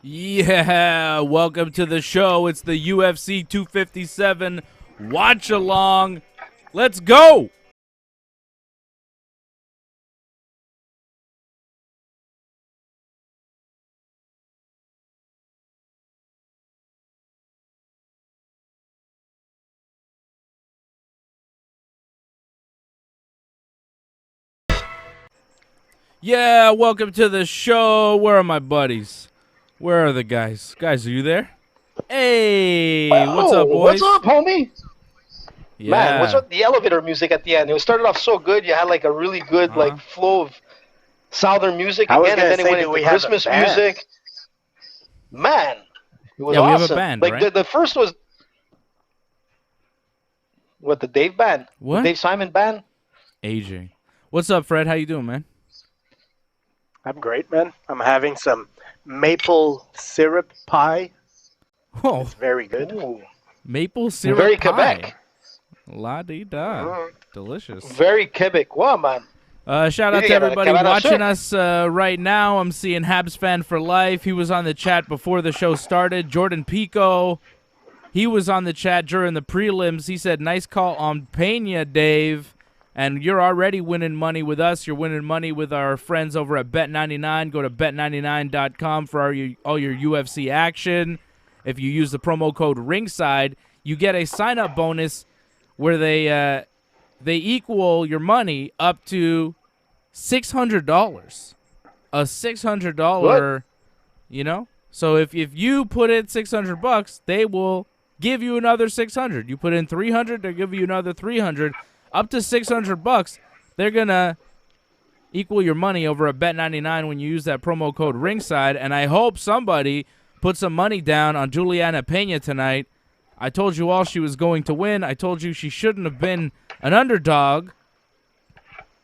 Yeah, welcome to the show. It's the UFC 257 watch along. Let's go. Yeah, welcome to the show. Where are my buddies? Where are the guys? Guys, are you there? Hey, what's up, boys? What's up, homie? Yeah. Man, what's with the elevator music at the end? It started off so good. You had like a really good like flow of southern music again, and then it went into Christmas music. Man, it was awesome. We have a band, like right? the first was what, the Dave band? What? The Dave Simon band? AJ. What's up, Fred? How you doing, man? I'm great, man. I'm having some maple syrup pie. Oh, it's very good. Ooh. Maple syrup very pie. Quebec. La-di-da. Delicious. Very Quebecois, man. Shout out to everybody watching us right now. I'm seeing Habs fan for life. He was on the chat before the show started. Jordan Pico, he was on the chat during the prelims. He said, nice call on Pena, Dave. And you're already winning money with us. You're winning money with our friends over at Bet99. Go to bet99.com for all your UFC action. If you use the promo code Ringside, you get a sign-up bonus where they equal your money up to $600. A $600, you know? So if you put in $600, they will give you another $600. You put in $300, they'll give you another $300. Up to $600, they're going to equal your money over at Bet99 when you use that promo code Ringside. And I hope somebody put some money down on Juliana Pena tonight. I told you all she was going to win. I told you she shouldn't have been an underdog.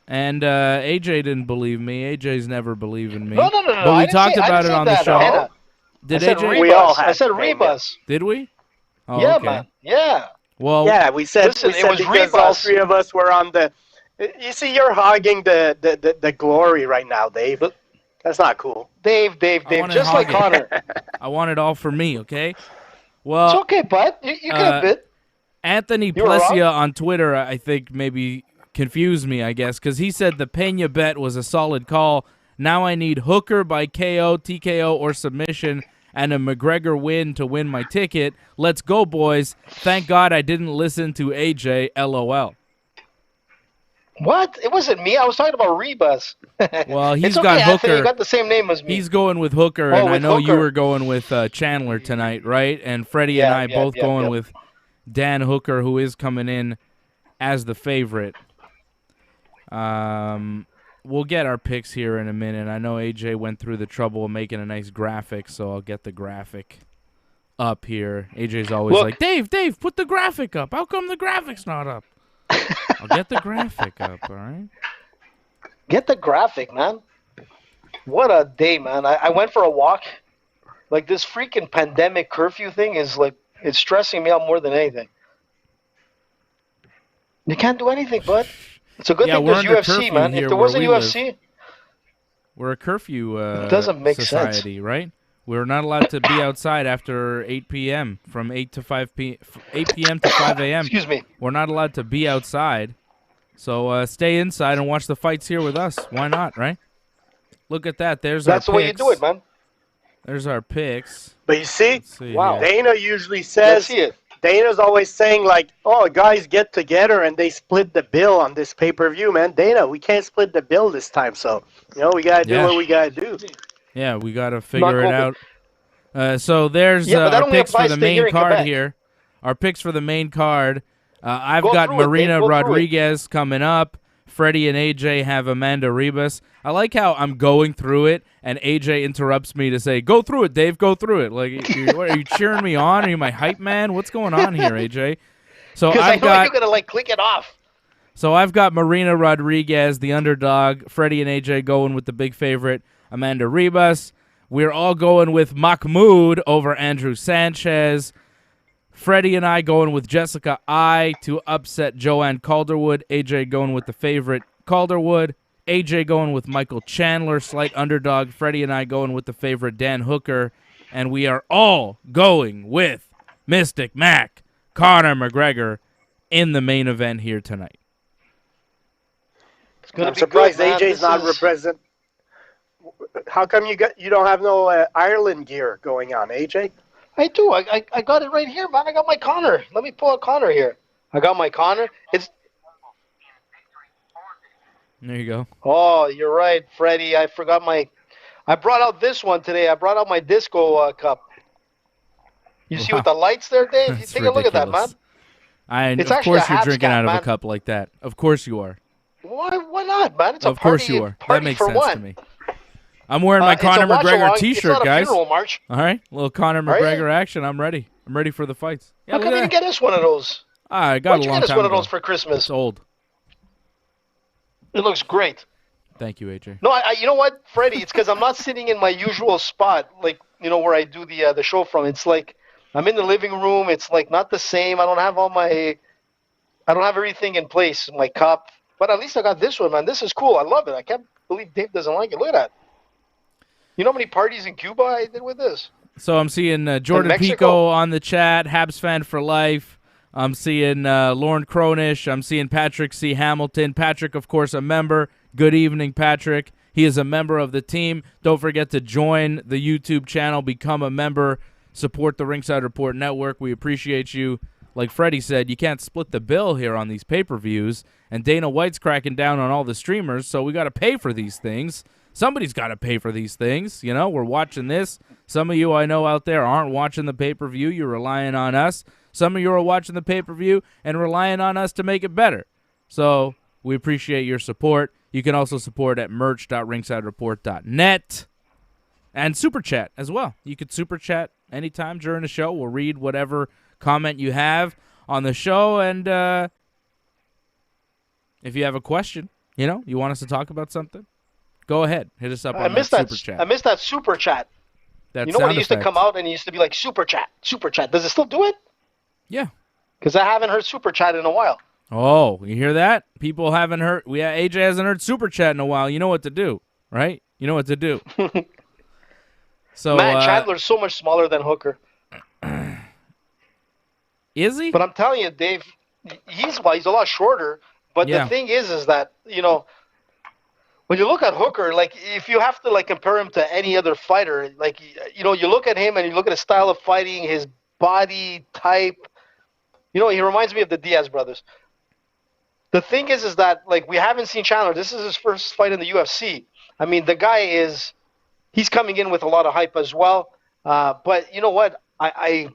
And AJ didn't believe me. AJ's never believed in me. No. But we talked about it on the show. Did AJ? We all had. I said Ribas. Did we? Oh, yeah, okay. Man. Yeah. Well, yeah, we said, listen, it was because all three of us were on the. You see, you're hogging the glory right now, Dave. That's not cool. Dave, just like Conor. I want it all for me, okay? Well, it's okay, bud. You can have it. Anthony Plesia on Twitter, I think, maybe confused me, I guess, because he said the Pena bet was a solid call. Now I need Hooker by KO, TKO, or submission, and a McGregor win to win my ticket. Let's go, boys. Thank God I didn't listen to AJ, LOL. What? It wasn't me. I was talking about Ribas. Well, he's it's okay, got Hooker. Anthony, you got the same name as me. He's going with Hooker, and I know you were going with Chandler tonight, right? And Freddie and I both going with Dan Hooker, who is coming in as the favorite. We'll get our picks here in a minute. I know AJ went through the trouble of making a nice graphic, so I'll get the graphic up here. AJ's always like, Dave, put the graphic up. How come the graphic's not up? I'll get the graphic up, all right? Get the graphic, man. What a day, man. I went for a walk. Like, this freaking pandemic curfew thing is, like, it's stressing me out more than anything. You can't do anything, bud. It's a good thing there's UFC, man. If there wasn't UFC... We're a curfew it doesn't make society, sense. Right? We're not allowed to be outside after 8 p.m. from 8 to 5 8 p.m. to 5 a.m. Excuse me. We're not allowed to be outside. So stay inside and watch the fights here with us. Why not, right? Look at that. That's the way you do it, man. There's our picks. But you see, wow. Dana usually says, Dana's always saying, like, oh, guys get together and they split the bill on this pay-per-view, man. Dana, we can't split the bill this time, so, you know, we got to do what we got to do. Yeah, we got to figure it out. So there's our picks for the main card here. Our picks for the main card. I've got Marina Rodriguez coming up. Freddie and AJ have Amanda Ribas. I like how I'm going through it, and AJ interrupts me to say, go through it, Dave, go through it. Like, are you cheering me on? Are you my hype man? What's going on here, AJ? So I know you're going to, like, click it off. So I've got Marina Rodriguez, the underdog. Freddie and AJ going with the big favorite, Amanda Ribas. We're all going with Mahmoud over Andrew Sanchez. Freddie and I going with Jessica I to upset Joanne Calderwood. AJ going with the favorite Calderwood. AJ going with Michael Chandler, slight underdog. Freddie and I going with the favorite Dan Hooker. and we are all going with Mystic Mac, Conor McGregor, in the main event here tonight. I'm surprised AJ's not represent. How come you don't have no Ireland gear going on, AJ? I do. I got it right here, man. I got my Conor. Let me pull out Conor here. I got my Conor. There you go. Oh, you're right, Freddie. I forgot I brought out this one today. I brought out my disco cup. You see with the lights there, Dave? Take a look at that, man. Of course you're drinking out of a cup like that. Of course you are. Why not, man? It's a party. Of course you are. That makes sense to me. I'm wearing my Conor it's a McGregor T-shirt, guys. Funeral march. All right, a little Conor McGregor action. I'm ready. I'm ready for the fights. Yeah, how come you didn't get us one of those? I got a long time ago. Why'd you get us one of those for Christmas? It's old. It looks great. Thank you, AJ. No, you know what, Freddie? It's because I'm not sitting in my usual spot, like where I do the show from. It's like I'm in the living room. It's like not the same. I don't have everything in place. My cup, but at least I got this one, man. This is cool. I love it. I can't believe Dave doesn't like it. Look at that. You know how many parties in Cuba I did with this? So I'm seeing Jordan Pico on the chat, Habs fan for life. I'm seeing Lauren Cronish. I'm seeing Patrick C. Hamilton. Patrick, of course, a member. Good evening, Patrick. He is a member of the team. Don't forget to join the YouTube channel, become a member, support the Ringside Report Network. We appreciate you. Like Freddie said, you can't split the bill here on these pay-per-views, and Dana White's cracking down on all the streamers, so we got to pay for these things. Somebody's got to pay for these things. We're watching this. Some of you I know out there aren't watching the pay-per-view. You're relying on us. Some of you are watching the pay-per-view and relying on us to make it better. So we appreciate your support. You can also support at merch.ringsidereport.net and Super Chat as well. You could Super Chat anytime during the show. We'll read whatever comment you have on the show. And if you have a question, you want us to talk about something, go ahead. Hit us up on that Super Chat. I missed that Super Chat. That when it used to come out and it used to be like Super Chat, Super Chat. Does it still do it? Yeah. Because I haven't heard Super Chat in a while. Oh, you hear that? People haven't heard. AJ hasn't heard Super Chat in a while. You know what to do, right? You know what to do. So, man, Chandler's so much smaller than Hooker. Is he? But I'm telling you, Dave, he's a lot shorter. But the thing is that, when you look at Hooker, like, if you have to, like, compare him to any other fighter, like, you look at him and you look at his style of fighting, his body type, he reminds me of the Diaz brothers. The thing is that, like, we haven't seen Chandler. This is his first fight in the UFC. I mean, the guy he's coming in with a lot of hype as well. But you know what? I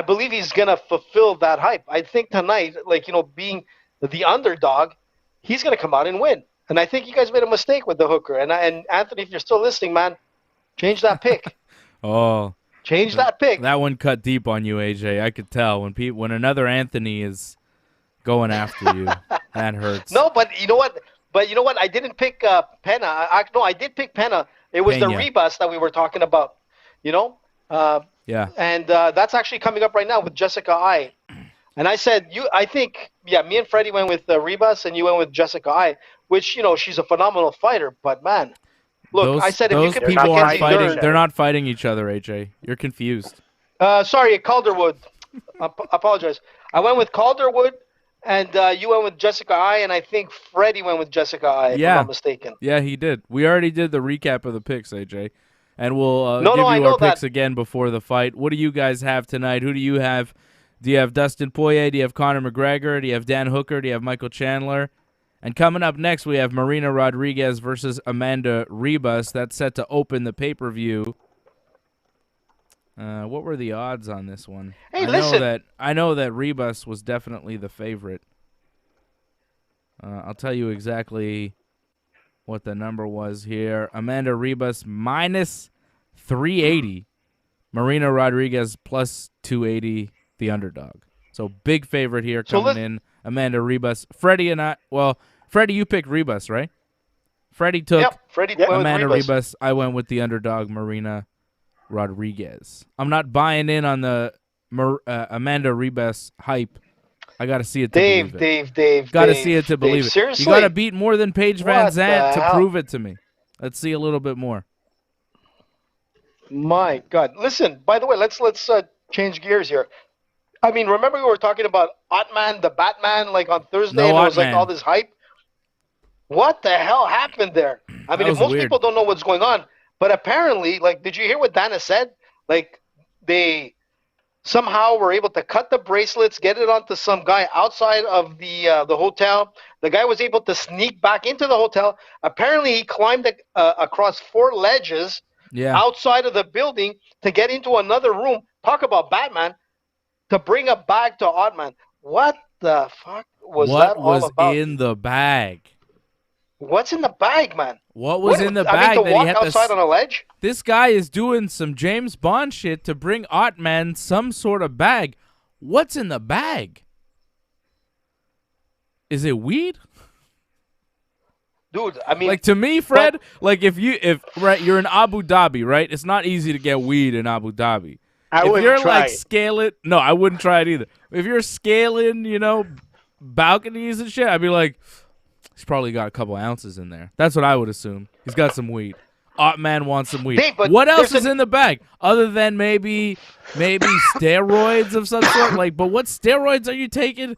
believe he's going to fulfill that hype. I think tonight, like, being the underdog, he's going to come out and win. And I think you guys made a mistake with the Hooker. And Anthony, if you're still listening, man, change that pick. Change that pick. That one cut deep on you, AJ. I could tell when another Anthony is going after you. That hurts. No, but you know what? I didn't pick Pena. I did pick Pena. It was the Ribas that we were talking about. Yeah. And that's actually coming up right now with Jessica I. And I said, I think, me and Freddie went with Ribas, and you went with Jessica I, which, she's a phenomenal fighter. But, man, look, I said if you could people aren't fighting. They're not fighting each other, AJ. You're confused. Sorry, Calderwood. I apologize. I went with Calderwood, and you went with Jessica I, and I think Freddie went with Jessica I, if I'm not mistaken. Yeah, he did. We already did the recap of the picks, AJ. And we'll give you our picks again before the fight. What do you guys have tonight? Who do you have? Do you have Dustin Poirier? Do you have Conor McGregor? Do you have Dan Hooker? Do you have Michael Chandler? And coming up next, we have Marina Rodriguez versus Amanda Ribas. That's set to open the pay-per-view. What were the odds on this one? Hey, listen. I know that Ribas was definitely the favorite. I'll tell you exactly what the number was here. Amanda Ribas minus 380. Marina Rodriguez plus 280, the underdog. So big favorite here coming in. Amanda Ribas. Freddie, you picked Ribas, right? Freddie took Amanda Ribas. I went with the underdog, Marina Rodriguez. I'm not buying in on the Amanda Ribas hype. I got to see it to believe it. Dave. Got to see it to believe it. Seriously? You got to beat more than Paige Van Zandt to prove it to me. Let's see a little bit more. My God! Listen. By the way, let's change gears here. I mean, remember we were talking about Otman, the Batman, like on Thursday, and it was like all this hype. What the hell happened there? I mean, if most people don't know what's going on, but apparently, like, did you hear what Dana said? Like, they somehow were able to cut the bracelets, get it onto some guy outside of the hotel. The guy was able to sneak back into the hotel. Apparently, he climbed across 4 ledges outside of the building to get into another room. Talk about Batman. To bring a bag to Otman. What the fuck was that all about? What was in the bag? What's in the bag, man? What was in the bag? I mean, to walk outside on a ledge? This guy is doing some James Bond shit to bring Otman some sort of bag. What's in the bag? Is it weed? Dude, I mean, like, to me, Fred, like, if you're in Abu Dhabi, right? It's not easy to get weed in Abu Dhabi. If you're like scaling, no, I wouldn't try it either. If you're scaling, balconies and shit, I'd be like, he's probably got a couple ounces in there. That's what I would assume. He's got some weed. Otman wants some weed. What else is in the bag other than maybe steroids of some sort? Like, but what steroids are you taking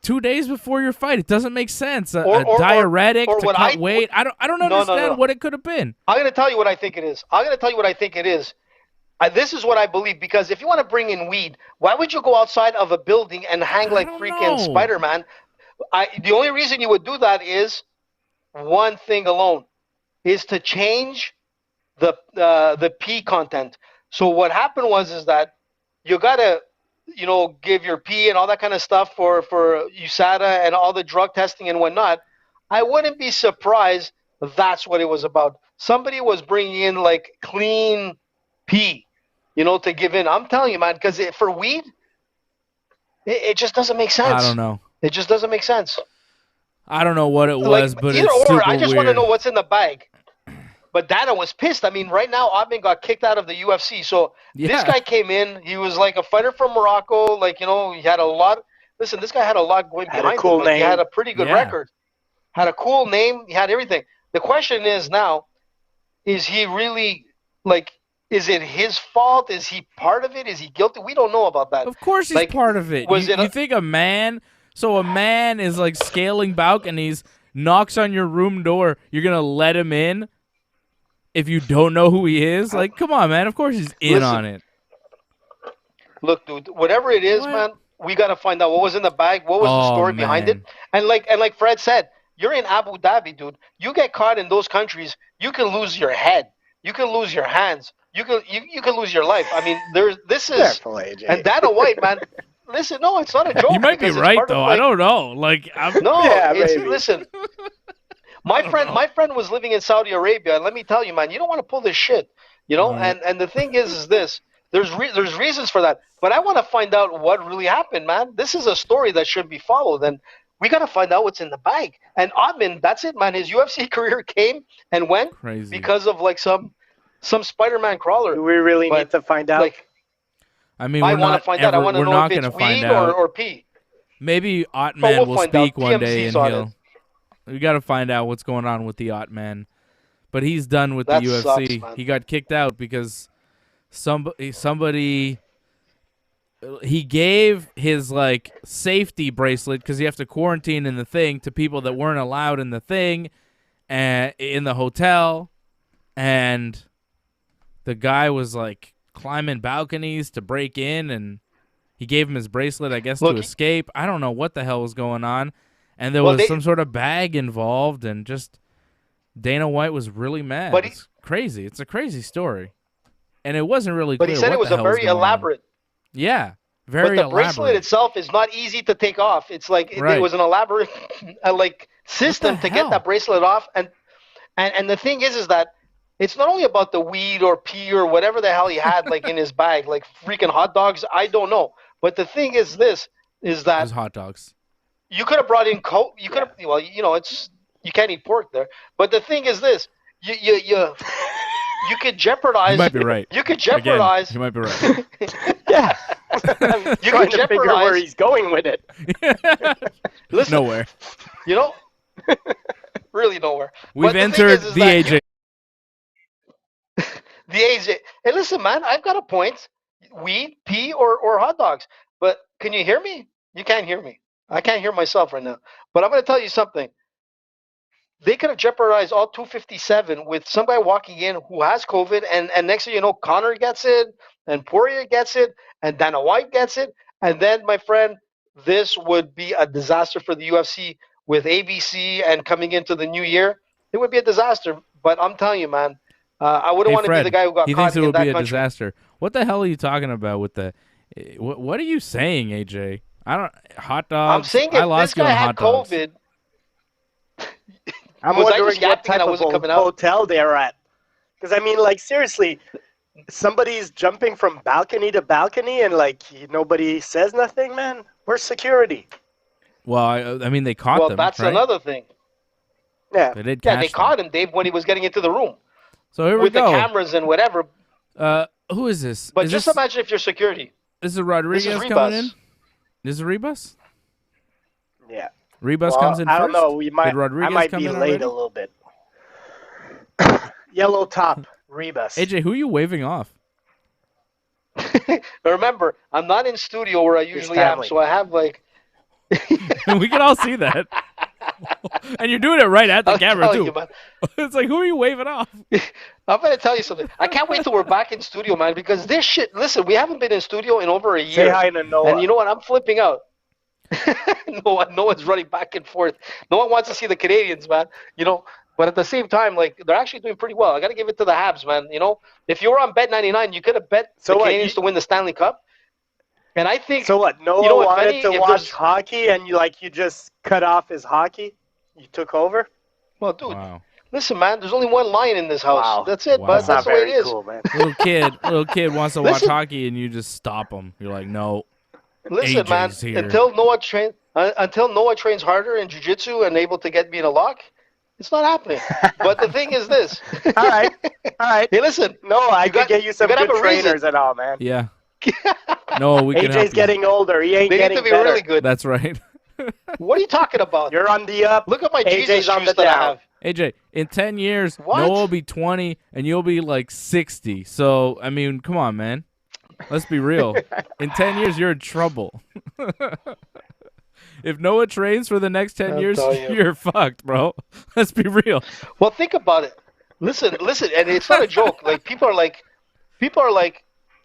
2 days before your fight? It doesn't make sense. A diuretic to cut weight. I don't understand what it could have been. I'm gonna tell you what I think it is. This is what I believe, because if you want to bring in weed, why would you go outside of a building and hang like freaking Spider-Man? The only reason you would do that is one thing alone, is to change the pee content. So what happened is that you gotta, give your pee and all that kind of stuff for USADA and all the drug testing and whatnot. I wouldn't be surprised if that's what it was about. Somebody was bringing in like clean pee, to give in. I'm telling you, man, because for weed, it just doesn't make sense. I don't know. It just doesn't make sense. I don't know what it was, but it's super weird. I just want to know what's in the bag. But Dana was pissed. I mean, right now, Otman got kicked out of the UFC. So this guy came in. He was like a fighter from Morocco. Like, he had a lot. Listen, this guy had a lot going behind him. He had a pretty good record. Had a cool name. He had everything. The question is now, is he really, like, is it his fault? Is he part of it? Is he guilty? We don't know about that. Of course he's part of it. You think a man... So a man is like scaling balconies, knocks on your room door. You're going to let him in if you don't know who he is? Like, come on, man. Of course he's in on it. Look, dude, whatever it is, man, we got to find out what was in the bag, what was the story behind it. And like Fred said, you're in Abu Dhabi, dude. You get caught in those countries, you can lose your head. You can lose your hands. You can lose your life. I mean, this is... And Dana White, man... Listen, no, it's not a joke. You might be right, though. I don't know. Like, listen. My friend was living in Saudi Arabia, and let me tell you, man, you don't want to pull this shit, And the thing is this: there's reasons for that, but I want to find out what really happened, man. This is a story that should be followed, and we got to find out what's in the bag. And Otman, that's it, man. His UFC career came and went because of like some Spider-Man crawler. Do we really need to find out? Like, I mean, I want to find out. I want to know if it's weed or pee. Maybe Otman will speak one day, and we got to find out what's going on with the Otman. But he's done with the UFC. Sucks, he got kicked out because somebody he gave his like safety bracelet, because you have to quarantine in the thing, to people that weren't allowed in the thing and in the hotel, and the guy was like climbing balconies to break in, and he gave him his bracelet, I guess, to escape. I don't know what the hell was going on. And there was some sort of bag involved, and just Dana White was really mad. But it's crazy. It's a crazy story. And it wasn't really clear. But he said it was a very elaborate. Yeah, very elaborate. But the bracelet itself is not easy to take off. It's like it was an elaborate like system to get that bracelet off. And the thing is that it's not only about the weed or pee or whatever the hell he had like in his bag, like freaking hot dogs. I don't know. But the thing is that it's hot dogs. You could have brought in coke. You could have, it's you can't eat pork there. But the thing is this: you could jeopardize. You might be right. You could jeopardize. Again, you might be right. Yeah. You can figure where he's going with it. Listen, nowhere. Really nowhere. We've entered the AJ. AJ. Hey, listen, man, I've got a point. Weed, pee, or hot dogs. But can you hear me? You can't hear me. I can't hear myself right now. But I'm going to tell you something. They could have jeopardized all 257 with somebody walking in who has COVID, and next thing you know, Conor gets it, and Poirier gets it, and Dana White gets it, and then, my friend, this would be a disaster for the UFC with ABC and coming into the new year. It would be a disaster. But I'm telling you, man, I wouldn't want to be the guy who got he caught thinks it in would that be a country. disaster. What the hell are you talking about with the? What are you saying, AJ? I don't hot dogs. I'm saying if this guy had COVID. I'm wondering what type of hotel they're at. Because, I mean, like, seriously, somebody's jumping from balcony to balcony and, like, nobody says nothing, man? Where's security? Well, I mean, they caught them, Well, that's right? another thing. Yeah. They did catch they caught him, Dave, when he was getting into the room. So here we with go. the cameras and whatever. Who is this? But just imagine if you're security. This is Rodriguez coming in? This is Ribas? Yeah. Ribas comes in first? I don't know. I might be late already? a little bit. Yellow top, Ribas. AJ, who are you waving off? Remember, I'm not in studio where I usually am, so I have like... We can all see that. And you're doing it right at the camera, too. You, it's like, who are you waving off? I'm going to tell you something. I can't wait till we're back in studio, man, because this shit... Listen, we haven't been in studio in over a year. Say hi to Noah. And you know what? I'm flipping out. No one's running back and forth. No one wants to see the Canadians, man. You know, but at the same time, like, they're actually doing pretty well. I got to give it to the Habs, man. You know, if you were on Bet99, you could have bet the Canadians to win the Stanley Cup. And I think... So what, Noah wanted to watch hockey and you just cut off his hockey? You took over? Well, dude, listen, man, there's only one lion in this house. Wow. That's it, but that's the way it is. Cool, man. Little kid wants to watch hockey and you just stop him. You're like, no. Listen, AJ's man, here. until Noah trains harder in jiu-jitsu and able to get me in a lock, it's not happening. But the thing is this. All right. Hey, listen. No, I could get you some good trainers and all, man. Yeah. No, we can help AJ's getting older. He ain't getting better. They need to be really good. That's right. What are you talking about? You're on the up. Look at my AJ's Jesus on juice the that I down. have. AJ, in 10 years, Noah will be 20 and you'll be like 60. So, I mean, come on, man. Let's be real. In 10 years, you're in trouble. If Noah trains for the next 10 years, you're fucked, bro. Let's be real. Well, think about it. Listen, and it's not a joke. Like, people are like,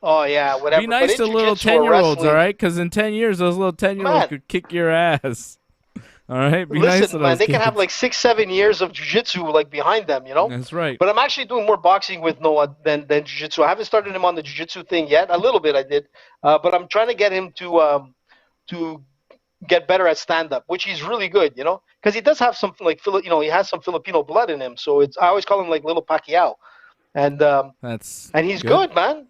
oh, yeah, whatever. Be nice to little 10-year-olds, all right? Because in 10 years, those little 10-year-olds could kick your ass. All right? Be nice to those man, they kids. can have like 6-7 years of jiu-jitsu like behind them, you know? That's right. But I'm actually doing more boxing with Noah than jiu-jitsu. I haven't started him on the jiu-jitsu thing yet. A little bit I did. But I'm trying to get him to get better at stand-up, which he's really good, you know? Because he does have some, like, he has some Filipino blood in him. So I always call him like little Pacquiao. And he's good, man.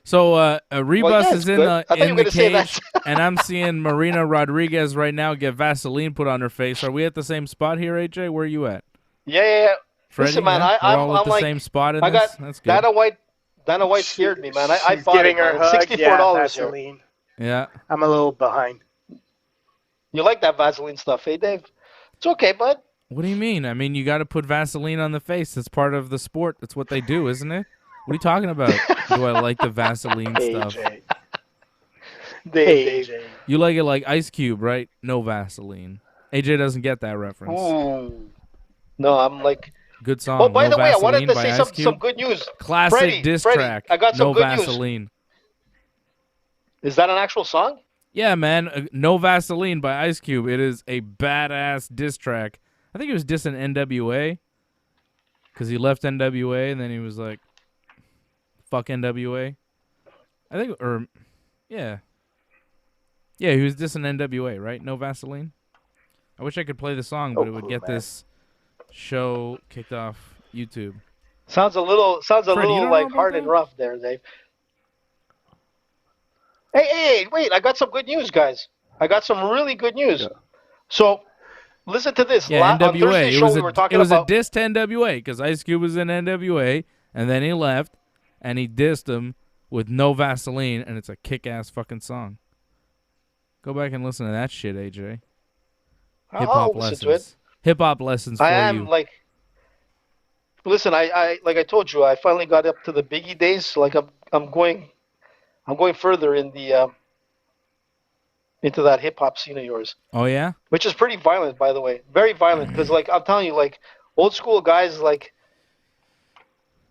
So Ribas is in the cage, and I'm seeing Marina Rodriguez right now get Vaseline put on her face. Are we at the same spot here, AJ? Where are you at? Yeah. Freddie, listen, man, I'm like, the same spot in this? That's good. Dana White scared me, man. I bought giving her hug. $64 Vaseline. Yeah. I'm a little behind. You like that Vaseline stuff, hey, Dave? It's okay, bud. What do you mean? I mean, you got to put Vaseline on the face. That's part of the sport. That's what they do, isn't it? What are you talking about? Do I like the Vaseline stuff? AJ. You like it like Ice Cube, right? No Vaseline. AJ doesn't get that reference. Ooh. No, I'm like... Good song. Oh, by the way, I wanted to by say some good news. Classic diss track. I got some No good Vaseline. news. Is that an actual song? Yeah, man. No Vaseline by Ice Cube. It is a badass diss track. I think he was dissing NWA because he left NWA and then he was like, fuck NWA. I think, yeah. Yeah, he was dissing NWA, right? No Vaseline? I wish I could play the song, but it would get this show kicked off YouTube. Sounds a little like hard and rough there, Dave. Hey, wait, I got some good news, guys. I got some really good news. Yeah. So, listen to this. Yeah, NWA. On Thursday's show, we were talking about... It was a diss to NWA because Ice Cube was in NWA, and then he left, and he dissed him with No Vaseline, and it's a kick-ass fucking song. Go back and listen to that shit, AJ. Hip-hop lessons. Hip-hop lessons for you. I am, like... Listen, I like I told you, I finally got up to the Biggie days. So like I'm going further in the into that hip hop scene of yours. Oh yeah, which is pretty violent, by the way, very violent. Because like I'm telling you, like old school guys like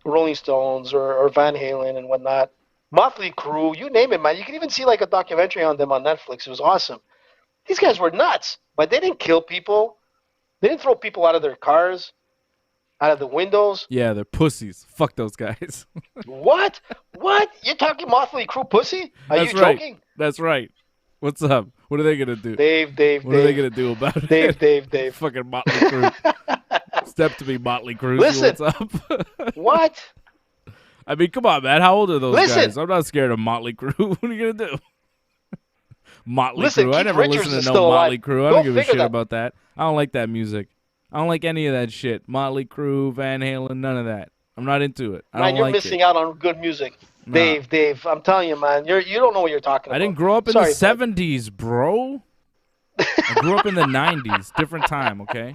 Rolling Stones or Van Halen and whatnot, Motley Crue, you name it, man. You can even see like a documentary on them on Netflix. It was awesome. These guys were nuts, but they didn't kill people. They didn't throw people out of their cars, out of the windows. Yeah, they're pussies. Fuck those guys. What? What? You're talking Motley Crue pussy? Are you joking? That's right. What's up? What are they gonna do? Dave. What are they gonna do about it? Dave. Fucking Motley Crue. Step to me, Motley Crue. Listen. What's up? What? I mean, come on, man. How old are those Listen. guys? I'm not scared of Motley Crue. What are you gonna do? Motley Listen, Crue. Keith I never Richards listened is to no still Motley alive. Crue. I Go don't give a figure shit that. about that. I don't like that music. I don't like any of that shit. Motley Crue, Van Halen, none of that. I'm not into it. I Man, don't you're like missing it. out on good music. Nah. Dave, I'm telling you, man, you don't know what you're talking about. I didn't grow up in Sorry, the 70s, bro. I grew up in the 90s. Different time, okay?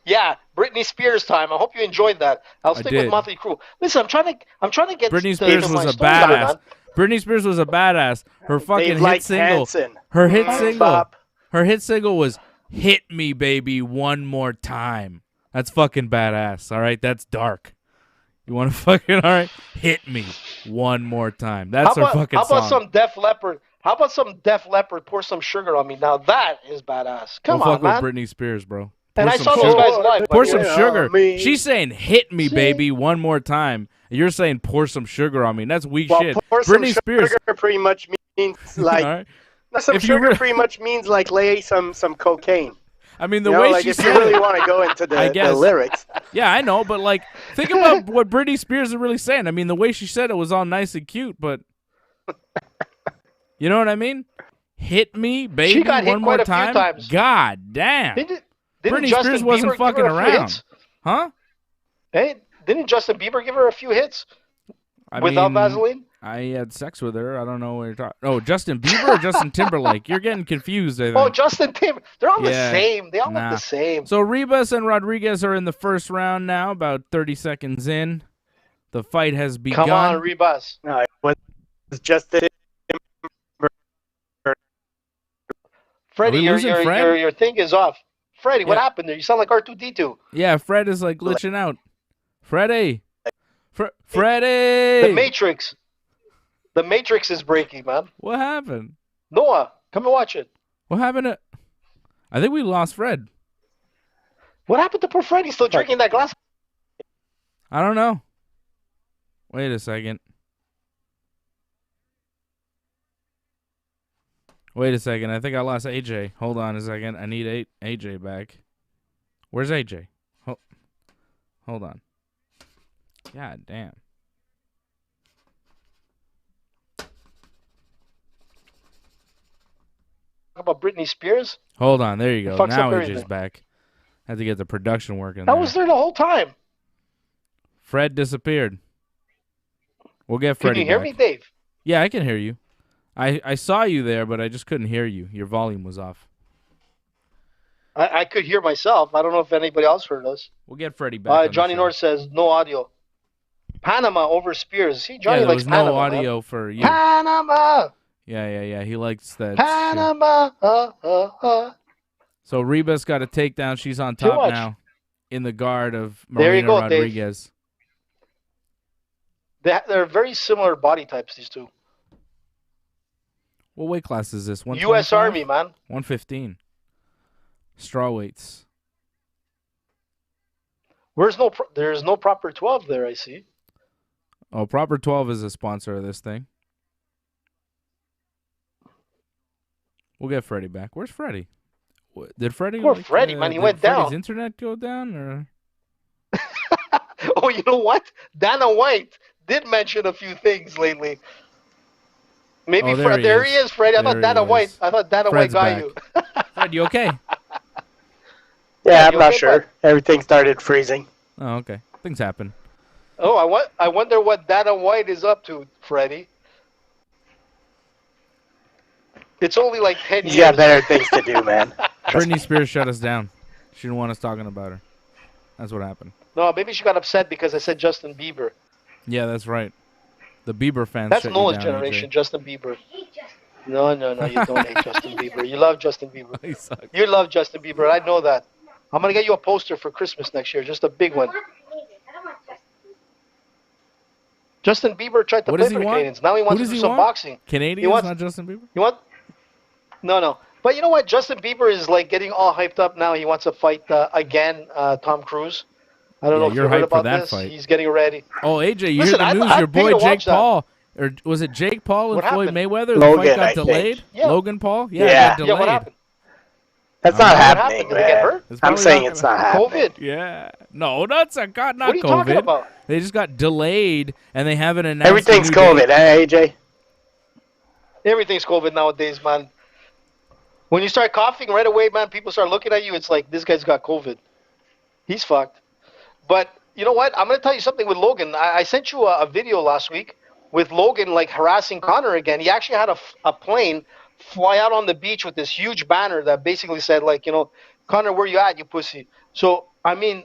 Yeah, Britney Spears time. I hope you enjoyed that. I'll stick with Motley Crue. Listen, I'm trying to get Britney Spears was a badass. Britney Spears was a badass. Her fucking hit single. Her hit single was "Hit Me, Baby, One More Time." That's fucking badass. All right, that's dark. You want to fucking all right? Hit me one more time. That's her fucking song. How about some Def Leppard? How about some Def Leppard? Pour some sugar on me. Now that is badass. Come on, man. Fuck with Britney Spears, bro. And I saw those guys live. Pour some sugar. She's saying "hit me, baby, one more time." You're saying "pour some sugar on me." That's weak shit. Britney Spears pretty much means like right. some sugar. Pretty much means like lay some cocaine. I mean, the way like she if said you really it, want to go into the lyrics. Yeah, I know, but like, think about what Britney Spears is really saying. I mean, the way she said it was all nice and cute, but you know what I mean? Hit me, baby, she got one hit more quite time. A few times. God damn. Didn't Britney Justin Spears wasn't Bieber fucking give her a few around, hits? huh? Hey, didn't Justin Bieber give her a few hits without Vaseline? I had sex with her. I don't know what you're talking. Oh, Justin Bieber or Justin Timberlake? You're getting confused, I think. Oh, Justin Timberlake. They're all the same. They all look the same. So Ribas and Rodriguez are in the first round now, about 30 seconds in. The fight has begun. Come on, Ribas. No, it was Justin. Freddie, your thing is off. Freddie, what happened there? You sound like R2-D2. Yeah, Fred is like glitching out. Freddie. Freddie. The Matrix. The Matrix is breaking, man. What happened? Noah, come and watch it. What happened? I think we lost Fred. What happened to poor Fred? He's still drinking that glass. I don't know. Wait a second. I think I lost AJ. Hold on a second. I need AJ back. Where's AJ? Hold on. God damn. About Britney Spears? Hold on, there you go. Now AJ's back. Had to get the production working. I was there the whole time. Fred disappeared. We'll get Freddie back. Can you hear me, Dave? Yeah, I can hear you. I saw you there, but I just couldn't hear you. Your volume was off. I could hear myself. I don't know if anybody else heard us. We'll get Freddie back. Johnny North says no audio. Panama over Spears. See, Johnny there likes was Panama. No audio for you. Panama. Yeah. He likes that. Panama. So Ribas got a takedown. She's on top now, in the guard of Marina Rodriguez. Dave. They're very similar body types. These two. What weight class is this? U.S. Army, man. 115. Straw weights. There's no proper 12 there, I see. Oh, Proper 12 is a sponsor of this thing. We'll get Freddie back. Where's Freddie? Did Freddie? Poor Freddie, man. He went down. Did Freddie's internet go down, or? Oh, you know what? Dana White did mention a few things lately. Maybe there he is, Freddie. I thought Dana White got you. Fred, you okay? Yeah, I'm not sure. Everything started freezing. Oh, okay. Things happen. Oh, I wonder what Dana White is up to, Freddie. It's only like 10 years. He's got better things to do, man. Britney Spears shut us down. She didn't want us talking about her. That's what happened. No, maybe she got upset because I said Justin Bieber. Yeah, that's right. The Bieber fans. That's shut Noah's you down, generation, AJ. Justin Bieber. No, you don't hate Justin Bieber. You love Justin Bieber. He sucks. You love Justin Bieber. I know that. I'm going to get you a poster for Christmas next year, just a big one. Justin Bieber tried to play for the Canadians. Now he wants to do some boxing. Canadians, not Justin Bieber? You want? No. But you know what? Justin Bieber is like getting all hyped up now. He wants to fight again Tom Cruise. I don't know if you heard about this. Fight. He's getting ready. Oh, AJ, you hear the news? Your boy Jake Paul. Or was it Jake Paul and Floyd Mayweather? Logan, the fight got delayed? Yeah. Logan Paul? Yeah, got delayed. Yeah, what happened? That's not happening, Did he get hurt? I'm saying it's not happening. COVID? Yeah. No, that's not COVID. What are you talking about? They just got delayed, and they haven't announced Everything's COVID, AJ? Everything's COVID nowadays, man. When you start coughing right away, man, people start looking at you. It's like, this guy's got COVID. He's fucked. But you know what? I'm going to tell you something with Logan. I sent you a video last week with Logan, like, harassing Conor again. He actually had a plane fly out on the beach with this huge banner that basically said, like, you know, Conor, where you at, you pussy? So, I mean,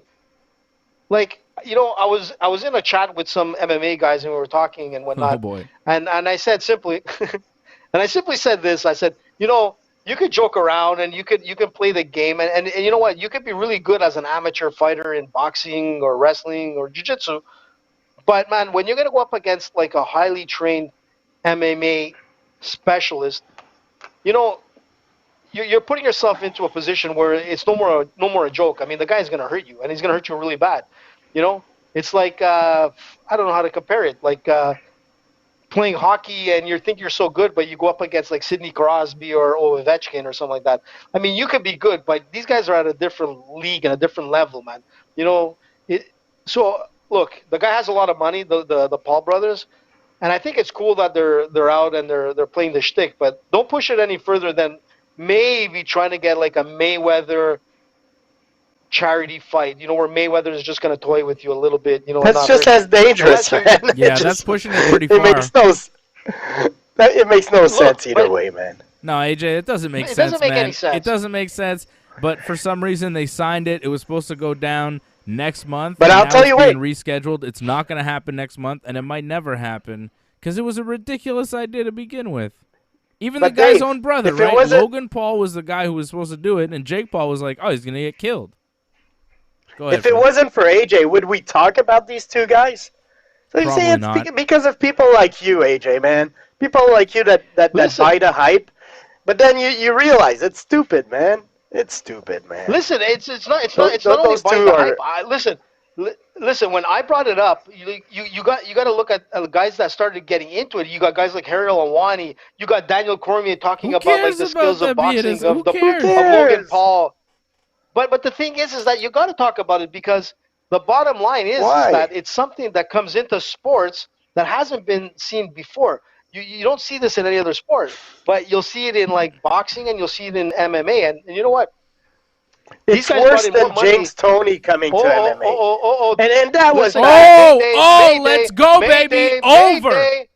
like, you know, I was in a chat with some MMA guys and we were talking and whatnot. Oh, boy. And I said simply, and I simply said this. I said, you know, you could joke around and you can play the game. And you know what? You could be really good as an amateur fighter in boxing or wrestling or jiu-jitsu. But, man, when you're going to go up against, like, a highly trained MMA specialist, you know, you're putting yourself into a position where it's no more a joke. I mean, the guy's going to hurt you, and he's going to hurt you really bad. You know? It's like, I don't know how to compare it. Like playing hockey and you think you're so good, but you go up against, like, Sidney Crosby or Ovechkin or something like that. I mean, you could be good, but these guys are at a different league and a different level, man. You know? So, look, the guy has a lot of money, the Paul brothers. And I think it's cool that they're out and they're playing the shtick, but don't push it any further than maybe trying to get like a Mayweather charity fight, you know, where Mayweather is just going to toy with you a little bit, you know. That's just as dangerous, man. Yeah, that's pushing it pretty far. It makes no sense either way, man. No, AJ, it doesn't make sense, It doesn't make man. any sense. It doesn't make sense, but for some reason they signed it. It was supposed to go down next month. But I'll tell you what. It's being rescheduled. It's not going to happen next month, and it might never happen because it was a ridiculous idea to begin with. Even the guy's own brother, right? Logan Paul was the guy who was supposed to do it, and Jake Paul was like, oh, he's going to get killed. Go ahead, if it wasn't for AJ, would we talk about these two guys? So you see, it's not. Because of people like you, AJ, man. People like you that buy the hype. But then you realize it's stupid, man. It's stupid, man. Listen, it's not only buying the hype. Listen. When I brought it up, you got to look at the guys that started getting into it. You got guys like Harry Lawani. You got Daniel Cormier talking about like the skills of boxing of Logan Paul. But the thing is that you got to talk about it because the bottom line is that it's something that comes into sports that hasn't been seen before. You don't see this in any other sport, but you'll see it in like boxing and you'll see it in MMA. And you know what? It's worse than James Toney coming to MMA. And that was let's go, baby. Over.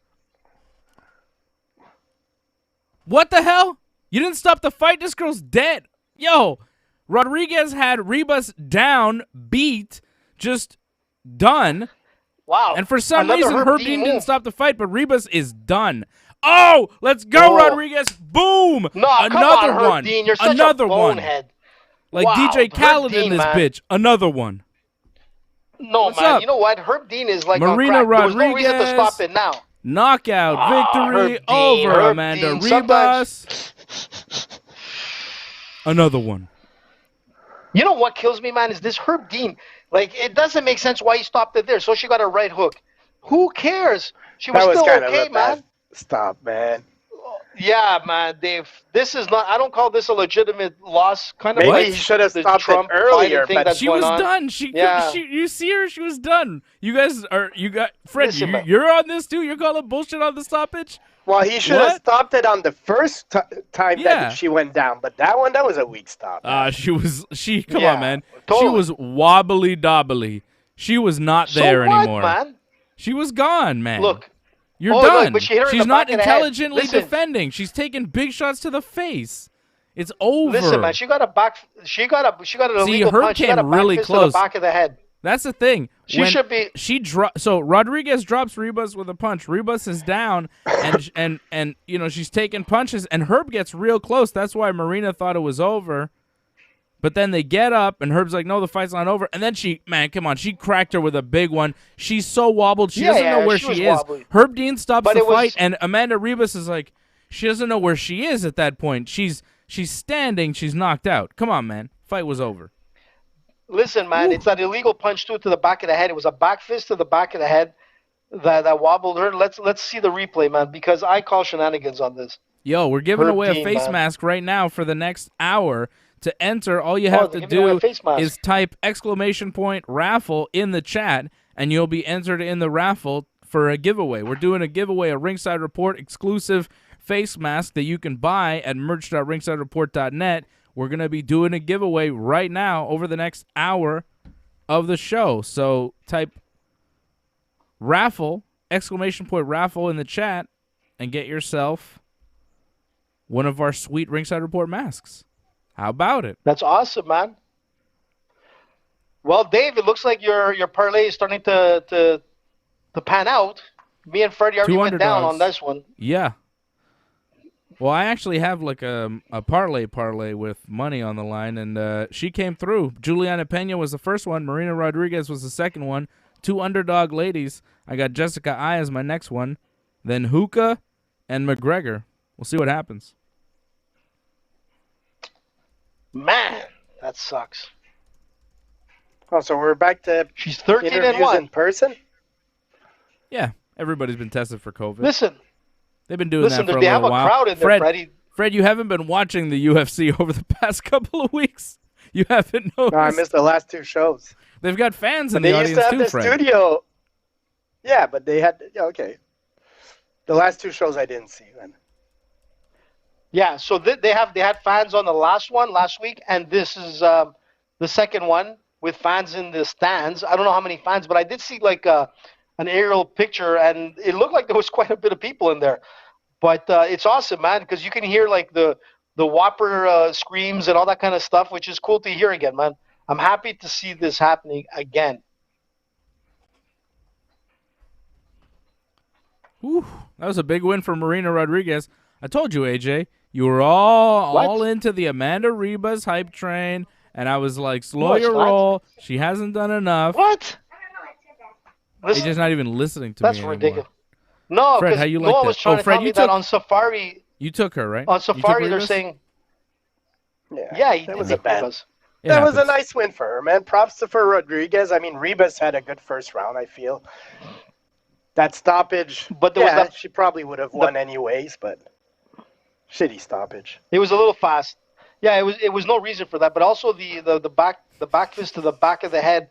What the hell? You didn't stop the fight? This girl's dead. Yo, Rodriguez had Ribas down, beat, just done. Wow. And for some reason, Herb Dean didn't stop the fight, but Ribas is done. Oh, let's go, Rodriguez. Boom. No, another come on, one. Herb Dean. You're such another a bonehead. Like DJ Khaled in this bitch. Another one. No, What's man. up? You know what? Herb Dean is like Marina on crack. There's no Rodriguez. reason to stop it now. Knockout victory over Herb Amanda Dean. Ribas. Another one. You know what kills me, man, is this Herb Dean. Like, it doesn't make sense why he stopped it there. So she got a right hook. Who cares? She was still okay, man. Stop, man. Yeah, man, Dave. This is not. I don't call this a legitimate loss. Kind of. Maybe he should have stopped it earlier. But she was done. You see her. She was done. You guys are. You got Fred. You're on this too. You're calling bullshit on the stoppage. Well, he should have stopped it on the first time that she went down. But that was a weak stop. Come on, man. Totally. She was wobbly dobbly. She was not there anymore. Man? She was gone, man. Look. You're done. But she's not intelligently defending. She's taking big shots to the face. It's over. Listen, man, she got an illegal punch. She got a back really fist close to the back of the head. That's the thing. Should be. So Rodriguez drops Ribas with a punch. Ribas is down, and you know she's taking punches, and Herb gets real close. That's why Marina thought it was over. But then they get up, and Herb's like, "No, the fight's not over." And then she cracked her with a big one. She's so wobbled, she doesn't know where she is. Wobbly. Herb Dean stops the fight, and Amanda Ribas is like, she doesn't know where she is at that point. She's standing, she's knocked out. Come on, man, fight was over. Listen, man, it's that illegal punch to the back of the head. It was a back fist to the back of the head that wobbled her. Let's see the replay, man, because I call shenanigans on this. Yo, we're giving away a face mask right now for the next hour. To enter, all you have to do is type !Raffle in the chat, and you'll be entered in the raffle for a giveaway. We're doing a giveaway, a Ringside Report exclusive face mask that you can buy at merch.ringsidereport.net. We're going to be doing a giveaway right now over the next hour of the show. So type raffle, !Raffle in the chat, and get yourself one of our sweet Ringside Report masks. How about it? That's awesome, man. Well, Dave, it looks like your parlay is starting to pan out. Me and Freddie already went down on this one. Yeah. Well, I actually have like a parlay with money on the line, and she came through. Juliana Pena was the first one. Marina Rodriguez was the second one. 2 underdog ladies. I got Jessica I as my next one. Then Hookah and McGregor. We'll see what happens. Man, that sucks. Oh, so we're back to she's 13-1 in person? Yeah, everybody's been tested for COVID. Listen, they've been doing that for a little while. They have a crowd in there, Freddie. Fred, you haven't been watching the UFC over the past couple of weeks. You haven't noticed. No, I missed the last 2 shows. They've got fans in the audience too, Fred. They used to have the studio. Yeah, but they had. Yeah, okay. The last 2 shows I didn't see, man. Yeah, so they had fans on the last week, and this is the second one with fans in the stands. I don't know how many fans, but I did see like an aerial picture, and it looked like there was quite a bit of people in there. But it's awesome, man, because you can hear like the whopper screams and all that kind of stuff, which is cool to hear again, man. I'm happy to see this happening again. Whew, that was a big win for Marina Rodriguez. I told you, AJ. You were all into the Amanda Ribas hype train, and I was like, slow your roll. She hasn't done enough. What? He's just not even listening to me That's ridiculous. No, Fred, how you like that? Was trying to tell me that on Safari. You took her, right? On Safari, they're saying. Yeah, that was a bad. That was a nice win for her, man. Props to for Rodriguez. I mean, Ribas had a good first round, I feel. That stoppage, but she probably would have won anyways, but. Shitty stoppage. It was a little fast. Yeah, it was no reason for that. But also the back fist to the back of the head.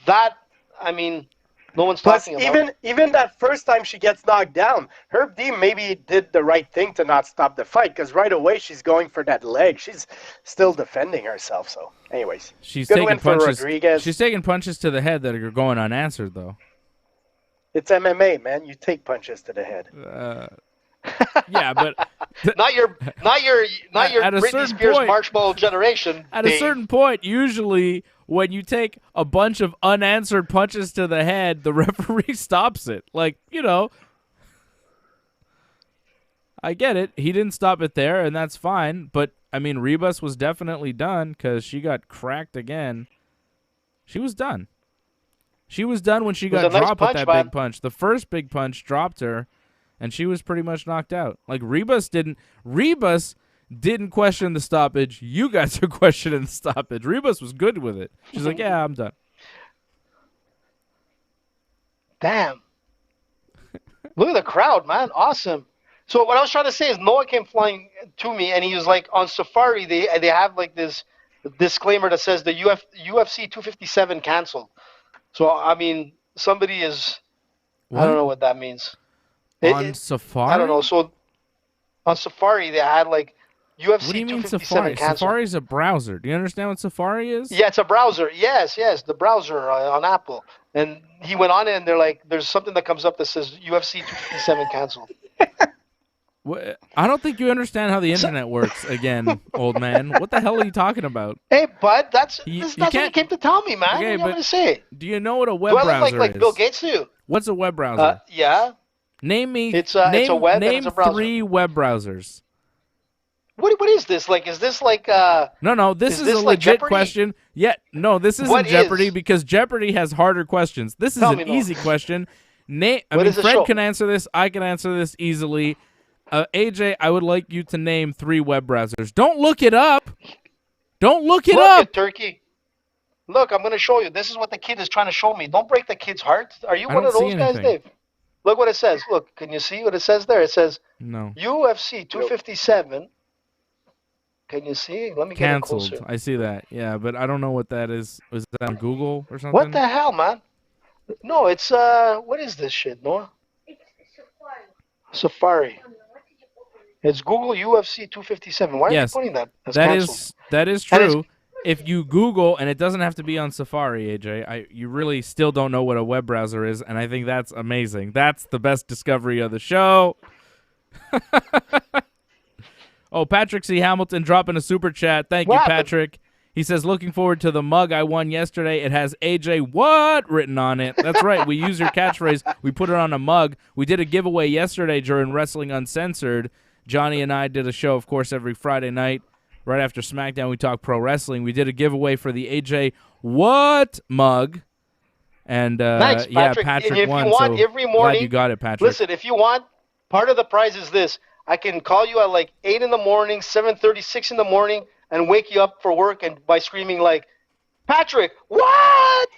That, I mean, no one's talking about. Even that first time she gets knocked down, Herb D maybe did the right thing to not stop the fight, because right away she's going for that leg. She's still defending herself. So, anyways, she's good taking win punches. For Rodriguez. She's taking punches to the head that are going unanswered, though. It's MMA, man. You take punches to the head. Yeah, but not your Britney Spears Marshmallow generation. At a certain point, usually when you take a bunch of unanswered punches to the head, the referee stops it. Like, you know, I get it. He didn't stop it there, and that's fine. But I mean, Ribas was definitely done because she got cracked again. She was done. She was done when she got dropped with that big punch. The first big punch dropped her. And she was pretty much knocked out. Like, Ribas didn't question the stoppage. You guys are questioning the stoppage. Ribas was good with it. She's like, yeah, I'm done. Damn. Look at the crowd, man. Awesome. So what I was trying to say is Noah came flying to me, and he was like, on Safari, they have like this disclaimer that says the UFC 257 canceled. So, I mean, somebody is... What? I don't know what that means. On Safari? I don't know. So on Safari, they had like UFC 257 What do you mean Safari? canceled. Safari is a browser. Do you understand what Safari is? Yeah, it's a browser. Yes, the browser on Apple. And he went on it, and they're like, there's something that comes up that says UFC 257 canceled. I don't think you understand how the internet works. Again, old man, what the hell are you talking about? Hey, bud, that's what you came to tell me, man. Okay, what are you going to say? Do you know what a web browser is? Do I look like Bill Gates to you? What's a web browser? Yeah. Name me. It's a web name and it's a browser. 3 web browsers. What is this? Like, is this like No, this is a legit question. Yeah, no, this isn't Jeopardy because Jeopardy has harder questions. This is an easy question. Fred can answer this. I can answer this easily. AJ, I would like you to name 3 web browsers. Don't look it up. Don't look it up. Look, Turkey. Look, I'm going to show you. This is what the kid is trying to show me. Don't break the kid's heart. Are you one of those guys, Dave? Look what it says. Look, can you see what it says there? It says no. UFC 257. Can you see? Let me get it closer. Canceled. I see that. Yeah, but I don't know what that is. Is that on Google or something? What the hell, man? No, it's what is this shit, Noah? It's Safari. Safari. It's Google UFC 257. Why are you putting that? That is true. If you Google, and it doesn't have to be on Safari, AJ, you really still don't know what a web browser is, and I think that's amazing. That's the best discovery of the show. Oh, Patrick C. Hamilton dropping a super chat. Thank you, Patrick. He says, looking forward to the mug I won yesterday. It has AJ what written on it. That's right. We use your catchphrase. We put it on a mug. We did a giveaway yesterday during Wrestling Uncensored. Johnny and I did a show, of course, every Friday night. Right after SmackDown, we talk pro wrestling. We did a giveaway for the AJ what mug. And thanks, Patrick. Patrick if won. You want, so every morning, glad you got it, Patrick. Listen, if you want, part of the prize is this. I can call you at like 8 in the morning, 7:30, 6 in the morning, and wake you up for work and by screaming like, Patrick, what?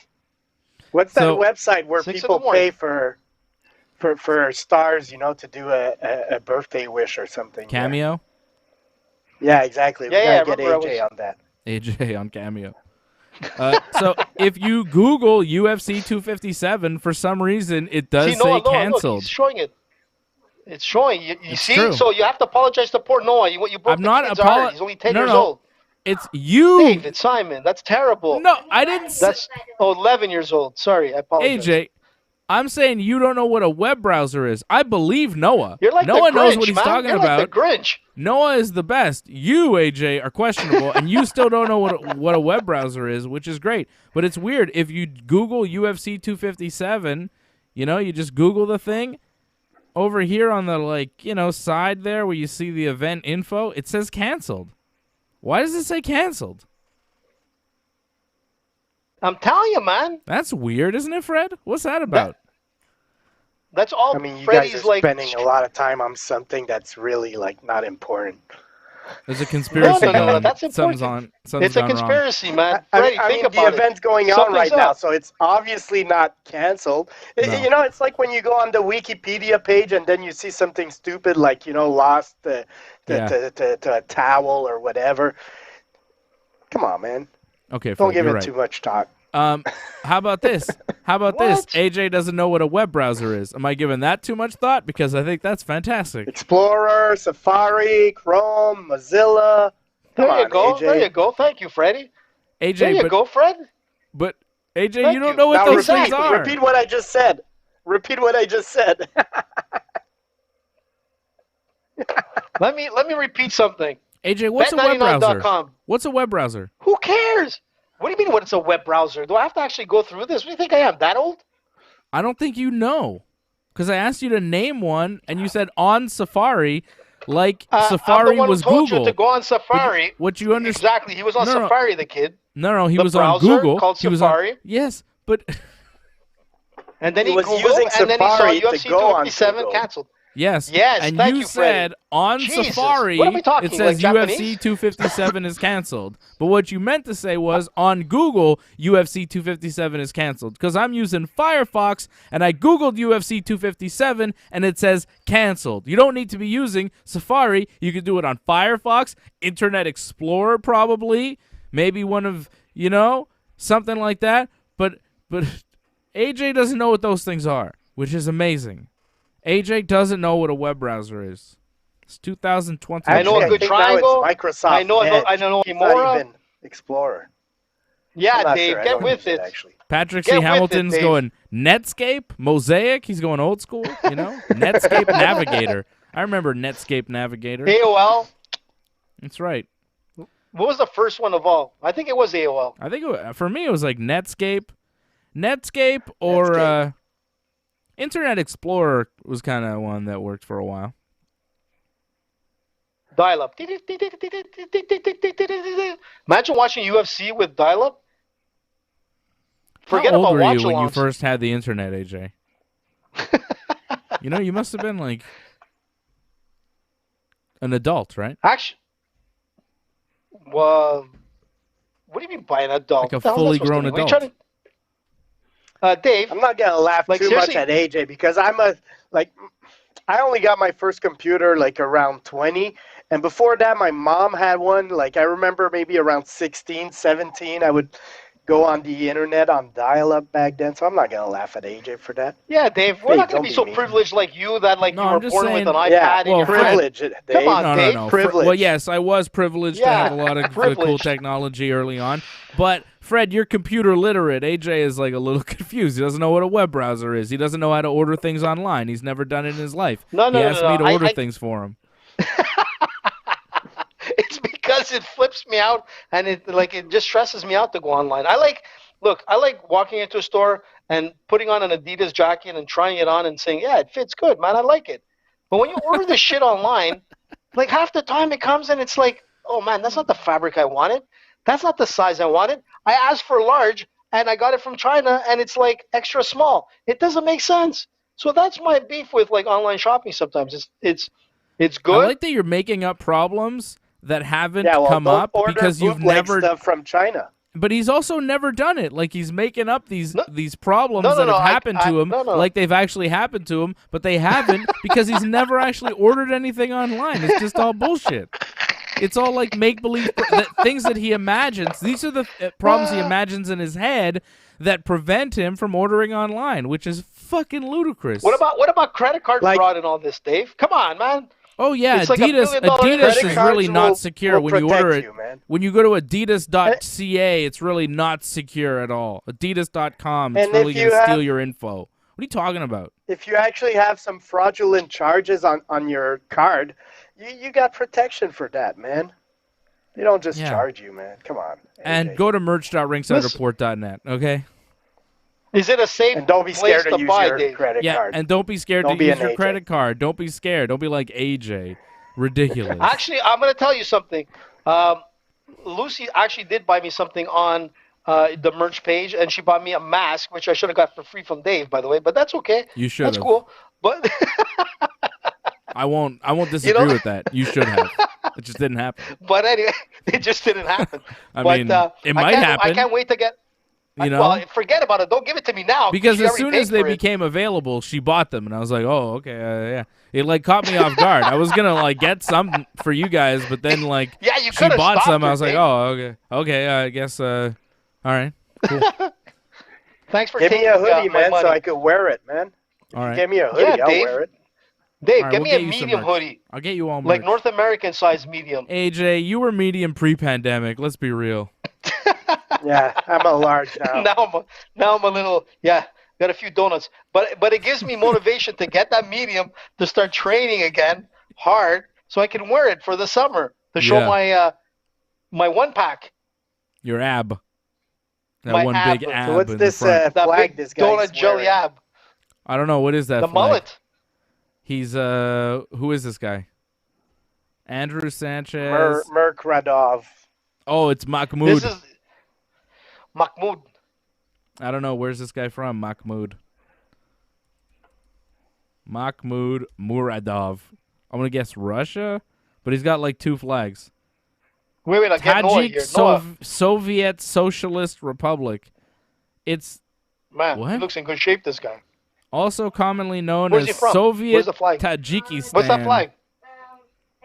What's that website where people pay for stars, to do a birthday wish or something? Cameo? Yeah, exactly. Yeah, we gotta get AJ on that. AJ on Cameo. So if you Google UFC 257, for some reason, it does say canceled. Look, he's showing it. It's showing. You see? True. So you have to apologize to poor Noah. You broke the kid's heart. He's only 10 years old. It's you. David Simon. That's terrible. No, I didn't say. That's 11 years old. Sorry, I apologize. AJ, I'm saying you don't know what a web browser is. I believe Noah. You're like Noah the Grinch, knows what he's talking You're about. Like the Grinch. Noah is the best. You, AJ, are questionable, and you still don't know what a web browser is, which is great. But it's weird. If you Google UFC 257, you just Google the thing. Over here on the side there where you see the event info, it says canceled. Why does it say canceled? I'm telling you, man. That's weird, isn't it, Fred? What's that about? That's all. I mean, you Freddie's guys are spending a lot of time on something that's really not important. There's a conspiracy going. No, that's important. It's a conspiracy, man. Freddie, think about the event's going on right now, so it's obviously not canceled. No. It's like when you go on the Wikipedia page and then you see something stupid like, lost to a towel or whatever. Come on, man. Okay, don't give it too much talk. How about this? AJ doesn't know what a web browser is. Am I giving that too much thought? Because I think that's fantastic. Explorer, Safari, Chrome, Mozilla. There you go. AJ. There you go. Thank you, Freddie. AJ, there you go, Fred. But AJ, you don't know what those things are. Repeat what I just said. Let me repeat something. AJ, what's a web browser? What's a web browser? Who cares? What do you mean what's a web browser? Do I have to actually go through this? What do you think I am, that old? I don't think you know. Because I asked you to name one, and you said on Safari, Safari I'm the one was who told Google. You to go on Safari. What you understand? Exactly. He was on Safari, the kid. No, he was on Google. Called Safari. Yes, but... And then he was Googled, using and then he saw Safari UFC 257 canceled. Yes. And you said on Safari, it says UFC 257 is canceled. But what you meant to say was on Google, UFC 257 is canceled. Because I'm using Firefox, and I Googled UFC 257, and it says canceled. You don't need to be using Safari. You can do it on Firefox, Internet Explorer probably, maybe one of, something like that. But AJ doesn't know what those things are, which is amazing. AJ doesn't know what a web browser is. It's 2020. I know a good triangle. Microsoft I know Kimura. Not even Explorer. Yeah, Dave, get with it. Actually. Patrick C. Hamilton's going Netscape, Mosaic. He's going old school, Netscape Navigator. I remember Netscape Navigator. AOL. That's right. What was the first one of all? I think it was AOL. I think for me it was like Netscape or Internet Explorer was kind of one that worked for a while. Dial-up. Imagine watching UFC with dial-up. Forget How old about were you watch-alongs. when you first had the internet, AJ? You must have been like an adult, right? Actually, well, what do you mean by an adult? Like a fully grown adult. Dave, I'm not gonna laugh too much at AJ because I only got my first computer like around 20, and before that my mom had one. Like I remember maybe around 16, 17, I would go on the internet on dial-up back then. So I'm not gonna laugh at AJ for that. Yeah, Dave, we're not gonna be so privileged like you that you were born with an iPad. Yeah, in your privilege. Dave. Come on, Dave. No. Privilege. Well, yes, I was privileged to have a lot of cool technology early on, but Fred, you're computer literate. AJ is like a little confused. He doesn't know what a web browser is. He doesn't know how to order things online. He's never done it in his life. He asked me to order things for him. It's because it flips me out and it just stresses me out to go online. I like walking into a store and putting on an Adidas jacket and trying it on and saying, yeah, it fits good, man. I like it. But when you order the shit online, like half the time it comes and it's like, oh man, that's not the fabric I wanted. That's not the size I wanted. I asked for large and I got it from China and it's like extra small. It doesn't make sense. So that's my beef with like online shopping sometimes. It's good. I like that you're making up problems that haven't come up because you've never stuff from China. But he's also never done it. Like he's making up these problems that have happened to him, like they've actually happened to him, but they haven't because he's never actually ordered anything online. It's just all bullshit. It's all like make-believe things that he imagines. These are the problems he imagines in his head that prevent him from ordering online, which is fucking ludicrous. What about credit card fraud and all this, Dave? Come on, man. Oh yeah, it's Adidas is really not secure when you order it. When you go to adidas.ca, it's really not secure at all. Adidas.com, it's really going to steal your info. What are you talking about? If you actually have some fraudulent charges on your card, you got protection for that, man. They don't just charge you, man. Come on. And go to merch.ringsidereport.net, okay? Is it a safe and don't be scared to use your credit card. And don't be scared to use your credit card. Don't be scared. Don't be like AJ. Ridiculous. Actually, I'm going to tell you something. Lucy actually did buy me something on the merch page, and she bought me a mask, which I should have got for free from Dave, by the way. But that's okay. You should have. That's cool. But I won't disagree with that. You should have. It just didn't happen. But anyway, it just didn't happen. I mean, it might happen. I can't wait to get. Well, forget about it. Don't give it to me now. Because as soon as they became available, she bought them, and I was like, "Oh, okay, yeah." It caught me off guard. I was gonna get some for you guys, but then she bought some. I was like, "Oh, okay, I guess. All right, cool." Thanks for give me a hoodie, man, so I could wear it, man. All right, give me a hoodie, I'll wear it. Dave, give me a medium hoodie. I'll get you all merch. Like North American size medium. AJ, you were medium pre-pandemic. Let's be real. Yeah, I'm a large now. Now I'm a little, got a few donuts. But it gives me motivation to get that medium to start training again hard so I can wear it for the summer to show my one pack. Your ab. That my one ab. big ab. So what's this flag this guy's donut jelly ab? I don't know. What is that The flag? mullet. He's who is this guy? Andrew Sanchez. Muradov. Oh, it's Mahmoud. This is Mahmoud. I don't know. Where's this guy from? Mahmoud Muradov. I'm gonna guess Russia, but he's got like 2 flags. Wait, I get Noah here. Soviet Socialist Republic. It's He looks in good shape. This guy. Also commonly known as Soviet Tajikistan. What's that flag?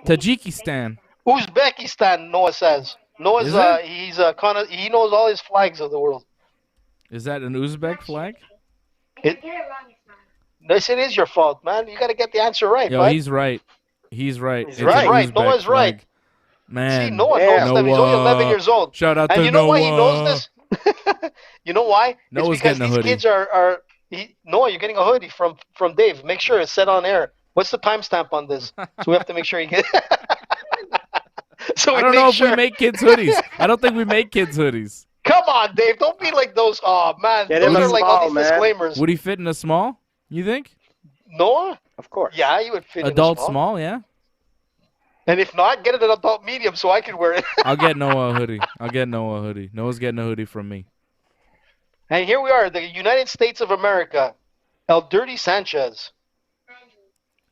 Tajikistan. Uzbekistan, Noah says. Noah's he knows all his flags of the world. Is that an Uzbek flag? This it is your fault, man. You got to get the answer right. Yo, he's right. He's right. He's right. Noah's right. Man. See, Noah knows them. He's only 11 years old. Shout out to Noah. And you know why he knows this? You know why? Noah's it's because getting a hoodie. These kids are Noah, you're getting a hoodie from Dave. Make sure it's set on air What's the timestamp on this? So we have to make sure you get. So I don't know if we make kids hoodies. I don't think we make kids hoodies. Come on, Dave. Don't be like those. Oh, man. Those are like all these disclaimers. Would he fit in a small, you think? Noah? Of course. Yeah, he would fit adult in a small, yeah. And if not, get it an adult medium so I can wear it. I'll get Noah a hoodie. Noah's getting a hoodie from me. And here we are, the United States of America. El Dirty Sanchez.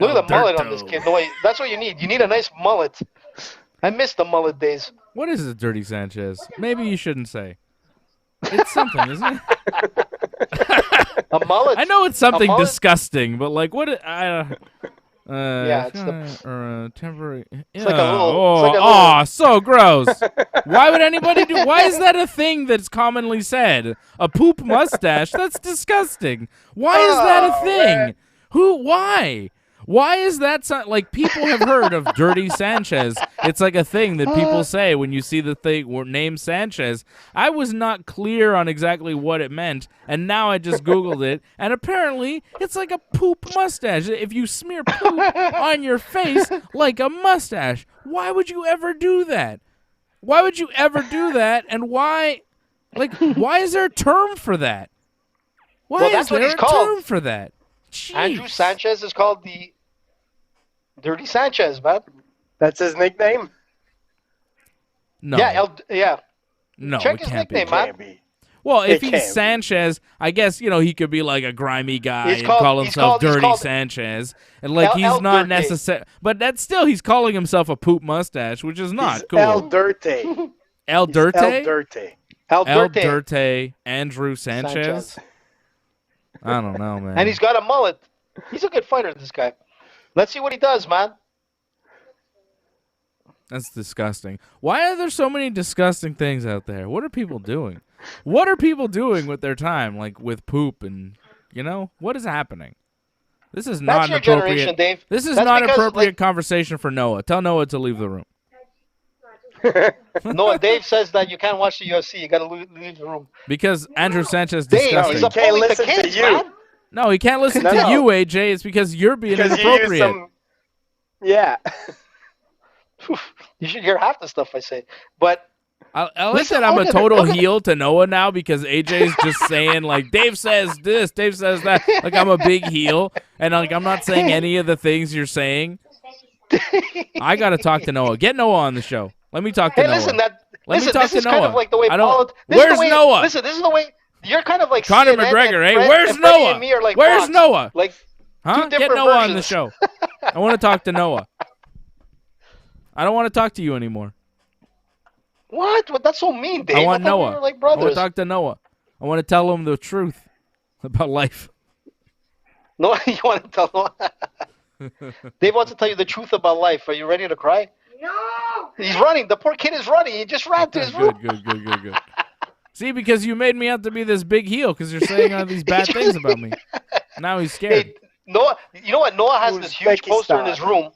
Look at the mullet on this kid. No, wait, that's what you need. You need a nice mullet. I miss the mullet days. What is a Dirty Sanchez? Maybe you shouldn't say. It's something, isn't it? A mullet. I know it's something disgusting, but like what? Yeah, it's temporary. It's like a little. So gross. Why would anybody do? Why is that a thing that's commonly said? A poop mustache? That's disgusting. Why is that a thing? Man. Why? Why is that like people have heard of Dirty Sanchez? It's like a thing that people say when you see the thing or name Sanchez. I was not clear on exactly what it meant, and now I just Googled it, and apparently it's like a poop mustache. If you smear poop on your face like a mustache, why would you ever do that? Why would you ever do that? And why is there a term for that? Why is there a term for that? Jeez. Andrew Sanchez is called the Dirty Sanchez, man. That's his nickname? No. Yeah. No, check it his can't nickname, be. man. Well, if he's Sanchez, I guess, he could be like a grimy guy and call himself Dirty Sanchez. And like he's not necessary. But that's still, he's calling himself a poop mustache, which is not cool. El Dirte. El Dirte? El Dirte. El Dirte. Andrew Sanchez? I don't know, man. And he's got a mullet. He's a good fighter, this guy. Let's see what he does, man. That's disgusting. Why are there so many disgusting things out there? What are people doing? What are people doing with their time, like with poop and, what is happening? This is not an appropriate. Dave. This is not appropriate conversation for Noah. Tell Noah to leave the room. No, Dave says that you can't watch the UFC. You got to leave the room. Because Andrew Sanchez is disgusting. He can't listen to you. Man. No, he can't listen to you, AJ. It's because you're being inappropriate. Yeah. You should hear half the stuff I say. But I like that I'm a total heel to Noah now because AJ's just saying, like, Dave says this, Dave says that. Like, I'm a big heel. And, like, I'm not saying any of the things you're saying. I got to talk to Noah. Get Noah on the show. Let me talk to Noah. Listen, this is kind of like the way Where's Noah? Listen, this is the way you're kind of like Conor McGregor. Hey, where's Noah? Like where's Noah? Like, huh? Get Noah on the show. I want to talk to Noah. I don't want to talk to you anymore. What? That's so mean, Dave. I want Noah. We were like brothers. I want to talk to Noah. I want to tell him the truth about life. No, you want to tell Noah? Dave wants to tell you the truth about life. Are you ready to cry? No! He's running. The poor kid is running. He just ran to his room. Good. See, because you made me out to be this big heel because you're saying all these bad things about me. Now he's scared. Hey, Noah, you know what? Noah has this huge poster in his room.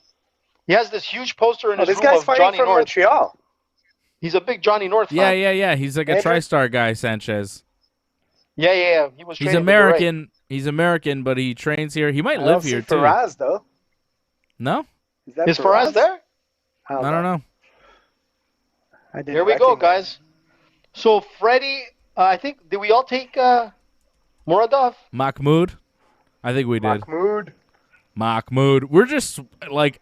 He has this huge poster in his room of Johnny North. Montreal. He's a big Johnny North fan. Yeah. He's like a TriStar guy, Sanchez. Yeah. He's American. Right. He's American, but he trains here. He might live here too. Faraz, though. No? Is Faraz there? I don't know. Here we go, guys. So Freddie, I think, did we all take Muradov? Mahmoud? I think we did. Mahmoud. We're just, like,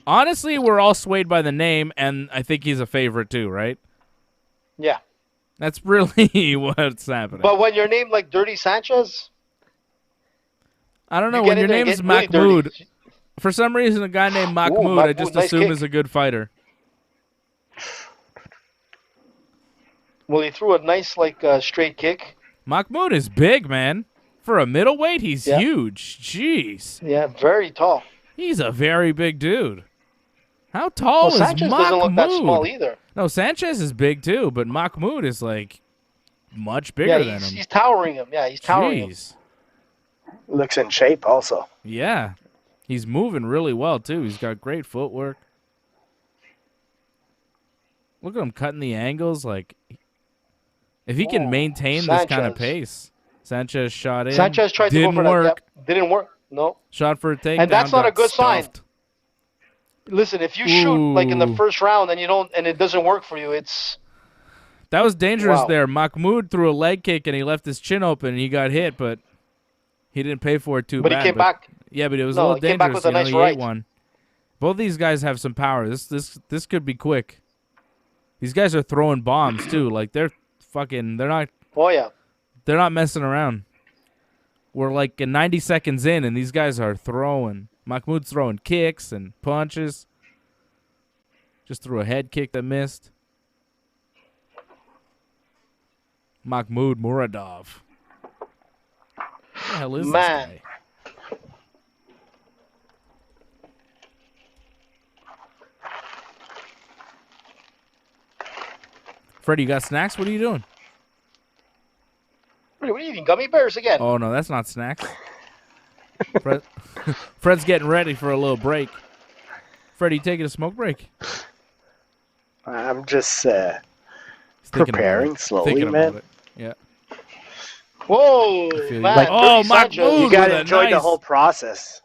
honestly, we're all swayed by the name, and I think he's a favorite too, right? Yeah. That's really what's happening. But when you're named like Dirty Sanchez? I don't know. When your name is Mahmoud, really for some reason, a guy named Mahmoud, I just assume is a good fighter. Well, he threw a nice, straight kick. Mahmoud is big, man. For a middleweight, he's huge. Jeez. Yeah, very tall. He's a very big dude. How tall is Sanchez Mahmoud? Doesn't look that small either. No, Sanchez is big too, but Mahmoud is much bigger than him. He's towering him. Yeah, he's towering him. Looks in shape also. Yeah. He's moving really well too. He's got great footwork. Look at him cutting the angles. If he can maintain this kind of pace. Sanchez shot in. Sanchez tried to go for that. Yep. Didn't work. No. Shot for a takedown. And that's not a good stuffed. sign. Listen, if you shoot like in the first round and it doesn't work for you, it's that was dangerous there. Mahmoud threw a leg kick and he left his chin open and he got hit, but he didn't pay for it too bad. But he came back. Yeah, but it was a little dangerous. Came back with a nice he right. ate one. Both these guys have some power. This could be quick. These guys are throwing bombs too. Like they're not. Oh yeah. They're not messing around. We're like 90 seconds in, and these guys are throwing. Mahmoud's throwing kicks and punches. Just threw a head kick that missed. Mahmoud Muradov. What the hell is this guy? Freddie, you got snacks? What are you doing? What are you eating? Gummy bears again? Oh, no, that's not snacks. Fred's getting ready for a little break. Freddie, you taking a smoke break? I'm just preparing slowly, man. Yeah. Whoa, man. Like, Mahmoud, you got to enjoy the whole process.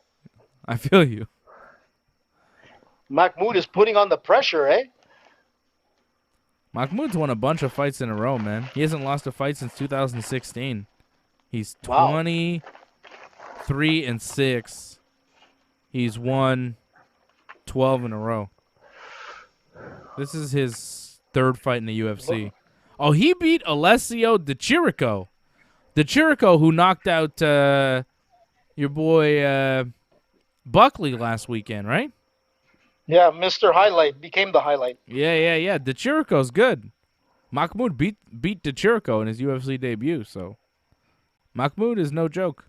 I feel you. Mahmoud is putting on the pressure, eh? Mahmoud's won a bunch of fights in a row, man. He hasn't lost a fight since 2016. He's 23-6. He's won 12 in a row. This is his third fight in the UFC. Oh, he beat Alessio Di Chirico. Di Chirico, who knocked out your boy Buckley last weekend, right? Yeah, Mr. Highlight became the highlight. Yeah. Di Chirico's good. Mahmoud beat Di Chirico in his UFC debut, so Mahmoud is no joke.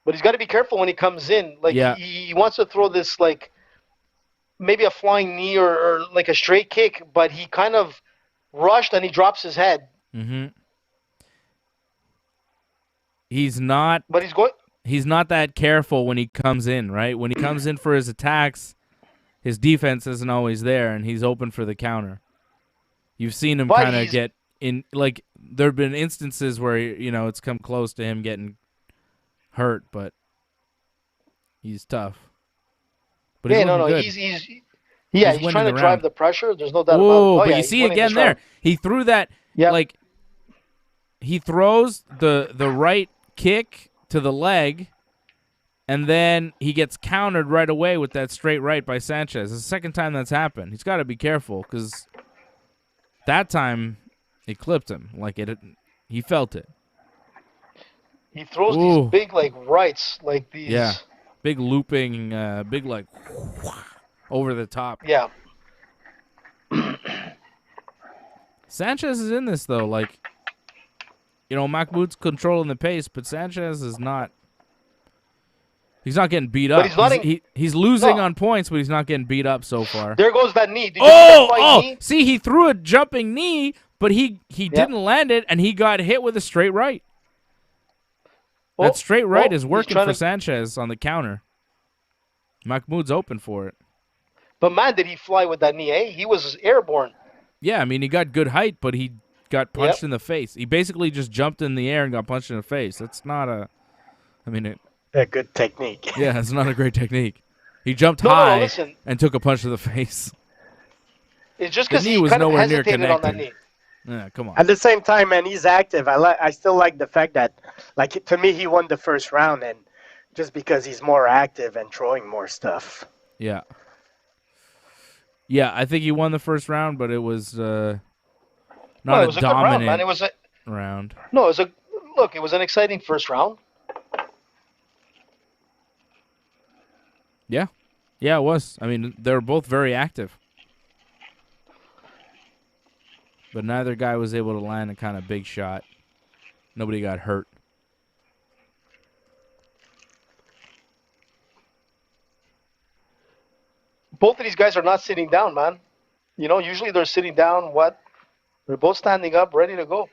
But he's got to be careful when he comes in. Like he wants to throw this like maybe a flying knee or like a straight kick, but he kind of rushed and he drops his head. Mm-hmm. He's not. But he's not that careful when he comes in, right? When he comes in for his attacks, his defense isn't always there, and he's open for the counter. You've seen him kind of get in. Like there have been instances where it's come close to him getting hurt, but he's tough. But he's trying to drive the pressure. There's no doubt about it. Oh, but you see again there, he threw that. Yep. Like he throws the right kick to the leg, and then he gets countered right away with that straight right by Sanchez. It's the second time that's happened. He's got to be careful because that time it clipped him. Like he felt it. He throws these big rights, like these. Yeah, big looping, big over the top. Yeah. Sanchez is in this though, Mahmoud's controlling the pace, but Sanchez is not. He's not getting beat up. But he's losing on points, but he's not getting beat up so far. There goes that knee. Did you see that knee? See, he threw a jumping knee, but he didn't land it, and he got hit with a straight right. That straight right is working for Sanchez on the counter. Mahmoud's open for it. But man, did he fly with that knee, eh? He was airborne. Yeah, I mean, he got good height, but he got punched in the face. He basically just jumped in the air and got punched in the face. That's not a good technique. Yeah, it's not a great technique. He jumped high and took a punch to the face. It's just because he kind of hesitated on that knee. Yeah, come on. At the same time, man, he's active. I still like the fact that, to me, he won the first round, and just because he's more active and throwing more stuff. Yeah. Yeah, I think he won the first round, but it was not it was a dominant good round, man. It was round. No, it was an exciting first round. Yeah. Yeah, it was. I mean, they were both very active. But neither guy was able to land a kind of big shot. Nobody got hurt. Both of these guys are not sitting down, man. Usually they're sitting down. They're both standing up, ready to go.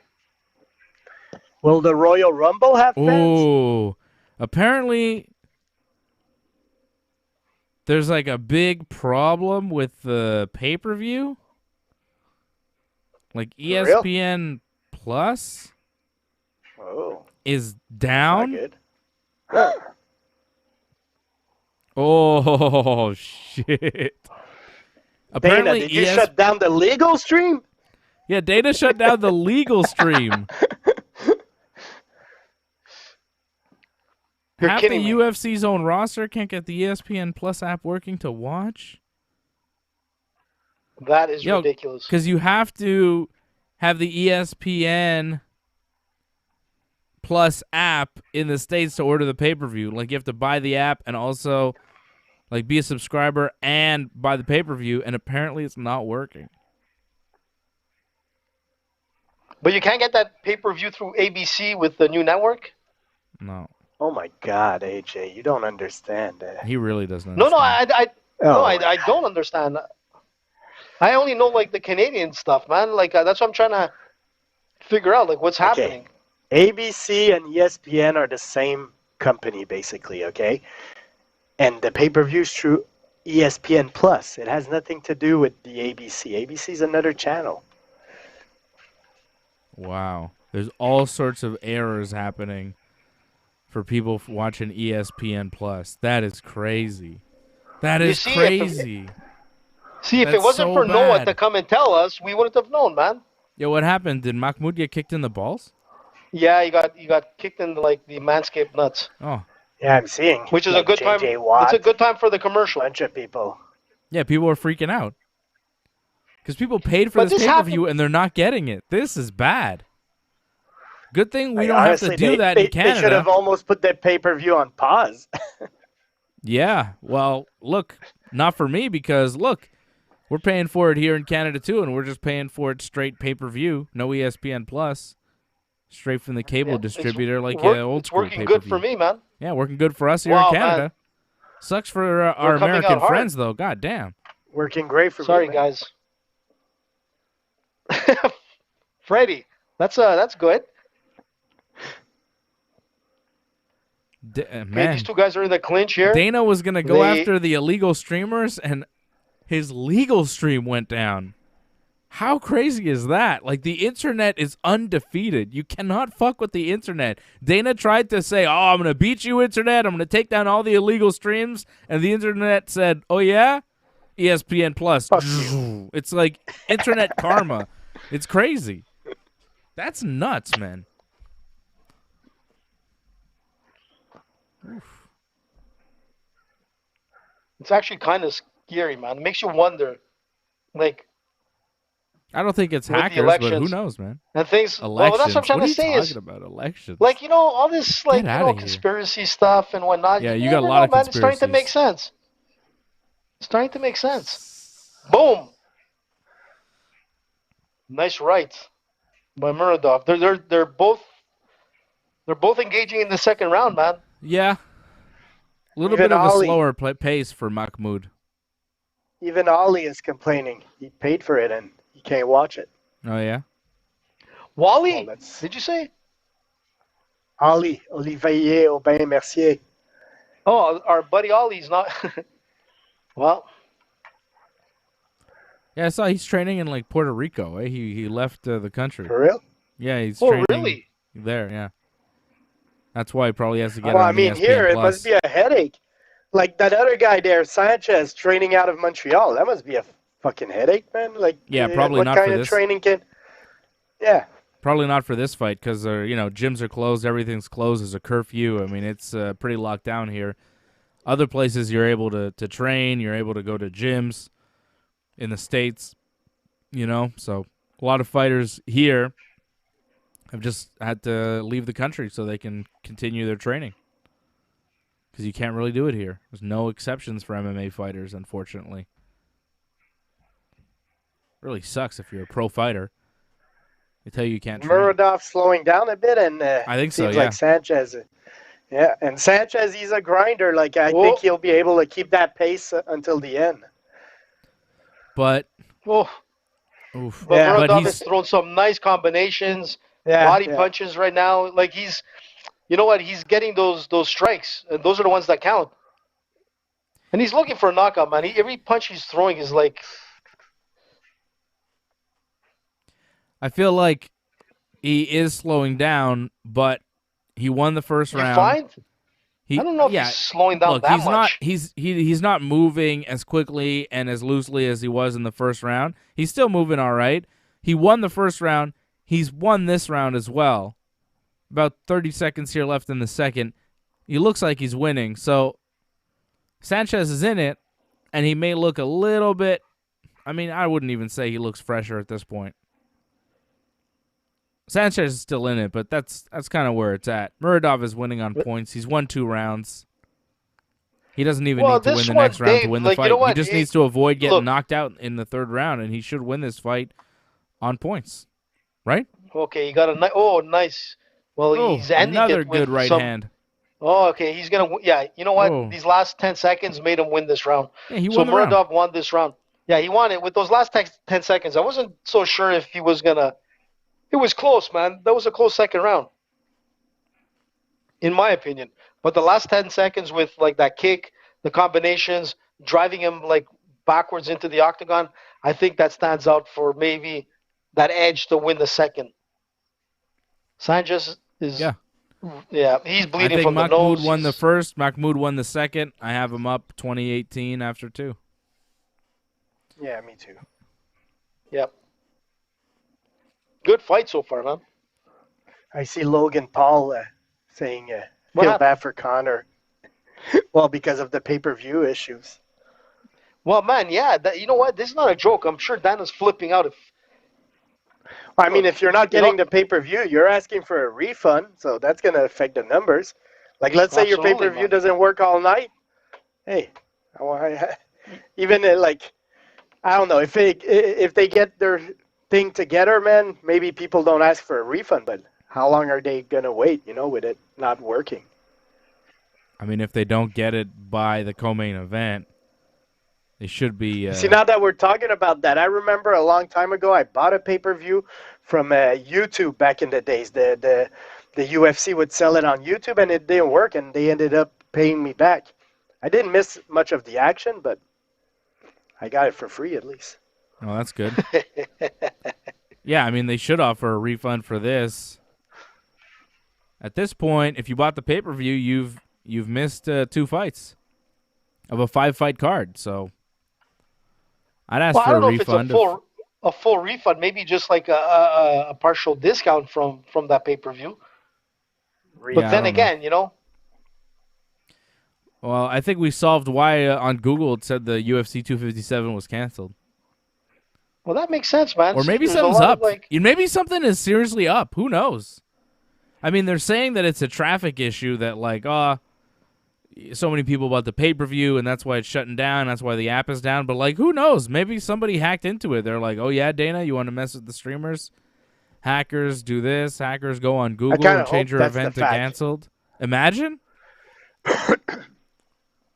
Will the Royal Rumble have fans? Ooh. Apparently, there's a big problem with the pay-per-view. Like ESPN Plus is down. Not good. Oh shit! Apparently, Dana, did you shut down the legal stream? Yeah, Dana shut down the legal stream. Half the UFC's own roster can't get the ESPN Plus app working to watch. That is ridiculous. Because you have to have the ESPN Plus app in the States to order the pay-per-view. Like, you have to buy the app and also, like, be a subscriber and buy the pay-per-view, and apparently it's not working. But you can't get that pay-per-view through ABC with the new network? No. Oh, my God, AJ, you don't understand. He really doesn't understand. I don't understand. I only know, like, the Canadian stuff, man. Like, that's what I'm trying to figure out, like, what's happening. ABC and ESPN are the same company, basically, okay? And the pay-per-view's through ESPN Plus. It has nothing to do with the ABC. ABC's another channel. Wow. There's all sorts of errors happening for people watching ESPN Plus. That is crazy. That is crazy. If it wasn't for Noah to come and tell us, we wouldn't have known, man. Yo, what happened? Did Mahmoud get kicked in the balls? Yeah, he got kicked in like the manscaped nuts. Oh. Yeah, I'm seeing. Which is a good time. It's a good time for the commercial. Bunch of people. Yeah, people are freaking out. Because people paid for this pay-per-view and they're not getting it. This is bad. Good thing we don't have to do that in Canada. They should have almost put that pay-per-view on pause. Yeah, well, look, not for me because, look, we're paying for it here in Canada too, and we're just paying for it straight pay-per-view, no ESPN Plus, straight from the cable distributor like old school pay-per-view. It's working good for me, man. Yeah, working good for us here in Canada. Man. Sucks for our American friends, though. God damn. Working great for me. Sorry, guys. Freddie, that's good. Man, these two guys are in the clinch here. Dana was going to go after the illegal streamers, and his legal stream went down. How crazy is that? Like, the internet is undefeated. You cannot fuck with the internet. Dana tried to say, oh, I'm going to beat you, internet. I'm going to take down all the illegal streams. And the internet said, oh, yeah? ESPN Plus. It's like internet karma. It's crazy. That's nuts, man. Oof. It's actually kind of scary, man. It makes you wonder, like. I don't think it's hackers, but who knows, man? And things. Elections. Well, that's what I'm trying to say. Talking about elections? Like, all this, like, conspiracy stuff and whatnot. Yeah, you got a lot of conspiracies. It's starting to make sense. It's starting to make sense. Boom. Nice right by Muradov. They're both engaging in the second round, man. Yeah. A little bit of a slower pace for Mahmoud. Even Ollie is complaining. He paid for it and he can't watch it. Oh, yeah? Wally, did you say? Ollie, Olivier Aubin Mercier. Oh, our buddy Ollie's not. Well. Yeah, I saw he's training in, like, Puerto Rico. Eh? He left the country. For real? Yeah, he's training really? There, yeah. That's why he probably has to get on I mean, ESPN here, Plus. It must be a headache. Like that other guy there, Sanchez, training out of Montreal. That must be a fucking headache, man. Like, yeah, probably not for this. What kind of training can... Yeah. Probably not for this fight because, gyms are closed. Everything's closed. There's a curfew. I mean, it's pretty locked down here. Other places you're able to train. You're able to go to gyms in the States, So a lot of fighters here have just had to leave the country so they can continue their training because you can't really do it here. There's no exceptions for MMA fighters, unfortunately. Really sucks if you're a pro fighter. They tell you can't train. Muradov slowing down a bit, and I think so. Seems like Sanchez. Yeah, and Sanchez, he's a grinder. Like I think he'll be able to keep that pace until the end. But, Muradov has thrown some nice combinations, body punches right now. Like he's getting those strikes, and those are the ones that count. And he's looking for a knockout, man. Every punch he's throwing is like. I feel like he is slowing down, but he won the first round. You find? I don't know if he's slowing down that much. He's not moving as quickly and as loosely as he was in the first round. He's still moving all right. He won the first round. He's won this round as well. About 30 seconds here left in the second. He looks like he's winning. So Sanchez is in it, and he may look a little bit. I mean, I wouldn't even say he looks fresher at this point. Sanchez is still in it, but that's kind of where it's at. Muradov is winning on points. He's won 2 rounds. He doesn't even need to win the next round to win the fight. You know, he just needs to avoid getting knocked out in the third round, and he should win this fight on points. Right? Okay, he got a nice. Well, he's ending another it with good right hand. Oh, okay. He's gonna. Yeah, you know what? These last 10 seconds made him win this round. Yeah, he won Muradov won this round. Yeah, he won it with those last 10 seconds. I wasn't so sure if he was gonna. It was close, man. That was a close second round, in my opinion. But the last 10 seconds with like that kick, the combinations, driving him like backwards into the octagon, I think that stands out for maybe that edge to win the second. Sanchez is he's bleeding from the nose. Mahmoud won the first. Mahmoud won the second. I have him up 2018 after 2. Yeah, me too. Yep. Good fight so far, man. I see Logan Paul saying feel bad for Conor. Well, because of the pay-per-view issues. Well, man, yeah. You know what? This is not a joke. I'm sure Dan is flipping out. I mean, if you're not getting the pay-per-view, you're asking for a refund, so that's going to affect the numbers. Like, let's say your pay-per-view doesn't work all night. Hey, even like, I don't know, if they get their thing together, man, maybe people don't ask for a refund, but how long are they going to wait, with it not working? I mean, if they don't get it by the co-main event, they should be... See, now that we're talking about that, I remember a long time ago I bought a pay-per-view from YouTube back in the days. The UFC would sell it on YouTube, and it didn't work, and they ended up paying me back. I didn't miss much of the action, but I got it for free at least. Oh, that's good. Yeah, I mean, they should offer a refund for this. At this point, if you bought the pay-per-view, you've missed 2 fights of a 5-fight card, so... I'd ask for a refund. If it's a full refund, maybe just like a partial discount from that pay-per-view. But then again, Well, I think we solved why on Google it said the UFC 257 was canceled. Well, that makes sense, man. Or maybe something's up. Maybe something is seriously up. Who knows? I mean, they're saying that it's a traffic issue that, like, so many people bought the pay-per-view, and that's why it's shutting down. That's why the app is down. But, like, who knows? Maybe somebody hacked into it. They're like, oh, yeah, Dana, you want to mess with the streamers? Hackers do this. Hackers go on Google and change your event to canceled. Imagine?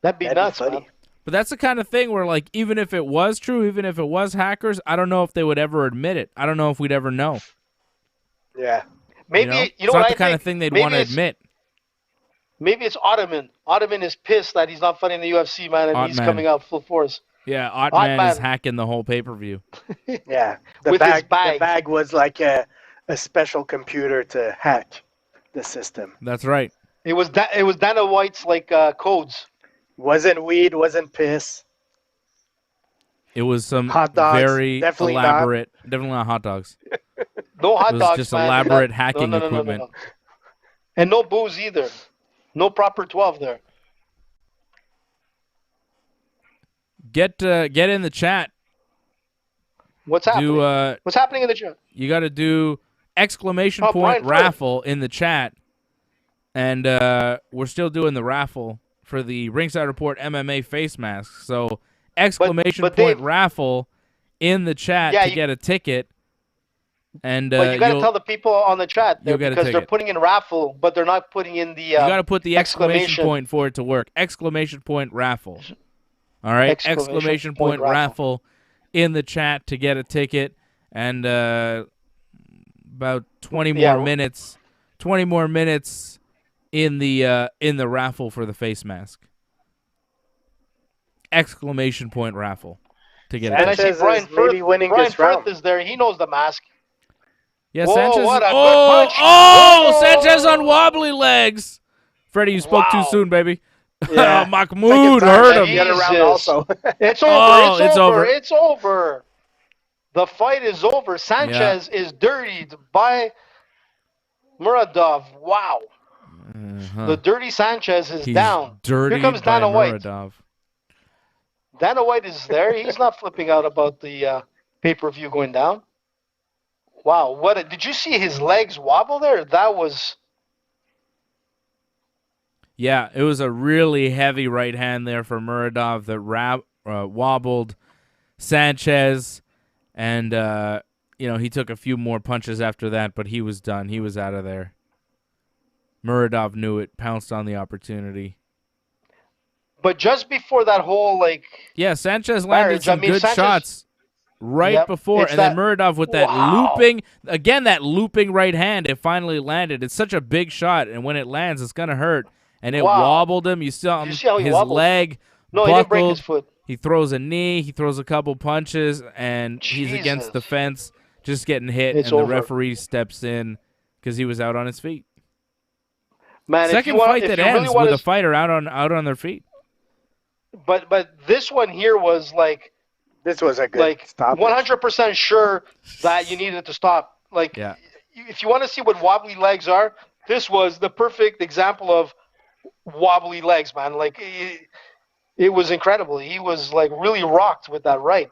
That'd be nuts, buddy. But that's the kind of thing where, like, even if it was true, even if it was hackers, I don't know if they would ever admit it. I don't know if we'd ever know. Yeah. Maybe, it's not the kind of thing they'd want to admit. Maybe it's Ottoman. Ottoman is pissed that he's not fighting the UFC, man, and he's coming out full force. Yeah, Ottoman is hacking the whole pay-per-view. Yeah. The bag was like a special computer to hack the system. That's right. It was Dana White's, like, codes. Wasn't weed, wasn't piss. It was some hot dogs, very elaborate... Definitely not hot dogs. No hot dogs, It was just elaborate hacking equipment. No. And no booze either. No proper 12 there. Get in the chat. What's happening? What's happening in the chat? You got to do !point raffle in the chat. And we're still doing the raffle for the Ringside Report MMA face mask. So !point raffle in the chat to get a ticket. And but you got to tell the people on the chat because they're putting in raffle, but they're not putting in the. You got to put the exclamation point for it to work. !point raffle. All right, exclamation point raffle in the chat to get a ticket, and about 20 more minutes. 20 more minutes in the raffle for the face mask. !point raffle to get a ticket. And I see Brian Firth is there. He knows the mask. Yeah, Whoa, Sanchez. what a good punch. Oh, Sanchez on wobbly legs. Freddie, you spoke too soon, baby. Yeah. Mahmoud hurt him. Get around also. It's over. Oh, it's over. over. It's over. The fight is over. Sanchez is dirtied by Muradov. Wow. The dirty Sanchez is down. Here comes Dana White. Dana White is there. He's not flipping out about the pay-per-view going down. Wow. Did you see his legs wobble there? That was... Yeah, it was a really heavy right hand there for Muradov that wobbled Sanchez. And, he took a few more punches after that, but he was done. He was out of there. Muradov knew it, pounced on the opportunity. But just before that whole, Yeah, Sanchez landed some good shots before, and then Muradov with that looping right hand, it finally landed. It's such a big shot, and when it lands, it's going to hurt. And it wobbled him. You saw him, his leg buckled. He didn't break his foot. He throws a knee. He throws a couple punches, and he's against the fence, just getting hit, and the referee steps in because he was out on his feet. Man, second fight that ends with a fighter out on their feet. But this one here was this was a good stoppage. 100% sure that you needed to stop. If you want to see what wobbly legs are, this was the perfect example of wobbly legs, man. It was incredible. He was really rocked with that right.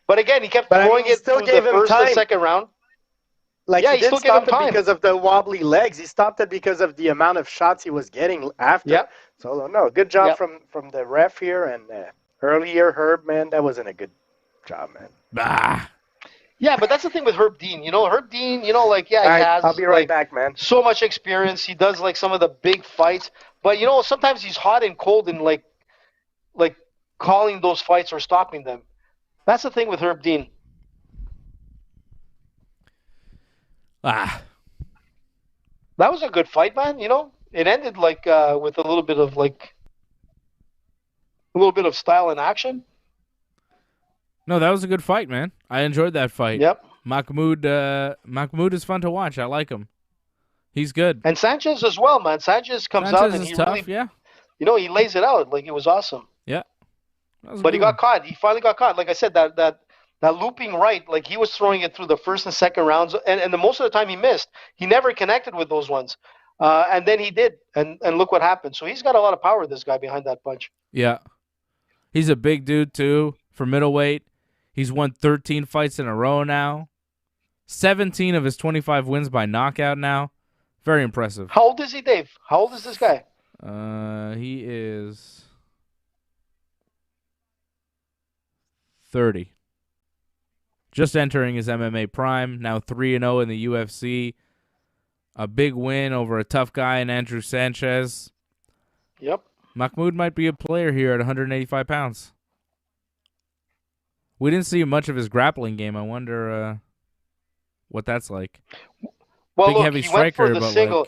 But again, he kept throwing it through the first and second round. He didn't stop it because of the wobbly legs. He stopped it because of the amount of shots he was getting after. Yep. So, no, good job from the ref here. And earlier, Herb, man, that wasn't a good job, man. Bah. Yeah, but that's the thing with Herb Dean. Herb Dean, he has... I'll be right back, man. So much experience. He does, some of the big fights. But, sometimes he's hot and cold and, calling those fights or stopping them. That's the thing with Herb Dean. That was a good fight, man. It ended with a little bit of style and action. No, that was a good fight, man. I enjoyed that fight. Yep. Mahmoud is fun to watch. I like him. He's good. And Sanchez as well, man. Sanchez comes out and he tough, really, he lays it out. It was awesome. Yeah. But he got caught. He finally got caught. Like I said, that looping right, he was throwing it through the first and second rounds, and most of the time he missed. He never connected with those ones. And then he did, and look what happened. So he's got a lot of power, this guy, behind that punch. Yeah. He's a big dude, too, for middleweight. He's won 13 fights in a row now. 17 of his 25 wins by knockout now. Very impressive. How old is he, Dave? How old is this guy? He is 30. Just entering his MMA prime. Now 3-0 in the UFC. A big win over a tough guy in Andrew Sanchez. Yep. Mahmoud might be a player here at 185 pounds. We didn't see much of his grappling game. I wonder what that's like. Well, big, look, heavy he striker, went for the but single.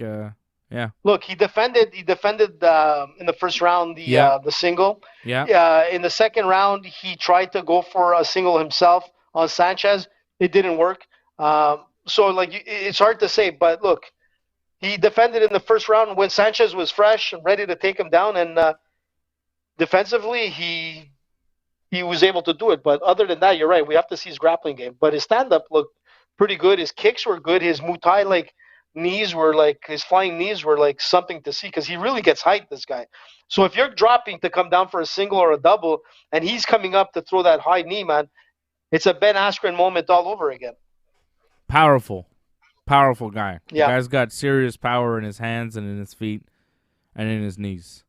Yeah. Look, he defended in the first round the single. Yeah. In the second round, he tried to go for a single himself on Sanchez. It didn't work. So it's hard to say, but look, he defended in the first round when Sanchez was fresh and ready to take him down, and defensively he was able to do it. But other than that, you're right. We have to see his grappling game. But his stand-up looked pretty good. His kicks were good. His Muay Thai knees were his flying knees were something to see, because he really gets height, this guy. So if you're dropping to come down for a single or a double, and he's coming up to throw that high knee, man, it's a Ben Askren moment all over again. Powerful guy. Yeah. The guy's got serious power in his hands and in his feet and in his knees.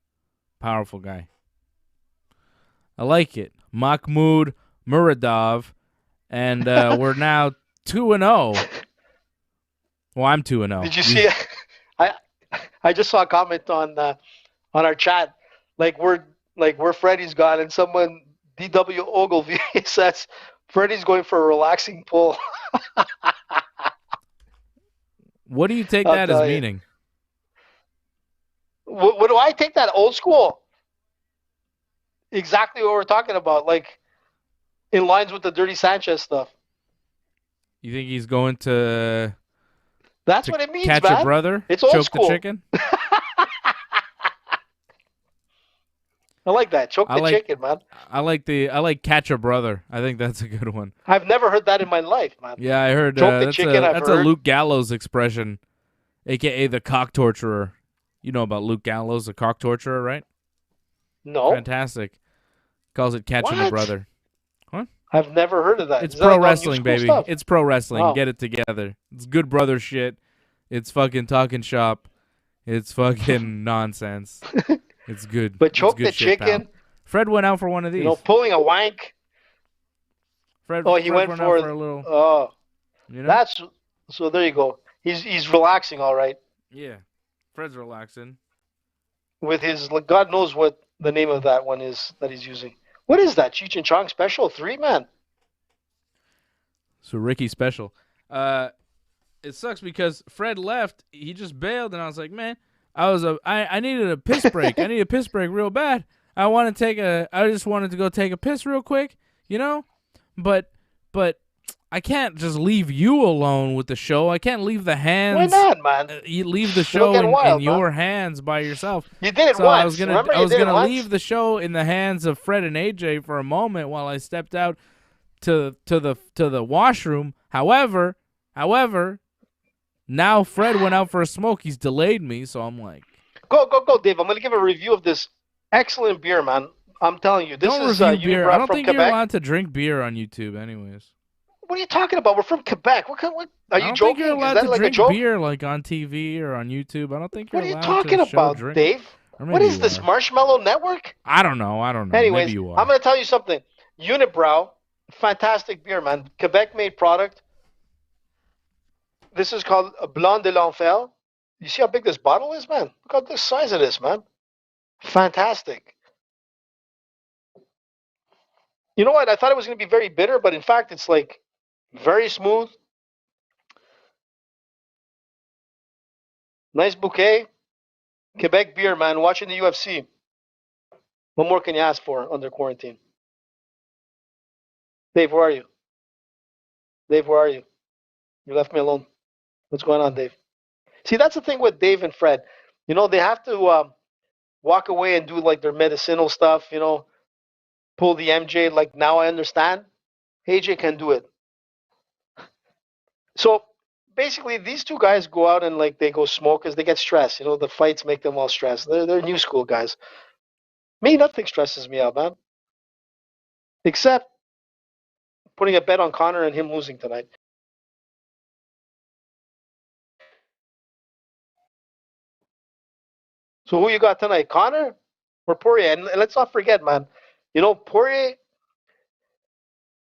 Powerful guy. I like it. Mahmoud Muradov, and we're now 2-0. Well, I'm 2-0. Did you see? I just saw a comment on our chat, where Freddie's gone, and someone DW Ogilvy says Freddie's going for a relaxing pull. What do you take that as meaning? What do I take that? Old school. Exactly what we're talking about, in lines with the Dirty Sanchez stuff. You think he's going to That's what it means, catch man. a brother, it's old choke school. the chicken. I like that. Choke the chicken, man. I like catch a brother. I think that's a good one. I've never heard that in my life, man. Yeah, I heard choke the chicken. That's a Luke Gallows expression, aka the cock torturer. You know about Luke Gallows, the cock torturer, right? No. Fantastic. Calls it catching a brother. What? I've never heard of that. It's pro wrestling, baby. Stuff? It's pro wrestling. Wow. Get it together. It's good brother shit. It's fucking talking shop. It's fucking nonsense. It's good. But choke good the chicken. Pal. Fred went out for one of these. Pulling a wank. Fred went for a little. Oh, that's so. There you go. He's relaxing, all right. Yeah, Fred's relaxing. With his, God knows what the name of that one is that he's using. What is that? Cheech and Chong Special 3, man. So Ricky Special. It sucks because Fred left. He just bailed, and I was like, man, I needed a piss break. I need a piss break real bad. I just wanted to go take a piss real quick, but I can't just leave you alone with the show. I can't leave the hands. Why not, man? You leave the show in your hands by yourself. You did it once. I was gonna leave the show in the hands of Fred and AJ for a moment while I stepped out to the washroom. However, now Fred went out for a smoke. He's delayed me, so I'm like, go, Dave. I'm gonna give a review of this excellent beer, man. I'm telling you, this is beer. I don't think Quebec. You're allowed to drink beer on YouTube, anyways. What are you talking about? We're from Quebec. What are you joking? I don't think you're allowed to drink joke? beer like on TV or on YouTube. I don't think you're allowed to. What are you talking about, drink. Dave? What is this, Marshmallow Network? I don't know. Anyways, maybe you are. I'm going to tell you something. Unibrow, fantastic beer, man. Quebec-made product. This is called a Blanc de l'Enfer. You see how big this bottle is, man? Look at the size of this, man. Fantastic. You know what? I thought it was going to be very bitter, but in fact, it's like very smooth. Nice bouquet. Quebec beer, man. Watching the UFC. What more can you ask for under quarantine? Dave, where are you? Dave, where are you? You left me alone. What's going on, Dave? See, that's the thing with Dave and Fred. They have to walk away and do like their medicinal stuff, pull the MJ, like now I understand. AJ can do it. So basically, these two guys go out and like they go smoke because they get stressed. The fights make them all stressed. They're new school guys. Me, nothing stresses me out, man. Except putting a bet on Conor and him losing tonight. So who you got tonight, Conor or Poirier? And let's not forget, man. Poirier.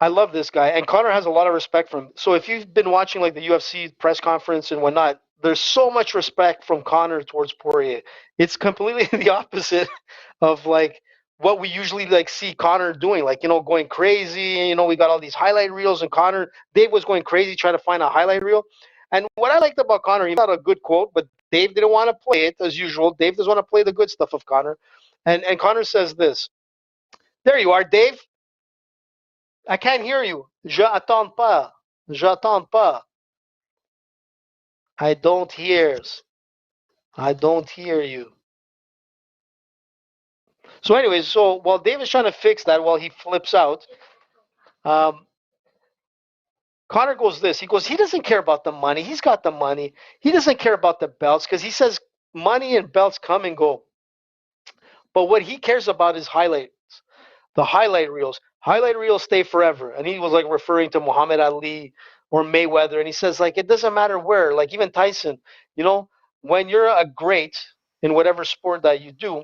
I love this guy, and Conor has a lot of respect for him. So if you've been watching like the UFC press conference and whatnot, there's so much respect from Conor towards Poirier. It's completely the opposite of like what we usually like see Conor doing, like going crazy. We got all these highlight reels, and Dave was going crazy trying to find a highlight reel. And what I liked about Conor, he got a good quote, but Dave didn't want to play it as usual. Dave doesn't want to play the good stuff of Conor, and Conor says this. There you are, Dave. I can't hear you. J'attends pas. J'attends pas. I don't hear you. So anyways, while Dave is trying to fix that, while he flips out, Conor goes this. He goes, he doesn't care about the money. He's got the money. He doesn't care about the belts because he says money and belts come and go. But what he cares about is highlights. The highlight reels. Highlight reels stay forever. And he was like referring to Muhammad Ali or Mayweather. And he says like, it doesn't matter where, like even Tyson, when you're a great in whatever sport that you do,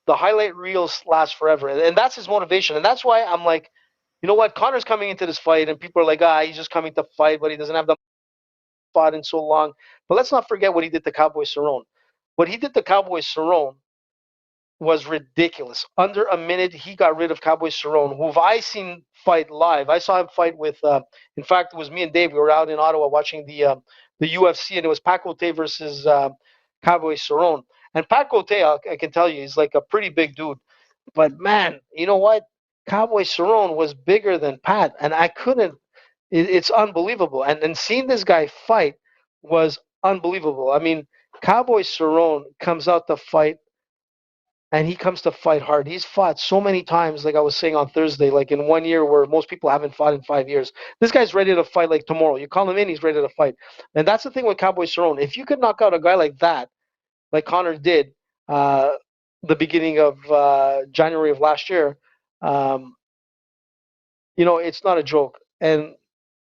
the highlight reels last forever. And that's his motivation. And that's why I'm like, you know what? Conor's coming into this fight and people are like, he's just coming to fight, but he doesn't have the fought in so long. But let's not forget what he did to Cowboy Cerrone. What he did to Cowboy Cerrone was ridiculous. Under a minute, he got rid of Cowboy Cerrone, who I seen fight live. I saw him fight with, in fact, it was me and Dave. We were out in Ottawa watching the UFC, and it was Pacote versus Cowboy Cerrone. And Pacote, I can tell you, he's like a pretty big dude. But man, you know what? Cowboy Cerrone was bigger than Pat, and I couldn't. It's unbelievable. And seeing this guy fight was unbelievable. I mean, Cowboy Cerrone comes out to fight, and he comes to fight hard. He's fought so many times, like I was saying on Thursday, like in 1 year where most people haven't fought in 5 years. This guy's ready to fight like tomorrow. You call him in, he's ready to fight. And that's the thing with Cowboy Cerrone. If you could knock out a guy like that, like Conor did, uh, the beginning of January of last year, um, it's not a joke. And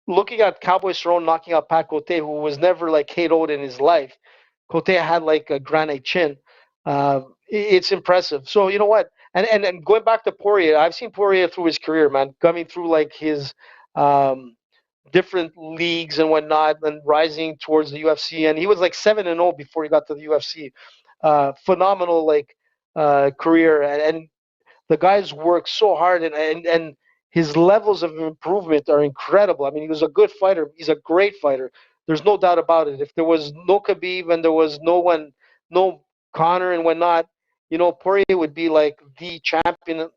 looking at Cowboy Cerrone knocking out Pat Cote, who was never like KO'd in his life, Cote had like a granite chin. It's impressive. So you know what? And going back to Poirier, I've seen Poirier through his career, man, coming through like his different leagues and whatnot, and rising towards the UFC. And he was like 7-0 before he got to the UFC. Phenomenal like career, and the guy's worked so hard, and his levels of improvement are incredible. I mean, he was a good fighter. He's a great fighter. There's no doubt about it. If there was no Khabib and there was no Conor and whatnot, Poirier would be like the champion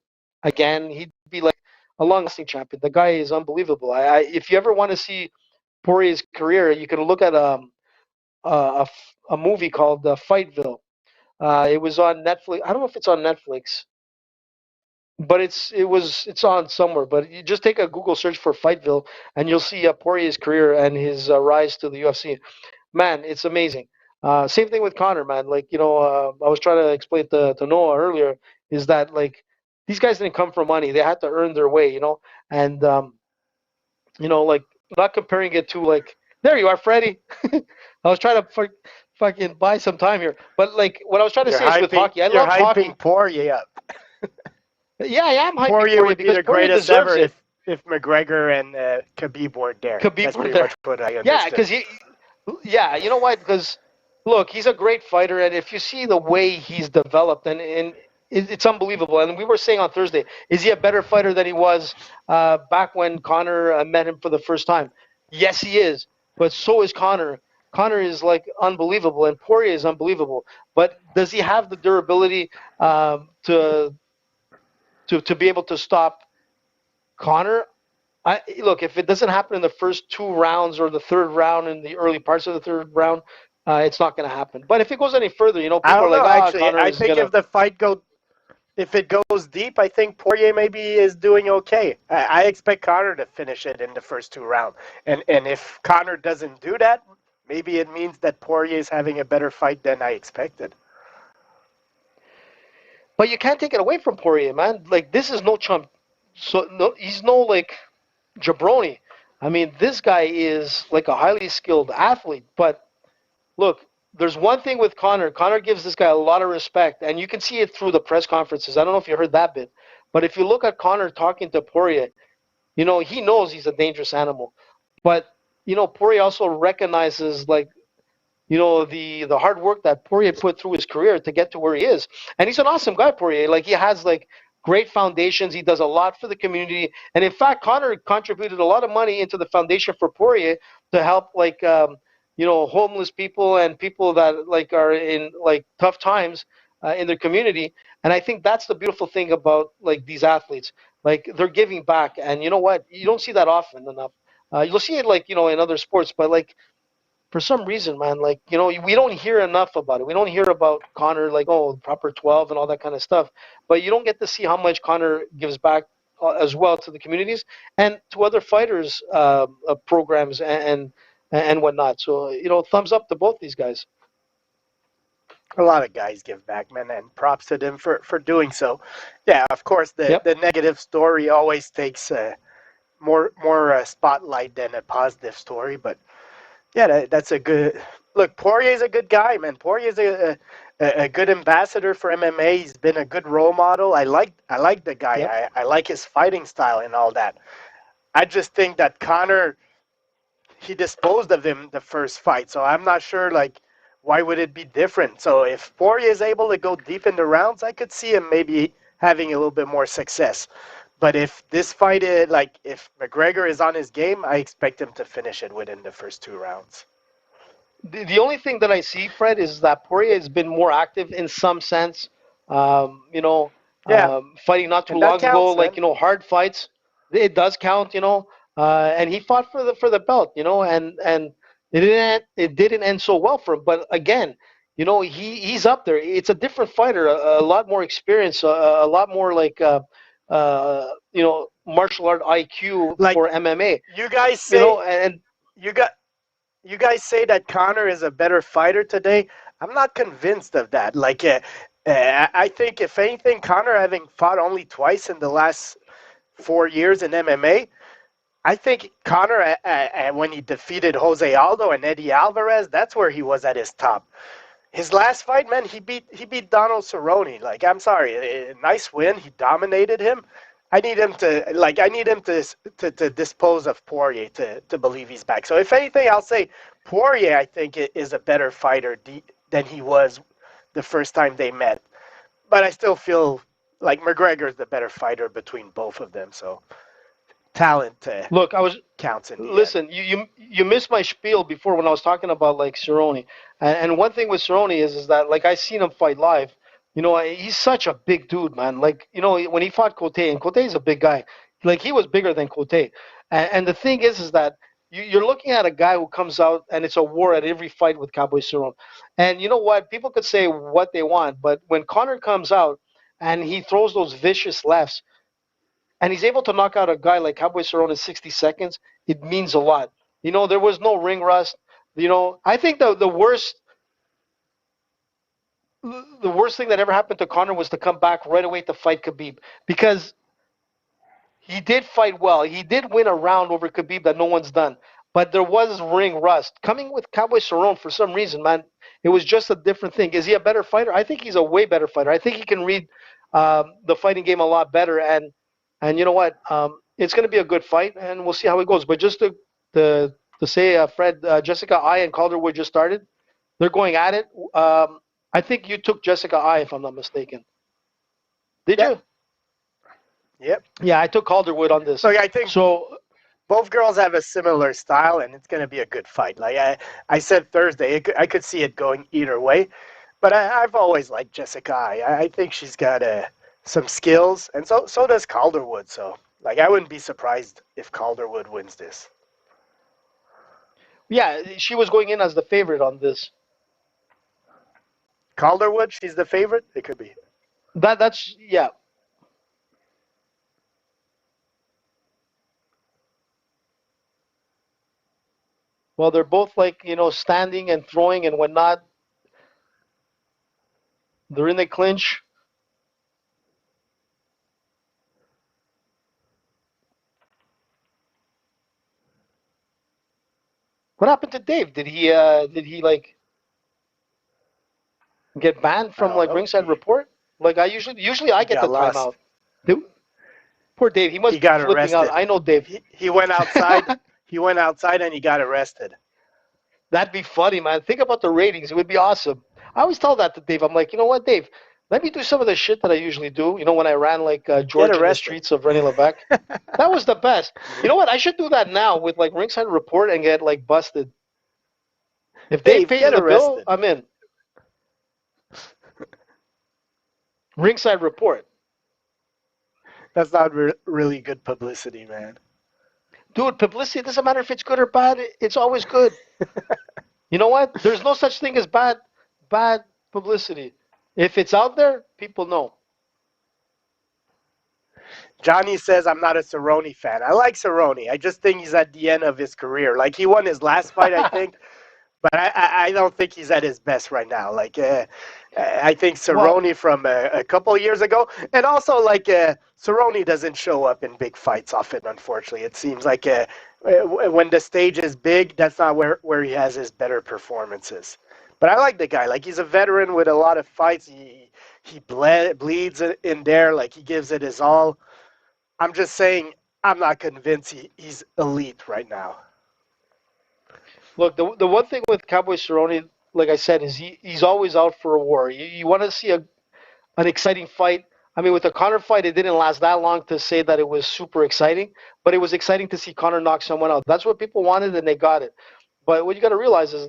again. He'd be like a long-lasting champion. The guy is unbelievable. If you ever want to see Poirier's career, you can look at a movie called Fightville. It was on Netflix. I don't know if it's on Netflix, but it's on somewhere. But you just take a Google search for Fightville, and you'll see Poirier's career and his rise to the UFC. Man, it's amazing. Same thing with Conor, man. Like I was trying to explain to Noah earlier, is that like these guys didn't come for money; they had to earn their way, and like not comparing it to like there you are, Freddie. I was trying to fucking buy some time here, but like what I was trying to say is with hockey, I love hockey. Poirier up. Yeah, I am hyping Poirier would be the greatest ever if McGregor and Khabib weren't there. Khabib were there. Much what I understood. Yeah, because you know what? Because look, he's a great fighter, and if you see the way he's developed, and it's unbelievable. And we were saying on Thursday, is he a better fighter than he was back when Conor met him for the first time? Yes, he is. But so is Conor. Conor is like unbelievable, and Poirier is unbelievable. But does he have the durability to be able to stop Conor? Look, if it doesn't happen in the first 2 rounds or the third round, in the early parts of the third round, it's not going to happen. But if it goes any further, people are like, actually, I think if the fight if it goes deep, I think Poirier maybe is doing okay. I expect Conor to finish it in the first 2 rounds. And if Conor doesn't do that, maybe it means that Poirier is having a better fight than I expected. But you can't take it away from Poirier, man. Like, this is no chump. So no, he's no like jabroni. I mean, this guy is like a highly skilled athlete. But look, there's one thing with Conor. Conor gives this guy a lot of respect, and you can see it through the press conferences. I don't know if you heard that bit, but if you look at Conor talking to Poirier, he knows he's a dangerous animal. But Poirier also recognizes like the hard work that Poirier put through his career to get to where he is. And he's an awesome guy, Poirier. Like, he has like great foundations. He does a lot for the community. And in fact, Conor contributed a lot of money into the foundation for Poirier to help like homeless people and people that like are in like tough times in their community. And I think that's the beautiful thing about like these athletes. Like, they're giving back. And you know what? You don't see that often enough. You'll see it like in other sports, but like, for some reason, man, like, we don't hear enough about it. We don't hear about Conor, like, proper 12 and all that kind of stuff. But you don't get to see how much Conor gives back as well to the communities and to other fighters' programs and whatnot. So, thumbs up to both these guys. A lot of guys give back, man, and props to them for doing so. Yeah, of course, the negative story always takes more spotlight than a positive story, but yeah, that's a good look. Poirier's a good guy, man. Poirier's a good ambassador for MMA. He's been a good role model. I like the guy. Yep. I like his fighting style and all that. I just think that Conor, he disposed of him the first fight, so I'm not sure like why would it be different. So if Poirier is able to go deep in the rounds, I could see him maybe having a little bit more success. But if this fight is like if McGregor is on his game, I expect him to finish it within the first 2 rounds. The only thing that I see, Fred, is that Poirier has been more active in some sense. Fighting not too long ago, like hard fights. It does count, and he fought for the belt, and It didn't end so well for him. But again, he's up there. It's a different fighter, a lot more experience, a lot more like martial art IQ for MMA. You guys say you guys say that Conor is a better fighter today. I'm not convinced of that. I think if anything, Conor having fought only twice in the last 4 years in MMA, I think Conor, when he defeated Jose Aldo and Eddie Alvarez, that's where he was at his top. His last fight, man, he beat Donald Cerrone. I'm sorry, a nice win. He dominated him. I need him to dispose of Poirier to believe he's back. So if anything, I'll say Poirier, I think, is a better fighter than he was the first time they met. But I still feel like McGregor is the better fighter between both of them. So talent counts in the listen, end. you missed my spiel before when I was talking about Cerrone. And one thing with Cerrone is that I seen him fight live. He's such a big dude, man. When he fought Cote, and Cote's a big guy. He was bigger than Cote. And the thing is that you're looking at a guy who comes out and it's a war at every fight with Cowboy Cerrone. And you know what? People could say what they want, but when Conor comes out and he throws those vicious lefts, and he's able to knock out a guy like Cowboy Cerrone in 60 seconds, it means a lot. There was no ring rust. I think the worst thing that ever happened to Conor was to come back right away to fight Khabib, because he did fight well. He did win a round over Khabib that no one's done, but there was ring rust. Coming with Cowboy Cerrone, for some reason, man, it was just a different thing. Is he a better fighter? I think he's a way better fighter. I think he can read the fighting game a lot better, and you know what? It's going to be a good fight, and we'll see how it goes. But just to say, Fred, Jessica Ai and Calderwood just started. They're going at it. I think you took Jessica Ai, if I'm not mistaken. Did you? Yep. Yeah, I took Calderwood on this. I think both girls have a similar style, and it's going to be a good fight. I said Thursday, I could see it going either way. But I've always liked Jessica Ai. I think she's got some skills, and so does Calderwood. So, I wouldn't be surprised if Calderwood wins this. Yeah, she was going in as the favorite on this. Calderwood, she's the favorite? It could be. That's, yeah. Well, they're both standing and throwing and whatnot. They're in the clinch. What happened to Dave? Did he get banned from Ringside Report? I usually I get the timeout. Poor Dave. He must be flipping arrested. Out. I know Dave. He went outside. He went outside and he got arrested. That'd be funny, man. Think about the ratings. It would be awesome. I always tell that to Dave. I'm like, you know what, Dave? Let me do some of the shit that I usually do. When I ran George in the streets of René Lévesque. That was the best. You know what? I should do that now with Ringside Report and get busted. If they pay the bill, I'm in. Ringside Report. That's not really good publicity, man. Dude, publicity, it doesn't matter if it's good or bad. It's always good. You know what? There's no such thing as bad publicity. If it's out there, people know. Johnny says, I'm not a Cerrone fan. I like Cerrone. I just think he's at the end of his career. He won his last fight, I think. But I don't think he's at his best right now. I think Cerrone from a couple of years ago. And also, Cerrone doesn't show up in big fights often, unfortunately. It seems like when the stage is big, that's not where he has his better performances. But I like the guy. He's a veteran with a lot of fights. He bleeds in there. He gives it his all. I'm just saying, I'm not convinced he's elite right now. Look, the one thing with Cowboy Cerrone, like I said, is he's always out for a war. You want to see an exciting fight. I mean, with the Conor fight, it didn't last that long to say that it was super exciting, but it was exciting to see Conor knock someone out. That's what people wanted, and they got it. But what you got to realize is,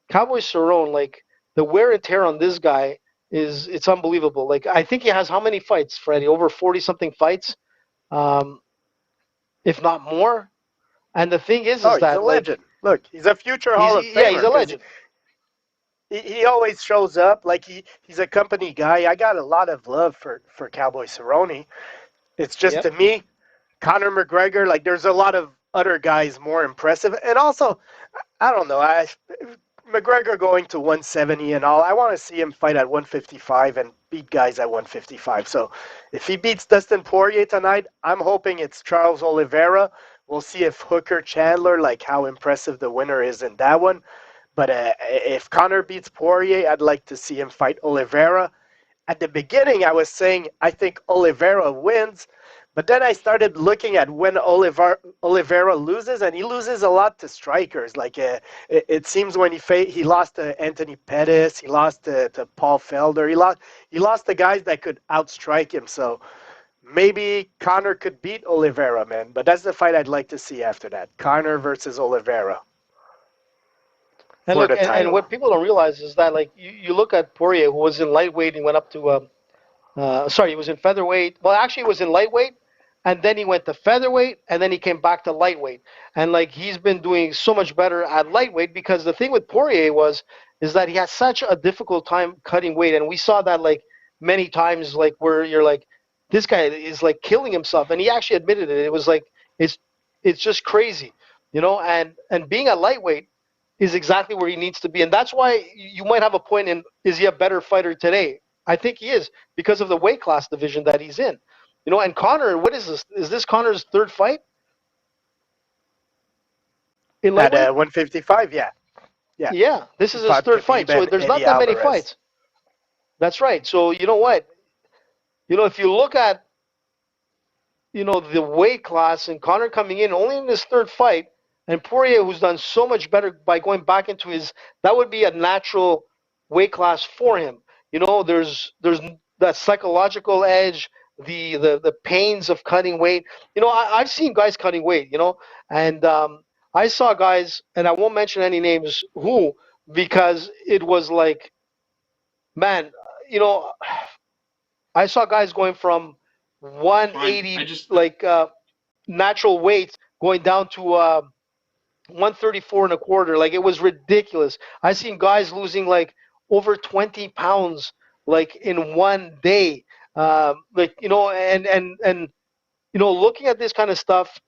Cowboy Cerrone, the wear and tear on this guy it's unbelievable. I think he has how many fights, Freddie? Over 40-something fights, if not more. And the thing is he's that a legend. Look, he's a future Hall of Famer. Yeah, he's a legend. He always shows up like he's a company guy. I got a lot of love for Cowboy Cerrone. It's just to me, Conor McGregor, like there's a lot of other guys more impressive. And also, I don't know, McGregor going to 170 and all, I want to see him fight at 155 and beat guys at 155. So if he beats Dustin Poirier tonight, I'm hoping it's Charles Oliveira. We'll see if Hooker Chandler, like how impressive the winner is in that one. But if Conor beats Poirier, I'd like to see him fight Oliveira. At the beginning, I was saying I think Oliveira wins. But then I started looking at when Oliveira loses, and he loses a lot to strikers. Like it seems when he lost to Anthony Pettis, he lost to Paul Felder, he lost to guys that could outstrike him. So maybe Conor could beat Oliveira, man. But that's the fight I'd like to see after that: Conor versus Oliveira. And look, and what people don't realize is that, like, you look at Poirier, who was in lightweight, and went up to he was in featherweight. Well, actually, he was in lightweight, and then he went to featherweight, and then he came back to lightweight. And, like, he's been doing so much better at lightweight, because the thing with Poirier is that he had such a difficult time cutting weight. And we saw that, like, many times, like, where you're like, this guy is, like, killing himself. And he actually admitted it. It was like, it's just crazy, you know? And being a lightweight is exactly where he needs to be. And that's why you might have a point in, is he a better fighter today? I think he is, because of the weight class division that he's in. You know, and Conor, what is this? Is this Conor's third fight? In lightweight? At 155, yeah. Yeah, this is his third fight. So there's not that many fights. That's right. So you know what? You know, if you look at, you know, the weight class and Conor coming in only in his third fight, and Poirier, who's done so much better by going back into that would be a natural weight class for him. You know, there's that psychological edge, the pains of cutting weight. You know, I've seen guys cutting weight, you know, and I saw guys, and I won't mention any names because it was like, man, you know, I saw guys going from 180, natural weights, going down to 134 and a quarter. Like, it was ridiculous. I seen guys losing like over 20 pounds, like, in one day. Like, you know, and you know, looking at this kind of stuff,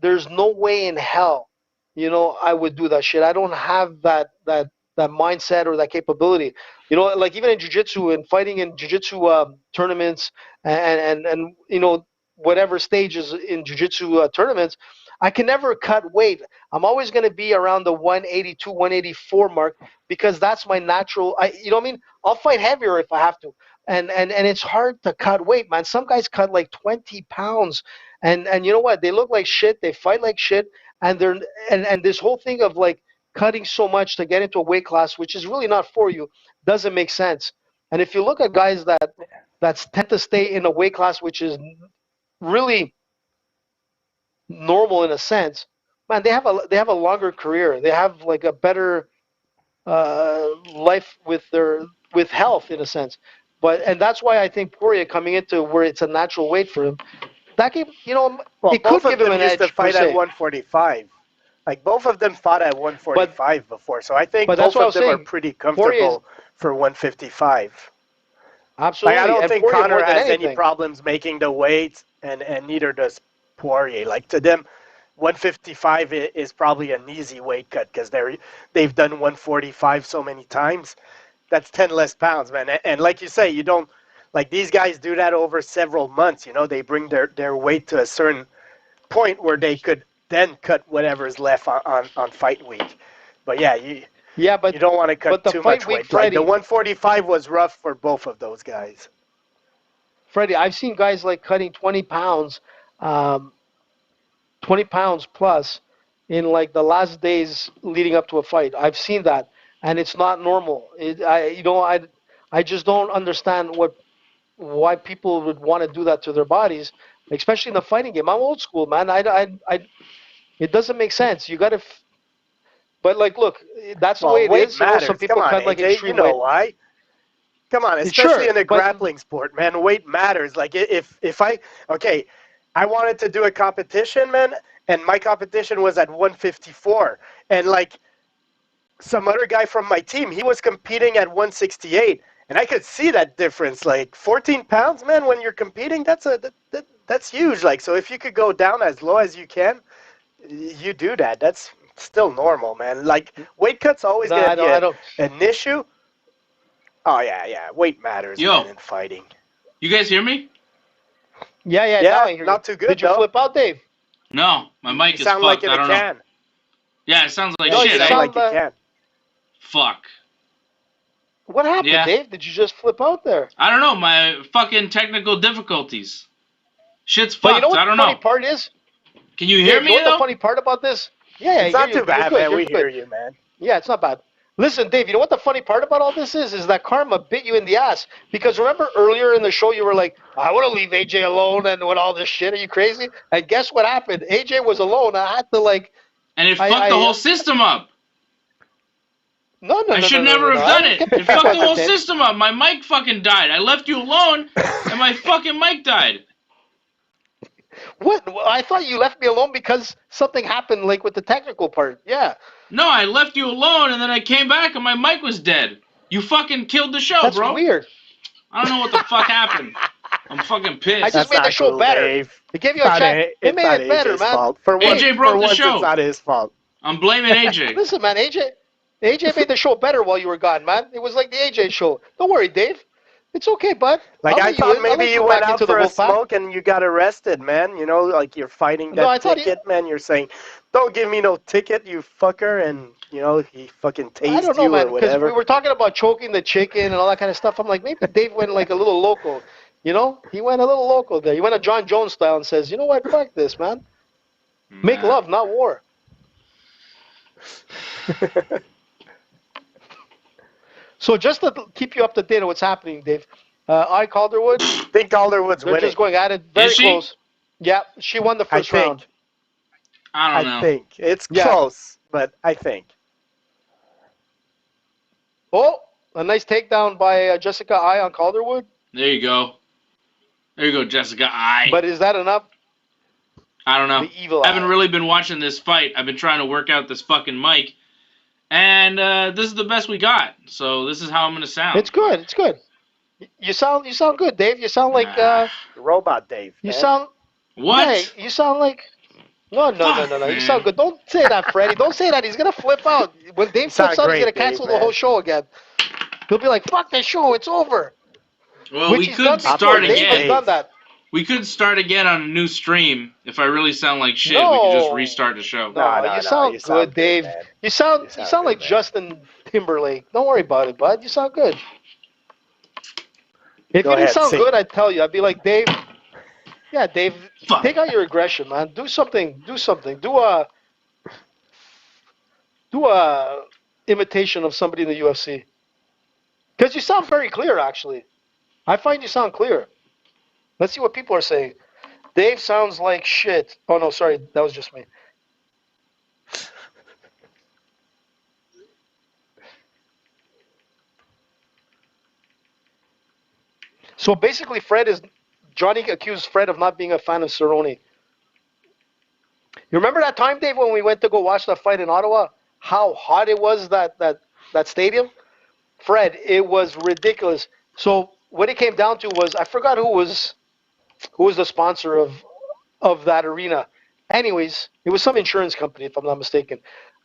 there's no way in hell, you know, I would do that shit. I don't have that mindset or that capability. You know, like, even in jiu-jitsu and fighting in jiu-jitsu tournaments and you know, whatever stages in jiu-jitsu tournaments, I can never cut weight. I'm always going to be around the 182, 184 mark, because that's my natural. You know what I mean? I'll fight heavier if I have to. And it's hard to cut weight, man. Some guys cut like 20 pounds, and you know what? They look like shit. They fight like shit, and this whole thing of, like, cutting so much to get into a weight class, which is really not for you, doesn't make sense. And if you look at guys that tend to stay in a weight class which is really normal in a sense, man, they have a longer career. They have, like, a better life with health, in a sense. And that's why I think Poirier coming into where it's a natural weight for him, that could, you know, it could give him an edge. To fight at 145. Like, both of them fought at 145 before, so I think both of them are pretty comfortable for 155. Absolutely. Like, I don't think Conor has any problems making the weight, and neither does Poirier. Like, to them, 155 is probably an easy weight cut, because they've done 145 so many times. That's 10 less pounds, man. And like you say, you don't, like, these guys do that over several months. You know, they bring their weight to a certain point where they could then cut whatever is left on fight week. But yeah, you don't want to cut too much weight. Like, the 145 was rough for both of those guys. Freddie, I've seen guys, like, cutting 20 pounds, 20 pounds plus in, like, the last days leading up to a fight. I've seen that, and it's not normal. I just don't understand why people would want to do that to their bodies, especially in the fighting game. I'm old school, man. It doesn't make sense. You got to. But, like, look, that's the way it is. You know, some people cut, like, extreme weight. You know why? Come on, especially in a grappling sport, man. Weight matters. Like, if I I wanted to do a competition, man, and my competition was at 154. And, like, some other guy from my team, he was competing at 168. And I could see that difference. Like, 14 pounds, man, when you're competing, that's huge. Like, so if you could go down as low as you can, you do that. That's still normal, man. Like, weight cut's always going to be an issue. Oh, yeah. Weight matters, man, in fighting. You guys hear me? Yeah, now I hear not too good, Did you flip out, Dave? No, my mic is fucked. Like I don't know. Yeah, it sounds like shit. You sound like you can. Fuck. What happened, Dave? Did you just flip out there? I don't know. My fucking technical difficulties. Shit's fucked. But you know what I don't the know. funny part is? Can you hear me, You know what the funny part about this? Yeah, it's not too bad, man. We hear you, man. Yeah, it's not bad. Listen, Dave, you know what the funny part about all this is that karma bit you in the ass. Because remember earlier in the show you were like, I want to leave AJ alone and with all this shit. Are you crazy? And guess what happened? AJ was alone. I had to, like... And it fucked the whole system up. No. I should never have done it. It fucked the whole system up. My mic fucking died. I left you alone, and my fucking mic died. What? I thought you left me alone because something happened, like, with the technical part. Yeah. No, I left you alone, and then I came back, and my mic was dead. You fucking killed the show, That's bro. That's weird. I don't know what the fuck happened. I'm fucking pissed. I just made the show better. Dave. It gave you a chance. It made it better, man. Fault. AJ broke the show. It's not his fault. I'm blaming AJ. Listen, man, AJ made the show better while you were gone, man. It was like the AJ show. Don't worry, Dave. It's okay, bud. Like, I thought maybe you went out for a smoke and you got arrested, man. You know, like you're fighting that ticket, man. You're saying, don't give me no ticket, you fucker. And, you know, he fucking tased you or whatever. I don't know, man, because we were talking about choking the chicken and all that kind of stuff. I'm like, maybe Dave went like a little local. You know, he went a little local there. He went a John Jones style and says, you know what, fuck this, man. Make love, not war. So just to keep you up to date on what's happening, Dave, Calderwood. I think Calderwood's winning. They're just going at it very close. Yeah, she won the first round. I don't know. I think. It's close, but I think. Oh, a nice takedown by Jessica I on Calderwood. There you go. There you go, Jessica I. But is that enough? I don't know. The evil I haven't really been watching this fight. I've been trying to work out this fucking mic. And this is the best we got. So this is how I'm going to sound. It's good. It's good. You sound good, Dave. You sound like Robot Dave. You sound what? Hey, you sound like No. You sound good. Don't say that, Freddie. Don't say that. He's going to flip out. When Dave flips out, he's going to cancel the whole show again. He'll be like, "Fuck this show. It's over." Well, we could start again. Dave has done that. We could start again on a new stream. If I really sound like shit, we could just restart the show. No, you sound good, Dave. Man. You sound like man. Justin Timberlake. Don't worry about it, bud. You sound good. If you didn't sound good, I'd tell you. I'd be like, Dave. Yeah, Dave. Take out your aggression, man. Do something. Do a imitation of somebody in the UFC. Because you sound very clear, actually. I find you sound clear. Let's see what people are saying. Dave sounds like shit. Oh, no, sorry. That was just me. So basically, Johnny accused Fred of not being a fan of Cerrone. You remember that time, Dave, when we went to go watch the fight in Ottawa? How hot it was, that stadium? Fred, it was ridiculous. So what it came down to was, I forgot who was the sponsor of that arena. Anyways, it was some insurance company, if I'm not mistaken.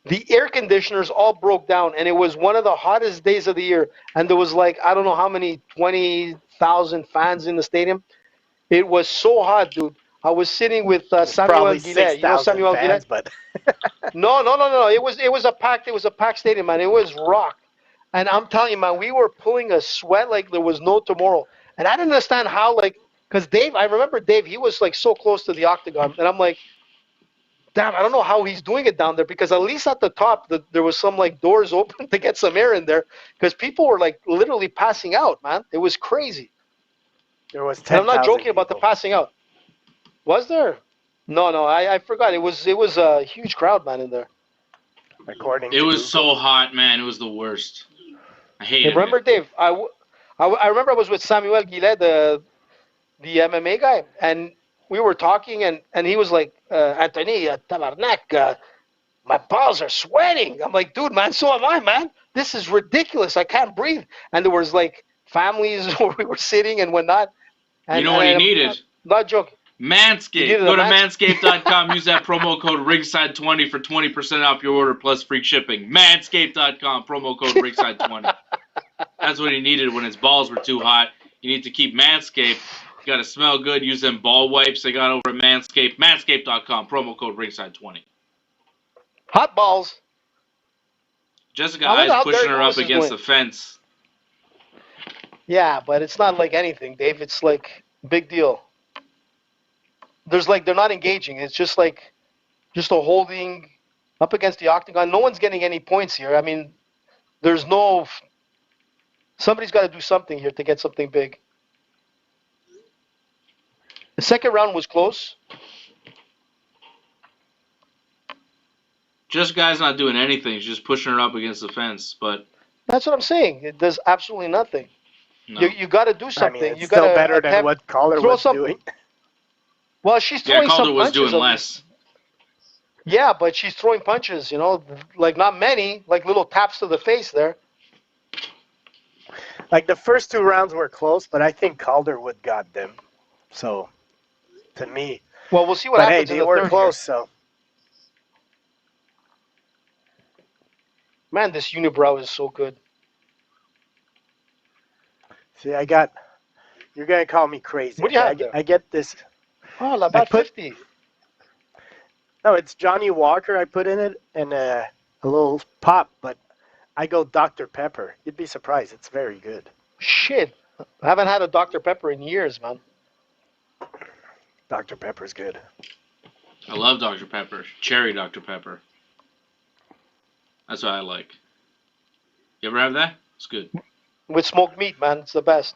The air conditioners all broke down, and it was one of the hottest days of the year. And there was like, I don't know how many, 20,000 fans in the stadium. It was so hot, dude. I was sitting with Samuel Guillet. You know Samuel Guillet? But No. It was a packed stadium, man. It was rock. And I'm telling you, man, we were pulling a sweat like there was no tomorrow. And I didn't understand how, like, because Dave, I remember Dave, he was like so close to the octagon. And I'm like, damn, I don't know how he's doing it down there, because at least at the top, there was some like doors open to get some air in there, because people were like literally passing out, man. It was crazy. There was 10,000 I'm not joking about the passing out. Was there? No, I forgot. It was a huge crowd, man, in there. It was so hot, man. It was the worst. I hated it. Remember, Dave, I remember I was with Samuel Guillet, the MMA guy, and we were talking, and he was like, Anthony, Tabarnak, my balls are sweating. I'm like, dude, man, so am I, man. This is ridiculous. I can't breathe. And there was like families where we were sitting and whatnot. And, you know what he needed? Not joking. Manscaped. Go to manscaped.com. Use that promo code Ringside20 for 20% off your order plus free shipping. Manscaped.com. Promo code Ringside20. That's what he needed when his balls were too hot. You need to keep Manscaped. You got to smell good. Use them ball wipes they got over at Manscaped. Manscaped.com. Promo code Ringside20. Hot balls. Jessica I's pushing her up against the fence. Yeah, but it's not like anything, Dave. It's like big deal. There's like they're not engaging. It's just like just a holding up against the octagon. No one's getting any points here. I mean, there's no. Somebody's got to do something here to get something big. The second round was close. Jessica's not doing anything. She's just pushing her up against the fence. But that's what I'm saying. It does absolutely nothing. No. You got to do something. I mean, it's you still gotta better than what Calder was doing. Well, she's throwing some punches. Calder was doing less. Yeah, but she's throwing punches, like not many, like little taps to the face there. Like the first 2 rounds were close, but I think Calderwood got them. So, to me. Well, we'll see what happens. Hey, they were close, so. Man, this unibrow is so good. See, you're going to call me crazy. What do you have there? I get this. Oh, about 50. No, it's Johnny Walker I put in it and a little pop, but I go Dr. Pepper. You'd be surprised. It's very good. Shit. I haven't had a Dr. Pepper in years, man. Dr. Pepper's good. I love Dr. Pepper. Cherry Dr. Pepper. That's what I like. You ever have that? It's good. With smoked meat, man. It's the best.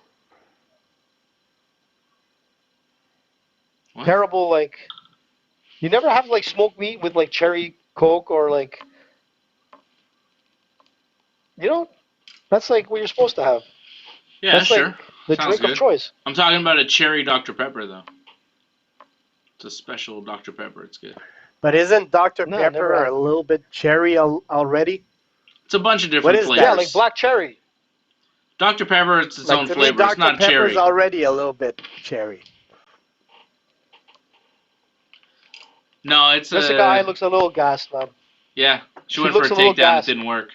What? Terrible, like... You never have, like, smoked meat with, like, cherry Coke or, like... That's, like, what you're supposed to have. Yeah, that's sure. Like the Sounds drink good. of choice. I'm talking about a cherry Dr. Pepper, though. It's a special Dr. Pepper. It's good. But isn't Dr. Pepper a little bit cherry already? It's a bunch of different flavors. Yeah, like black cherry. Dr. Pepper, it's its own flavor. Dr. It's not Pepper's cherry. Already a little bit cherry. No, it's Jessica I looks a little gassed, man. Yeah, she went for a takedown. It didn't work.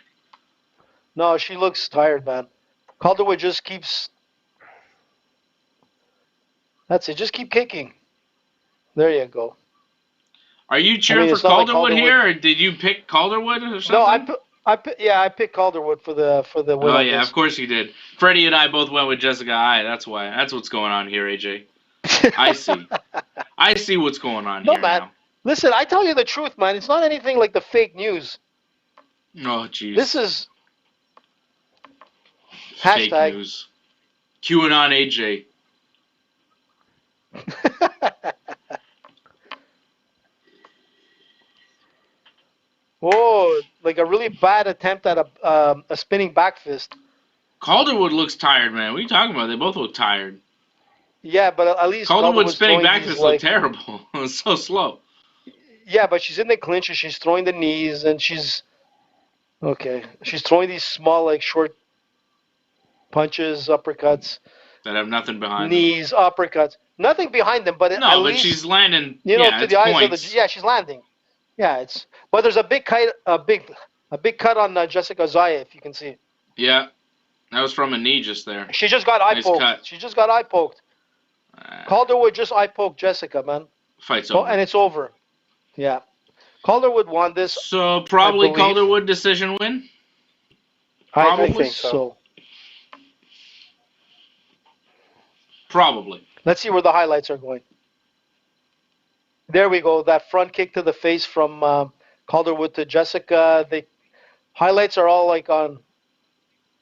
No, she looks tired, man. Calderwood just keeps... That's it. Just keep kicking. There you go. Are you cheering for Calderwood here, or did you pick Calderwood or something? No, I picked Calderwood for the win. Oh yeah, of course you did. Freddie and I both went with Jessica I. That's why. That's what's going on here, AJ. I see. I see what's going on here man. now. Listen, I tell you the truth, man. It's not anything like the fake news. Oh jeez. This is fake hashtag news. QAnon AJ. Whoa, like a really bad attempt at a spinning back fist. Calderwood looks tired, man. What are you talking about? They both look tired. Yeah, but at least Calderwood's spinning back fist looked terrible. It was so slow. Yeah, but she's in the clinch and she's throwing the knees and she's throwing these small, like short punches, uppercuts. That have nothing behind knees, them. Uppercuts. Nothing behind them, but no, at but least, she's landing. To the eyes of the. Yeah, she's landing. Yeah, but there's a big cut on Jessica Zaya, if you can see. Yeah, that was from a knee just there. She just got eye poked. Cut. She just got eye poked. Calderwood just eye poked Jessica, man. Fight's over. And it's over. Yeah. Calderwood won this. So probably Calderwood decision win? Probably. I think so. Probably. Let's see where the highlights are going. There we go. That front kick to the face from Calderwood to Jessica. The highlights are all like on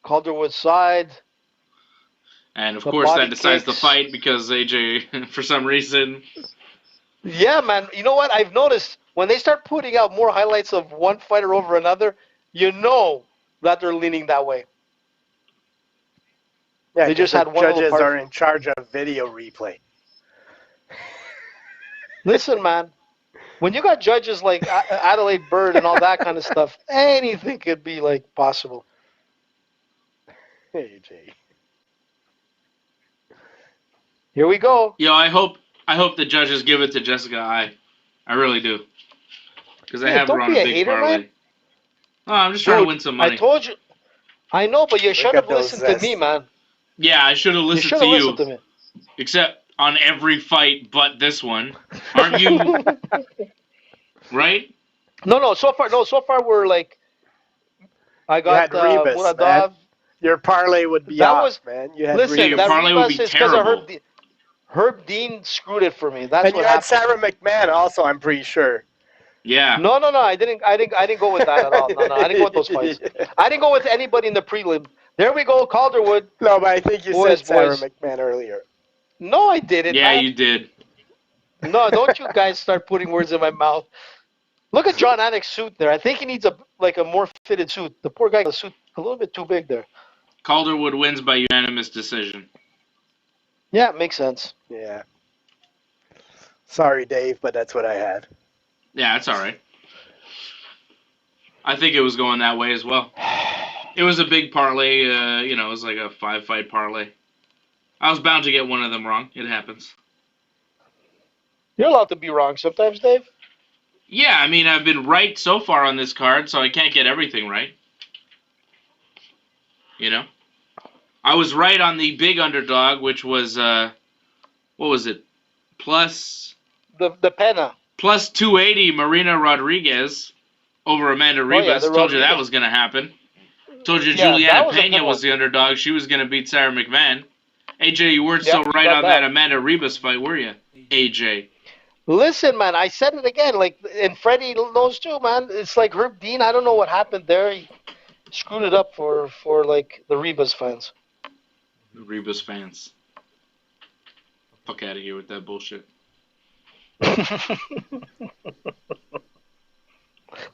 Calderwood's side. And of course that decides the fight because AJ, for some reason. Yeah, man. You know what? I've noticed when they start putting out more highlights of one fighter over another, you know that they're leaning that way. Yeah, they just had one. Judges are in charge of video replay. Listen, man. When you got judges like Adelaide Bird and all that kind of stuff, anything could be like possible. AJ. Here we go. Yo, I hope the judges give it to Jessica I really do. Because I have her on a big parlay. Man. Oh, I'm just trying to win some money. I told you. I know, but you should have listened to me, man. Yeah, I should have listened to you. Listened to me. Except on every fight but this one. Aren't you? Right? No. So far we're like. I got Ribas, Muradov. Man. Your parlay would be off, man. You had listen, your parlay would be terrible. Herb Dean screwed it for me. That's and what happened. And you had Sarah McMahon also, I'm pretty sure. Yeah. No. I didn't go with that at all. No. I didn't go with those fights. I didn't go with anybody in the prelim. There we go, Calderwood. No, but I think you said Sarah McMahon earlier. No, I didn't. Yeah, you did. No, don't you guys start putting words in my mouth. Look at John Anik's suit there. I think he needs a more fitted suit. The poor guy got a suit a little bit too big there. Calderwood wins by unanimous decision. Yeah, it makes sense. Yeah. Sorry, Dave, but that's what I had. Yeah, it's all right. I think it was going that way as well. It was a big parlay. It was like a 5-fight parlay. I was bound to get one of them wrong. It happens. You're allowed to be wrong sometimes, Dave. Yeah, I mean, I've been right so far on this card, so I can't get everything right. You know? I was right on the big underdog, which was, what was it? Plus... The Pena. Plus 280 Marina Rodriguez over Amanda Ribas. Told you that was going to happen. Told you Juliana Pena was the underdog. She was going to beat Sarah McMahon. AJ, you weren't so right on that Amanda Ribas fight, were you? AJ. Listen, man, I said it again. And Freddie knows too, man. It's like Herb Dean. I don't know what happened there. He screwed it up for the Ribas fans. The Ribas fans. Fuck out of here with that bullshit.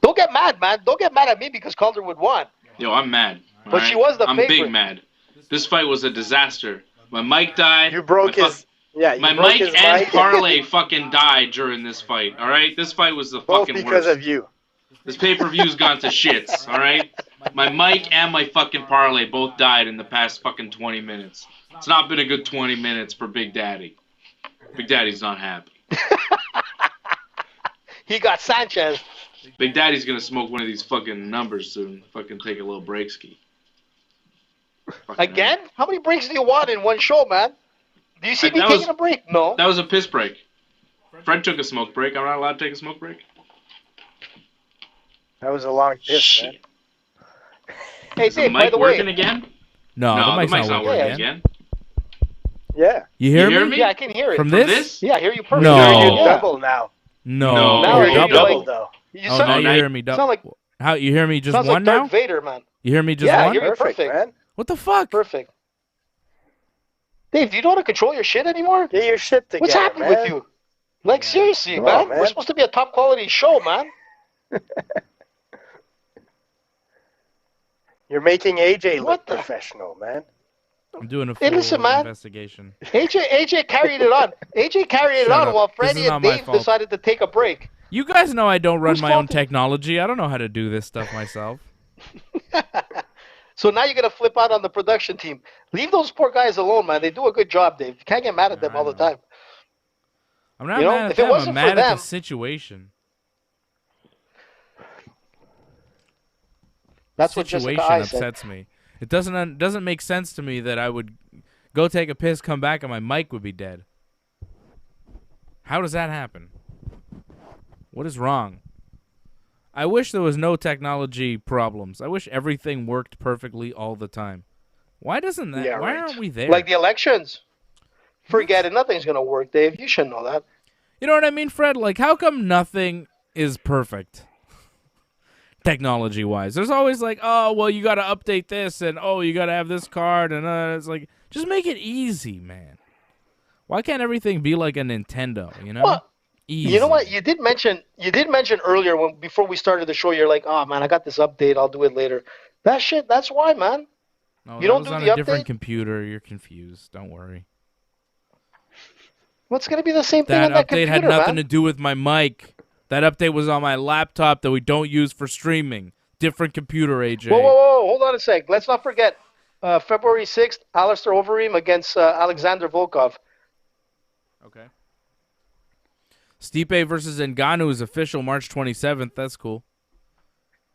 Don't get mad, man. Don't get mad at me because Calderwood won. Yo, I'm mad. But right? She was the favorite. I'm big mad. This fight was a disaster. My mic died. You broke his... my mic and parlay fucking died during this fight, all right? This fight was the fucking worst. Both because of you. This pay-per-view's gone to shits, all right? My mic and my fucking parlay both died in the past fucking 20 minutes. It's not been a good 20 minutes for Big Daddy. Big Daddy's not happy. He got Sanchez. Big Daddy's gonna smoke one of these fucking numbers soon. Fucking take a little break ski. Again? How many breaks do you want in one show, man? Do you see me taking a break? No. That was a piss break. Fred took a smoke break. I'm not allowed to take a smoke break. That was a long piss, man. Hey, is Dave, by the way, working again? No, the mic's not working again. Yeah. You hear me? Yeah, I can hear it. From this? Yeah, I hear you perfectly. No. I hear you double now. No. Now you're double, though. Now you hear me double. How you hear me just one like now? Darth Vader, man. You hear me just one? one? Yeah, I hear you perfect, man. What the fuck? Perfect. Dave, do you know how to control your shit anymore? Get your shit together, What's happening with you? Like, seriously, man. We're supposed to be a top quality show, man. You're making AJ look professional, man. I'm doing a full investigation. AJ carried it on. AJ carried it on while Freddie and Dave decided to take a break. You guys know I don't run my own technology. I don't know how to do this stuff myself. So now you're going to flip out on the production team. Leave those poor guys alone, man. They do a good job, Dave. You can't get mad at them all the time. I'm not mad at them. I'm mad at the situation. That's what Jessica I upsets me. It doesn't make sense to me that I would go take a piss, come back, and my mic would be dead. How does that happen? What is wrong? I wish there was no technology problems. I wish everything worked perfectly all the time. Why doesn't that? Yeah, why aren't we there? Like the elections. Forget it. Nothing's going to work, Dave. You should know that. You know what I mean, Fred? Like, how come nothing is perfect? Technology-wise. There's always like, oh, well, you got to update this, and oh, you got to have this card, and it's like, just make it easy, man. Why can't everything be like a Nintendo, you know? Well, easy. You know what? You did mention earlier before we started the show, you're like, oh, man, I got this update. I'll do it later. That shit, that's why, man. No, you don't do the update? On a different computer. You're confused. Don't worry. What's going to be the same thing on that that computer, update had nothing man? to do with my mic. That update was on my laptop that we don't use for streaming. Different computer, AJ. Whoa. Hold on a sec. Let's not forget, February 6th, Alistair Overeem against Alexander Volkov. Okay. Stipe versus Ngannou is official March 27th. That's cool.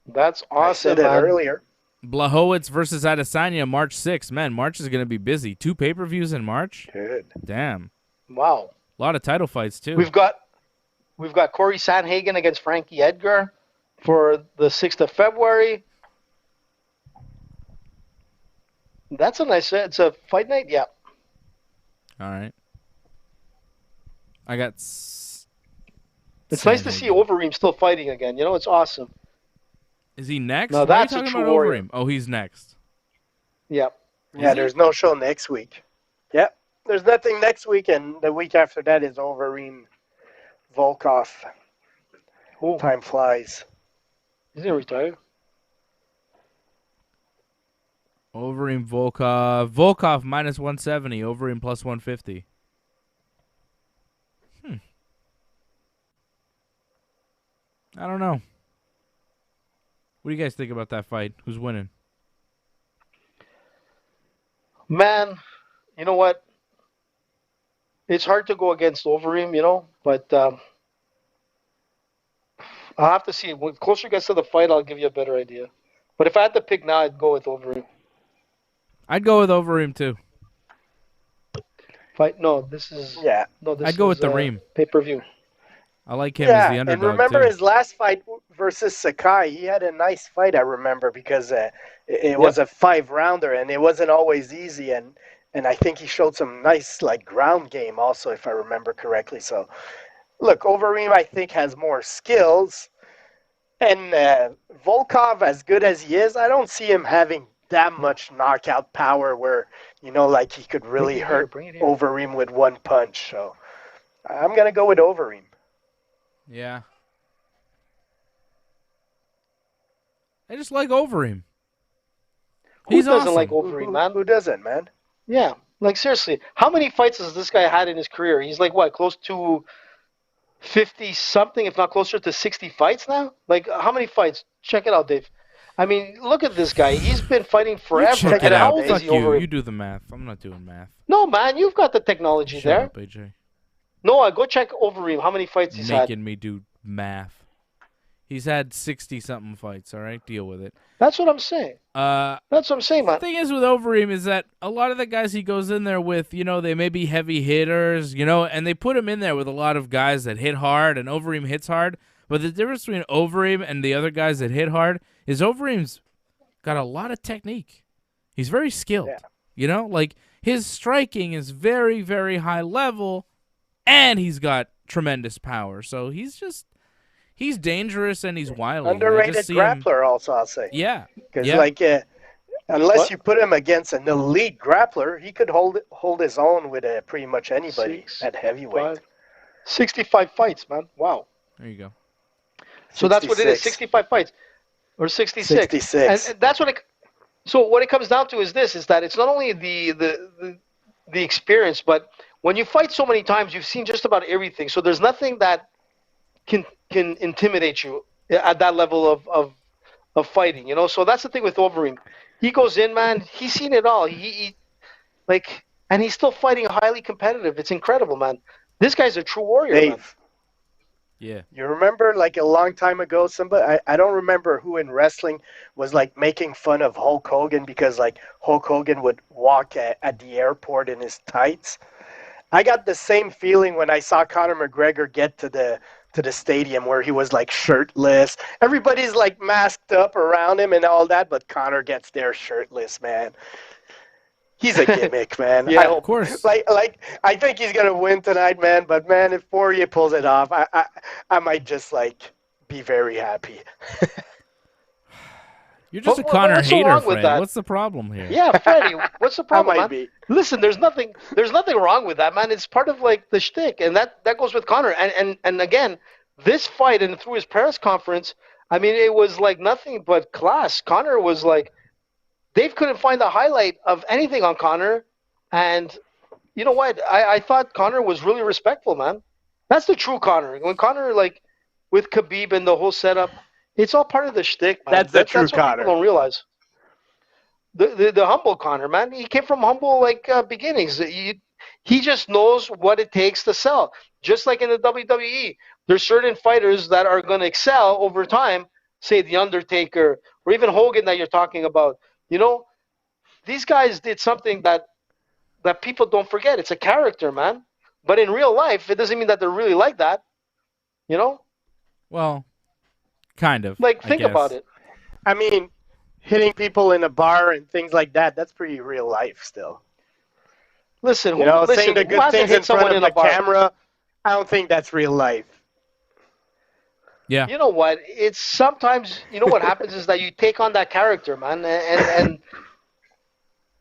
That's awesome, I said it earlier. Blachowicz versus Adesanya March 6th. Man, March is going to be busy. 2 pay-per-views in March? Good. Damn. Wow. A lot of title fights, too. We've got Corey Sandhagen against Frankie Edgar for the 6th of February. That's a nice, it's a fight night? Yeah. All right. I got... It's nice to see Overeem still fighting again. You know, it's awesome. Is he next? No, that's a true warrior. Overeem? Oh, he's next. Yep. Yeah, there's no show next week. Yep. There's nothing next week, and the week after that is Overeem Volkov. Cool. Time flies. Is he retired? Overeem Volkov. Volkov minus 170. Overeem plus 150. I don't know. What do you guys think about that fight? Who's winning? Man, you know what? It's hard to go against Overeem, you know, but I'll have to see. When closer it gets to the fight, I'll give you a better idea. But if I had to pick now, I'd go with Overeem. I'd go with Overeem, too. I'd go with the Reem. Pay-per-view. I like him as the underdog, and remember too. his last fight versus Sakai. He had a nice fight, I remember, because it was a 5-rounder, and it wasn't always easy. And I think he showed some nice ground game also, if I remember correctly. So, look, Overeem, I think, has more skills. And Volkov, as good as he is, I don't see him having that much knockout power where, he could really hurt Overeem with one punch. So, I'm going to go with Overeem. Yeah. I just like Overeem. Who doesn't like Overeem, man? Who doesn't, man? Yeah. Seriously, how many fights has this guy had in his career? He's close to 50-something, if not closer to 60 fights now? How many fights? Check it out, Dave. I mean, look at this guy. He's been fighting forever. Check it out. Fuck you. You do the math. I'm not doing math. No, man. You've got the technology there. Shut up, AJ. No, go check Overeem. How many fights he's had? Making me do math. He's had 60-something fights, all right? Deal with it. That's what I'm saying. That's what I'm saying, man. The thing is with Overeem is that a lot of the guys he goes in there with, they may be heavy hitters, and they put him in there with a lot of guys that hit hard, and Overeem hits hard. But the difference between Overeem and the other guys that hit hard is Overeem's got a lot of technique. He's very skilled. Yeah. His striking is very, very high level, and he's got tremendous power. So he's dangerous and he's wily. Underrated grappler, also, I'll say. Yeah. Because, unless you put him against an elite grappler, he could hold his own with pretty much anybody at heavyweight. 65 fights, man. Wow. There you go. So that's what it is, 65 fights. Or 66. 66. And that's what it... So what it comes down to is that it's not only the experience, but when you fight so many times, you've seen just about everything. So there's nothing that can intimidate you at that level of fighting, So that's the thing with Overeem. He goes in, man. He's seen it all. And he's still fighting highly competitive. It's incredible, man. This guy's a true warrior, Dave. man. Yeah. You remember, a long time ago, somebody, I don't remember who in wrestling was, making fun of Hulk Hogan because, Hulk Hogan would walk at the airport in his tights. I got the same feeling when I saw Conor McGregor get to the stadium where he was, shirtless. Everybody's, masked up around him and all that, but Conor gets there shirtless, man. He's a gimmick, man. Yeah, of course. I think he's gonna win tonight, man. But man, if Poirier pulls it off, I might just be very happy. You're just a Conor hater, Fred. What's the problem here? Yeah, Freddie. What's the problem, man? Be. Listen, there's nothing wrong with that, man. It's part of the shtick, and that goes with Conor. And again, this fight and through his press conference, I mean, it was nothing but class. Conor was Dave couldn't find a highlight of anything on Conor, and you know what? I thought Conor was really respectful, man. That's the true Conor. When Conor, like, with Khabib and the whole setup, it's all part of the shtick, man. That's the true That's what Conor. people don't realize. The humble Conor, man. He came from humble, like, beginnings. He just knows what it takes to sell. Just like in the WWE, there's certain fighters that are going to excel over time, say The Undertaker or even Hogan that you're talking about. You know, these guys did something that people don't forget. It's a character, man. But in real life, it doesn't mean that they're really like that. You know? Well, kind of. Like, think about it. I mean, hitting people in a bar and things like that, that's pretty real life still. Listen, saying the good things in front of the camera, I don't think that's real life. Yeah. You know what? It's sometimes, you know what happens is that you take on that character, man, and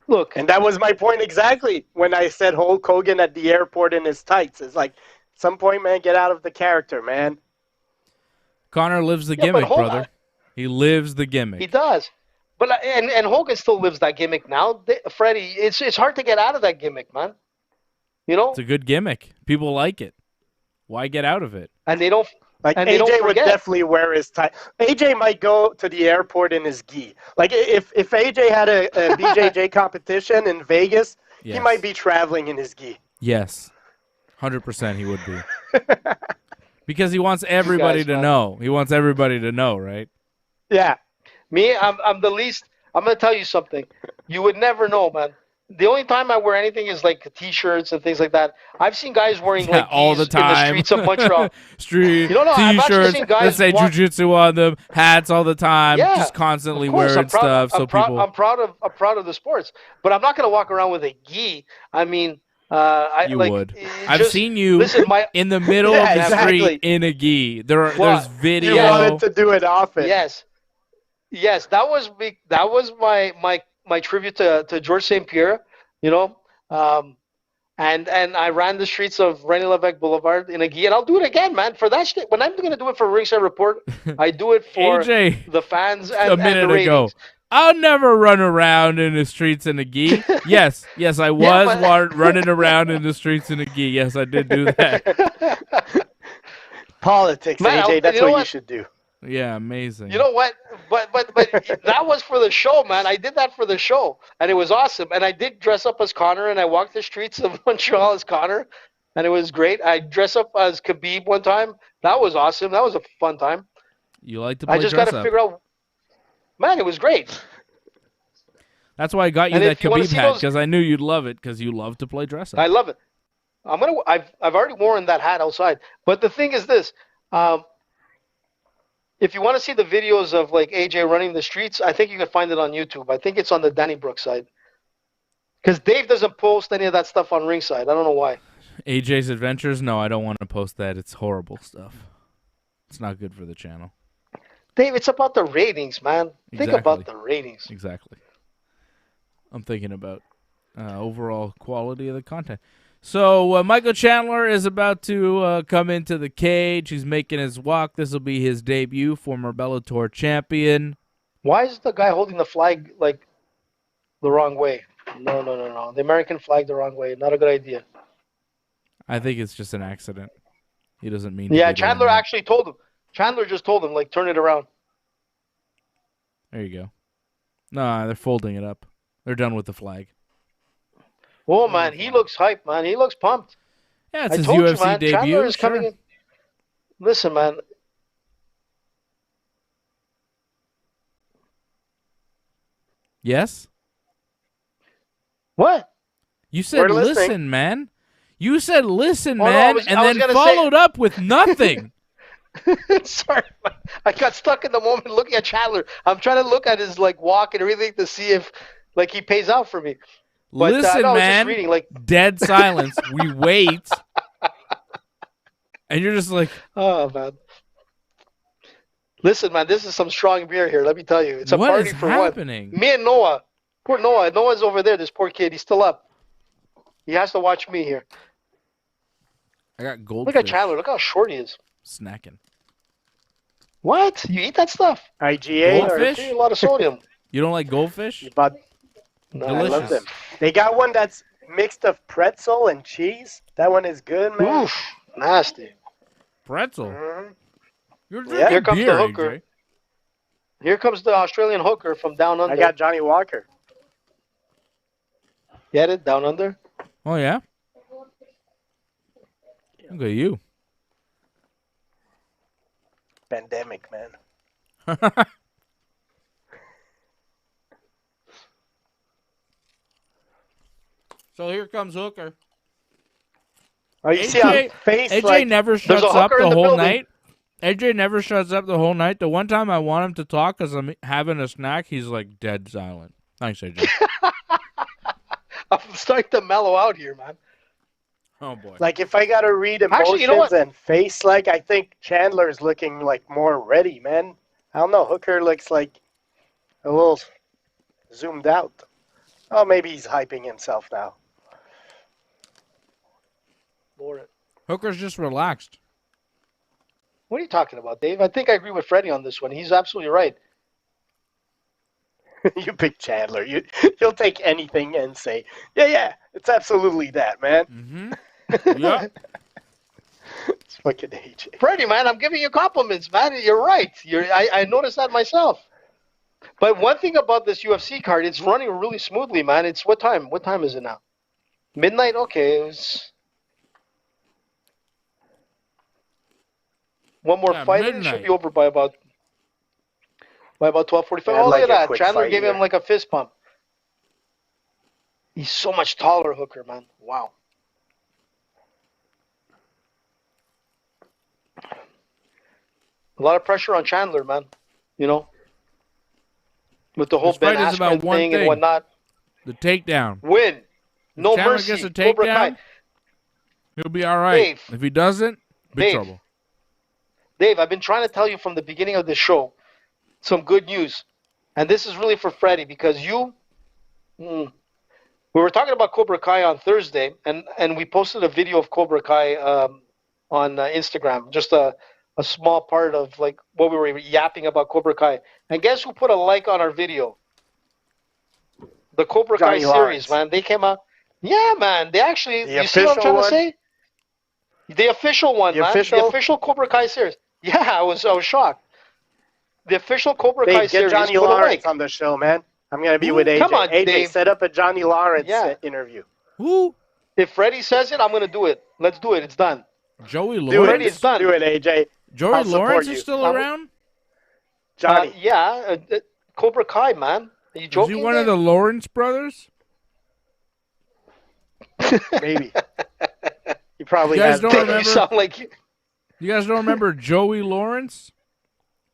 look. And that was my point exactly when I said Hulk Hogan at the airport in his tights. It's like, at some point, man, get out of the character, man. Conor lives the gimmick, brother. He lives the gimmick. He does. But and Hogan still lives that gimmick now. Freddie, it's hard to get out of that gimmick, man. You know? It's a good gimmick. People like it. Why get out of it? And they don't. Like, and AJ would definitely wear his tie. AJ might go to the airport in his gi. Like, if AJ had a BJJ competition in Vegas, he might be traveling in his gi. Yes. 100% he would be. Because he wants everybody to know. He wants everybody to know, right? Yeah. Me, I'm the least. I'm going to tell you something. You would never know, man. The only time I wear anything is like T-shirts and things like that. I've seen guys wearing like all the time in the streets of Montreal. T-shirts that say jiu-jitsu on them, hats all the time, just constantly wearing stuff. I'm proud of the sports, but I'm not going to walk around with a gi. I mean, you would. I've seen you in the middle of the street in a gi. There's video. You wanted to do it often. Yes, that was my tribute to George St. Pierre, you know, and I ran the streets of René Lévesque Boulevard in a gi, and I'll do it again, man. For that shit, when I'm going to do it for Ringside Report, I do it for AJ, the fans and a minute and the ratings. Ago. I'll never run around in the streets in a gi. Yes, I was running around in the streets in a gi. Yes, I did do that. Politics, man, AJ, that's what you should do. Yeah, amazing. You know what? But that was for the show, man. I did that for the show, and it was awesome. And I did dress up as Conor, and I walked the streets of Montreal as Conor, and it was great. I dressed up as Khabib one time. That was awesome. That was a fun time. You like to play dress up. I just got to figure out. Man, it was great. That's why I got you that Khabib hat, because I knew you'd love it, because you love to play dress up. I love it. I've already worn that hat outside. But the thing is this. If you want to see the videos of like AJ running the streets, I think you can find it on YouTube. I think it's on the Danny Brooks side. Because Dave doesn't post any of that stuff on Ringside. I don't know why. AJ's Adventures? No, I don't want to post that. It's horrible stuff. It's not good for the channel. Dave, it's about the ratings, man. Think about the ratings. Exactly. I'm thinking about overall quality of the content. So Michael Chandler is about to come into the cage. He's making his walk. This will be his debut, former Bellator champion. Why is the guy holding the flag like the wrong way? No. The American flag the wrong way. Not a good idea. I think it's just an accident. He doesn't mean. Yeah, Chandler actually told him. Chandler just told him, like, turn it around. There you go. No, they're folding it up. They're done with the flag. Oh, man, he looks hyped, man. He looks pumped. Yeah, it's his UFC debut. Chandler is coming in. Listen, man. Yes? What? You said listen, man. You said listen, man, and then followed up with nothing. Sorry, I got stuck in the moment looking at Chandler. I'm trying to look at his like walk and everything to see if like he pays out for me. But, listen, man. Reading, like... Dead silence. We wait, and you're just like, oh man. Listen, man, this is some strong beer here. Let me tell you, it's a party for happening? One. Me and Noah. Poor Noah. Noah's over there. This poor kid. He's still up. He has to watch me here. I got goldfish. Look at Chandler. Look how short he is. Snacking. What? You eat that stuff? IGA? Goldfish? A lot of sodium. You don't like goldfish? But no, delicious. I love them. They got one that's mixed of pretzel and cheese. That one is good, man. Oof, nasty. Pretzel. Mm-hmm. You're drinking Here comes beer, the hooker. AJ. Here comes the Australian hooker from down under. I got Johnny Walker. Get it? Down under? Oh, yeah? Look at you. Pandemic, man. So here comes Hooker. Oh, you see how face AJ like never shuts up hooker the in the whole building. night. AJ never shuts up the whole night. The one time I want him to talk because I'm having a snack, he's like dead silent. Thanks, AJ. I'm starting to mellow out here, man. Oh, boy. like if I gotta read emotions Actually, you know what? and face, like I think Chandler's looking like more ready, man. I don't know. Hooker looks like a little zoomed out. Oh, maybe he's hyping himself now. Lord. Hooker's just relaxed. What are you talking about, Dave? I think I agree with Freddie on this one. He's absolutely right. You pick Chandler. You'll take anything and say, yeah, it's absolutely that, man. Mm-hmm. Yeah. It's fucking AJ. Freddie, man, I'm giving you compliments, man. You're right. I noticed that myself. But one thing about this UFC card, it's running really smoothly, man. It's what time? What time is it now? Midnight? Okay. It was... One more fight, and it should be over by about 12:45. Yeah, Oh, like look a at that. quick Chandler fight gave him here. like a fist pump. He's so much taller, Hooker, man. Wow. A lot of pressure on Chandler, man. You know? With the whole This Ben fight is about Askren one thing thing. and whatnot. The takedown. Win. No Chandler mercy. gets a Cobra Kai. takedown, he'll be all right. Dave. If he doesn't, big Dave. trouble. Dave, I've been trying to tell you from the beginning of the show some good news. And this is really for Freddie because we were talking about Cobra Kai on Thursday, and we posted a video of Cobra Kai on Instagram, just a small part of like what we were yapping about Cobra Kai. And guess who put a like on our video? The Cobra Kai series, man. They came out. Yeah, man. They actually, you see what I'm trying to say? The official one, man. The official Cobra Kai series. Yeah, I was shocked. The official Cobra Kai series. Get Johnny Lawrence on the show, man. I'm going to be with AJ. Come on, AJ, Dave. set up a Johnny Lawrence interview. Who? If Freddie says it, I'm going to do it. Let's do it. It's done. Joey Do Lawrence? Freddie's done. Do it, AJ. Joey I'll support Lawrence you. is still around? Johnny. Cobra Kai, man. Are you joking? Is he one of the Lawrence brothers? Maybe. He probably You guys has. don't remember? You sound like You guys don't remember Joey Lawrence?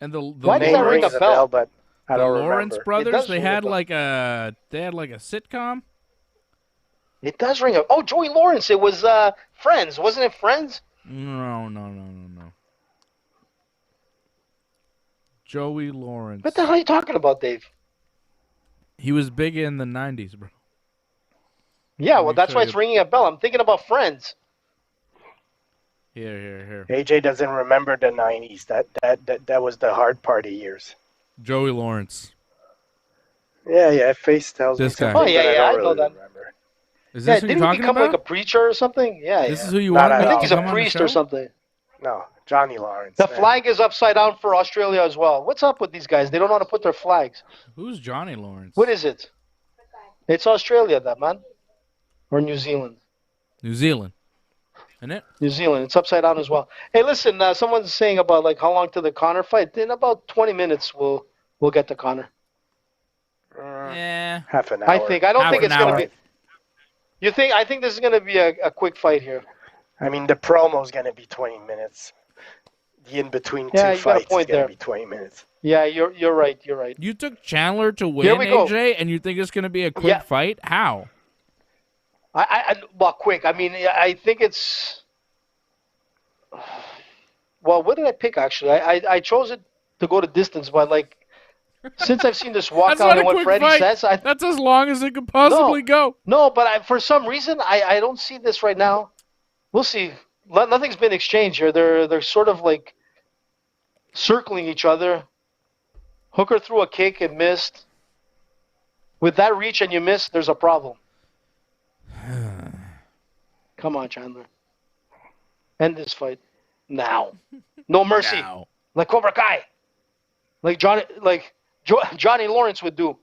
And the Why does name that ring rings a bell? but I the don't Lawrence remember. brothers, does they ring a had bell. like a sitcom. It does ring a... Oh, Joey Lawrence. It was Friends. Wasn't it Friends? No. Joey Lawrence. What the hell are you talking about, Dave? He was big in the 90s, bro. Yeah, well, that's why it's ringing a bell. I'm thinking about Friends. Here. AJ doesn't remember the 90s. That was the hard party years. Joey Lawrence. Yeah. Face tells This me guy. something. Oh, yeah, but I I don't know really that. remember. Is Yeah, this who you're didn't he talking become about? like a preacher or something? Yeah, This yeah. is who you Not want at me I to think he's come a on the priest show? or something. No, Johnny Lawrence. The man. flag is upside down for Australia as well. What's up with these guys? They don't know how to put their flags. Who's Johnny Lawrence? What is it? It's Australia, that man. Or New Zealand. New Zealand. Isn't it? New Zealand. It's upside down as well. Hey, listen, someone's saying about like how long to the Conor fight. In about 20 minutes, we'll get to Conor. Yeah. Half an hour. I think. I don't Half think an it's going hour. to be. You think? I think this is going to be a quick fight here. I mean, the promo's going to be 20 minutes. The in-between Yeah, two you got a fights point is going there. to be 20 minutes. Yeah, you're right. You're right. You took Chandler to win, Here we go. AJ, and you think it's going to be a quick Yeah. fight? How? Well, quick. I mean, I think it's. Well, what did I pick actually? I chose it to go to distance, but like, since I've seen this That's walkout not a and what quick Freddie fight. says, That's as long as it could possibly go. No, but for some reason, I don't see this right now. We'll see. Nothing's been exchanged here. They're sort of like circling each other. Hooker threw a kick and missed. With that reach and you miss, there's a problem. Come on, Chandler. End this fight now. No mercy. Now. Like Cobra Kai. Like Johnny Lawrence would do.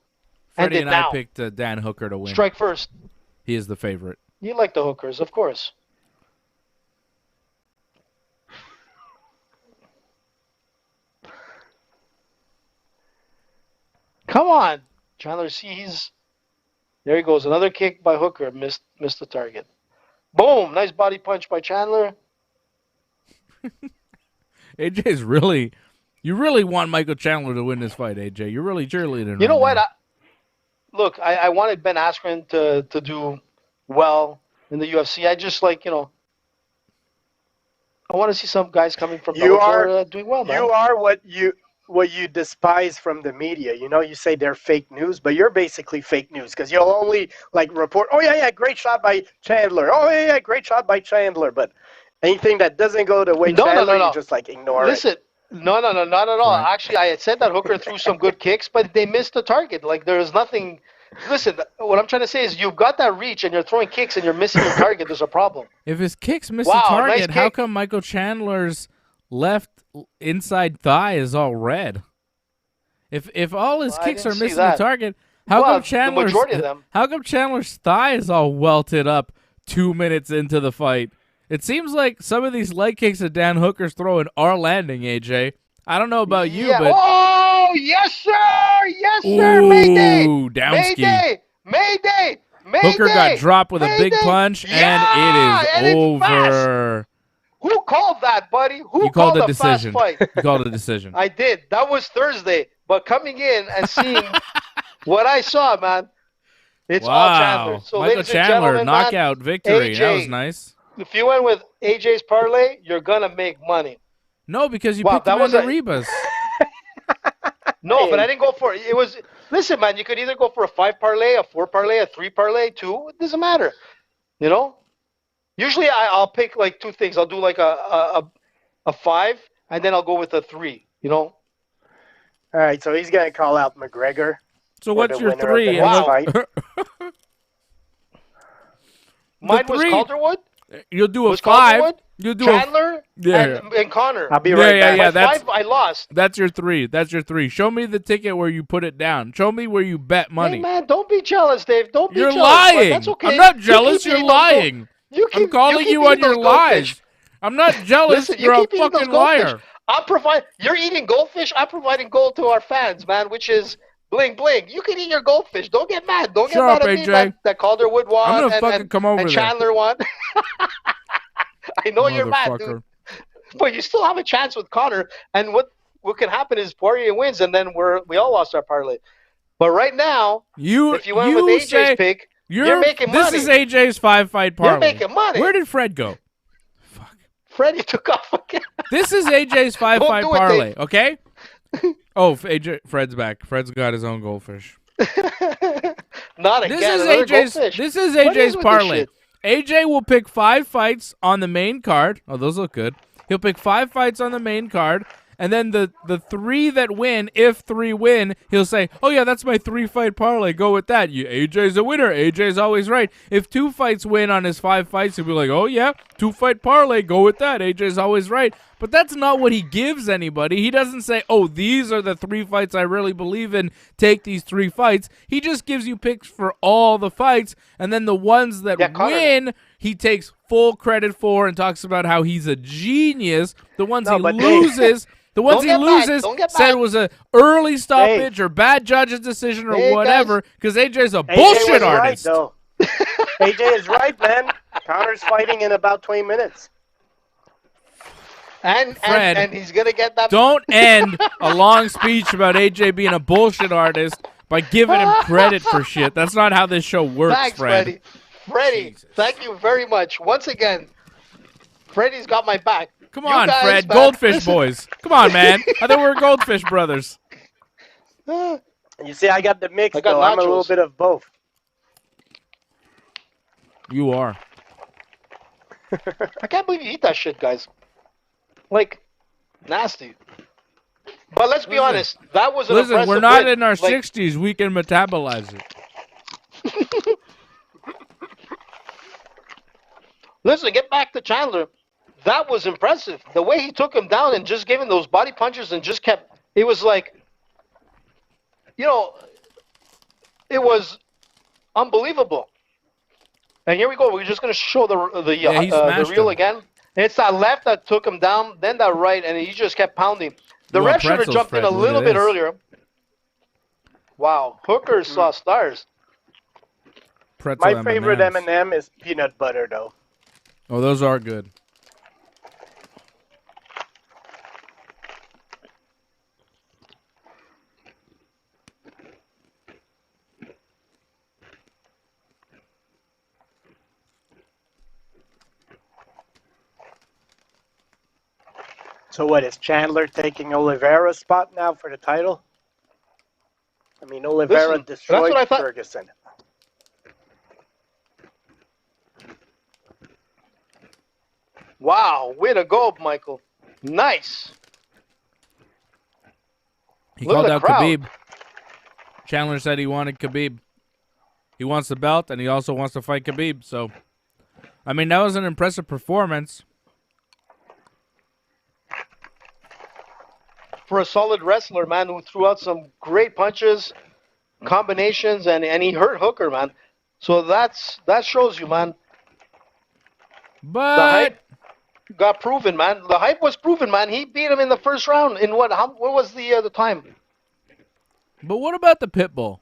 Freddie End it and now. I picked Dan Hooker to win. Strike first. He is the favorite. You like the hookers, of course. Come on. Chandler sees. There he goes. Another kick by Hooker. Missed the target. Boom. Nice body punch by Chandler. AJ's really... You really want Michael Chandler to win this fight, AJ. You're really cheerleading. You know what? I wanted Ben Askren to do well in the UFC. I just I want to see some guys coming from Bellator doing well, man. You are what you despise from the media. You say they're fake news, but you're basically fake news because you'll only report, oh yeah, great shot by Chandler. Oh yeah, great shot by Chandler. But anything that doesn't go the way Chandler, you just ignore it. Listen, no, not at all. Right. Actually, I had said that Hooker threw some good kicks, but they missed the target. There's nothing. Listen, what I'm trying to say is you've got that reach and you're throwing kicks and you're missing your target. There's a problem. If his kicks miss the target, nice how come Michael Chandler's left inside thigh is all red? If all his kicks are missing the target, how come Chandler's thigh is all welted up 2 minutes into the fight? It seems like some of these leg kicks that Dan Hooker's throwing are landing, AJ. I don't know about you, but... Oh, yes, sir! Yes, sir! Ooh, Mayday! Downski. Mayday! Hooker got dropped with a big punch, and it is over. Who called that, buddy? You called the decision. You called a decision. I did. That was Thursday. But coming in and seeing what I saw, man, it's all Chandler. So, Michael Chandler, knockout victory. AJ, that was nice. If you went with AJ's parlay, you're going to make money. No, because you picked him in the Ribas. No, but I didn't go for it. It was, listen, man, you could either go for a 5 parlay, a 4 parlay, a 3 parlay, 2. It doesn't matter. Usually I'll pick 2 things. I'll do a 5, and then I'll go with a 3, All right, so he's going to call out McGregor. So what's your 3? Wow. Mine was Calderwood. You'll do a 5. You'll do Chandler and Conor. I'll be right back. Yeah, 5, I lost. That's your 3. That's your 3. Show me the ticket where you put it down. Show me where you bet money. Hey, man, don't be jealous, Dave. Don't be You're jealous. lying. That's okay. I'm not jealous. You're lying. I'm calling you on your lies. I'm not jealous. Listen, you're a fucking liar. You're eating goldfish. I'm providing gold to our fans, man, which is bling bling. You can eat your goldfish. Don't get mad. Don't get mad at me that Calderwood won. I'm gonna fucking come over and Chandler won. I know you're mad, dude. But you still have a chance with Conor. And what can happen is Poirier wins, and then we all lost our parlay. But right now, if you went with AJ's pick, you're making money. This is AJ's 5-fight parlay. You're making money. Where did Fred go? Fuck. Freddie took off again. This is AJ's 5-fight parlay, okay? Oh, Fred's back. Fred's got his own goldfish. Not again. This is AJ's parlay. AJ will pick 5 fights on the main card. Oh, those look good. He'll pick 5 fights on the main card, and then the 3 that win, if 3 win, he'll say, oh, yeah, that's my 3-fight parlay. Go with that. AJ's a winner. AJ's always right. If 2 fights win on his 5 fights, he'll be like, oh, yeah, 2-fight parlay. Go with that. AJ's always right. But that's not what he gives anybody. He doesn't say, oh, these are the 3 fights I really believe in. Take these 3 fights. He just gives you picks for all the fights, and then the ones that win, he takes full credit for and talks about how he's a genius. The ones he loses... The ones he loses said it was an early stoppage or bad judge's decision or whatever, because AJ's a bullshit artist. Right, though. AJ is right, man. Conor's fighting in about 20 minutes. And he's going to get that. Don't end a long speech about AJ being a bullshit artist by giving him credit for shit. That's not how this show works, Thanks, Fred. Freddie, thank you very much. Once again, Freddie's got my back. Come on, guys, Fred. Man. Goldfish boys. Come on, man. I thought we were Goldfish brothers. You see, I got the mix, though. I'm a little bit of both. You are. I can't believe you eat that shit, guys. Nasty. But let's be honest. That was an impressive we're not win. In our 60s. We can metabolize it. Listen, get back to Chandler. That was impressive. The way he took him down and just gave him those body punches and just kept. It was like, you know, it was unbelievable. And here we go. We're just going to show the reel again. It's that left that took him down, then that right, and he just kept pounding. The ref should have jumped in a little bit earlier. Wow, Hooker saw stars. My favorite M&M is peanut butter, though. Oh, those are good. So what, is Chandler taking Oliveira's spot now for the title? I mean, Oliveira destroyed Ferguson. Wow, way to go, Michael. Nice. He called out Khabib. Chandler said he wanted Khabib. He wants the belt, and he also wants to fight Khabib. So, I mean, that was an impressive performance. For a solid wrestler, man, who threw out some great punches, combinations, and he hurt Hooker, man. So that shows you, man. But the hype got proven, man. The hype was proven, man. He beat him in the first round. In what? What was the time? But what about the pit bull?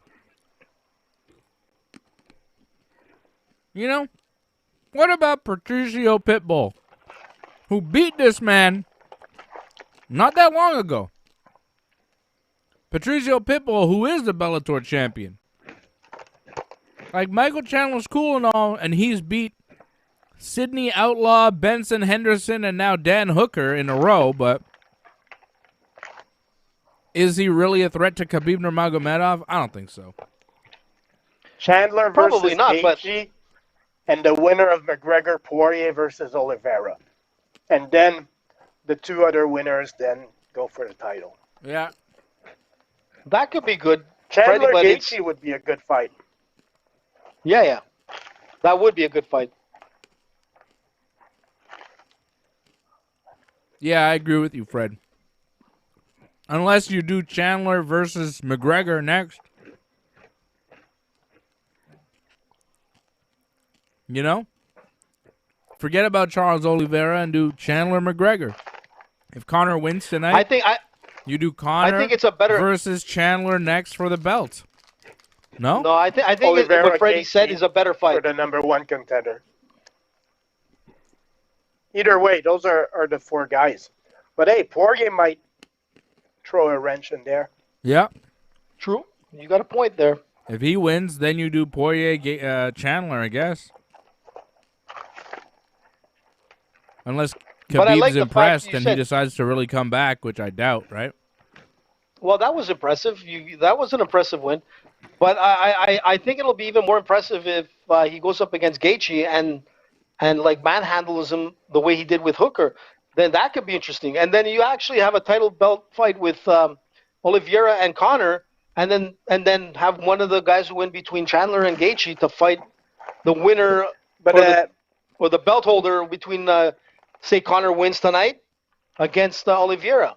You know, what about Patricio Pitbull, who beat this man not that long ago? Patricio Pitbull, who is the Bellator champion. Like, Michael Chandler's cool and all, and he's beat Sidney Outlaw, Benson Henderson, and now Dan Hooker in a row, but is he really a threat to Khabib Nurmagomedov? I don't think so. Chandler versus Gaethje, and the winner of McGregor-Poirier versus Oliveira. And then the two other winners then go for the title. Yeah. That could be good. Chandler Gaethje would be a good fight. Yeah. That would be a good fight. Yeah, I agree with you, Fred. Unless you do Chandler versus McGregor next. You know? Forget about Charles Oliveira and do Chandler McGregor. If Conor wins tonight, you do Conor versus Chandler next for the belt. No? No, I think what Freddie said is a better fight. For the number one contender. Either way, those are the four guys. But hey, Poirier might throw a wrench in there. Yeah. True. You got a point there. If he wins, then you do Poirier Chandler, I guess. Unless Khabib's impressed and he decides to really come back, which I doubt, right? Well, that was impressive. That was an impressive win. But I think it'll be even more impressive if he goes up against Gaethje and like manhandles him the way he did with Hooker. Then that could be interesting. And then you actually have a title belt fight with Oliveira and Conor, and then have one of the guys who win between Chandler and Gaethje to fight the winner or the belt holder between, say, Conor wins tonight against Oliveira.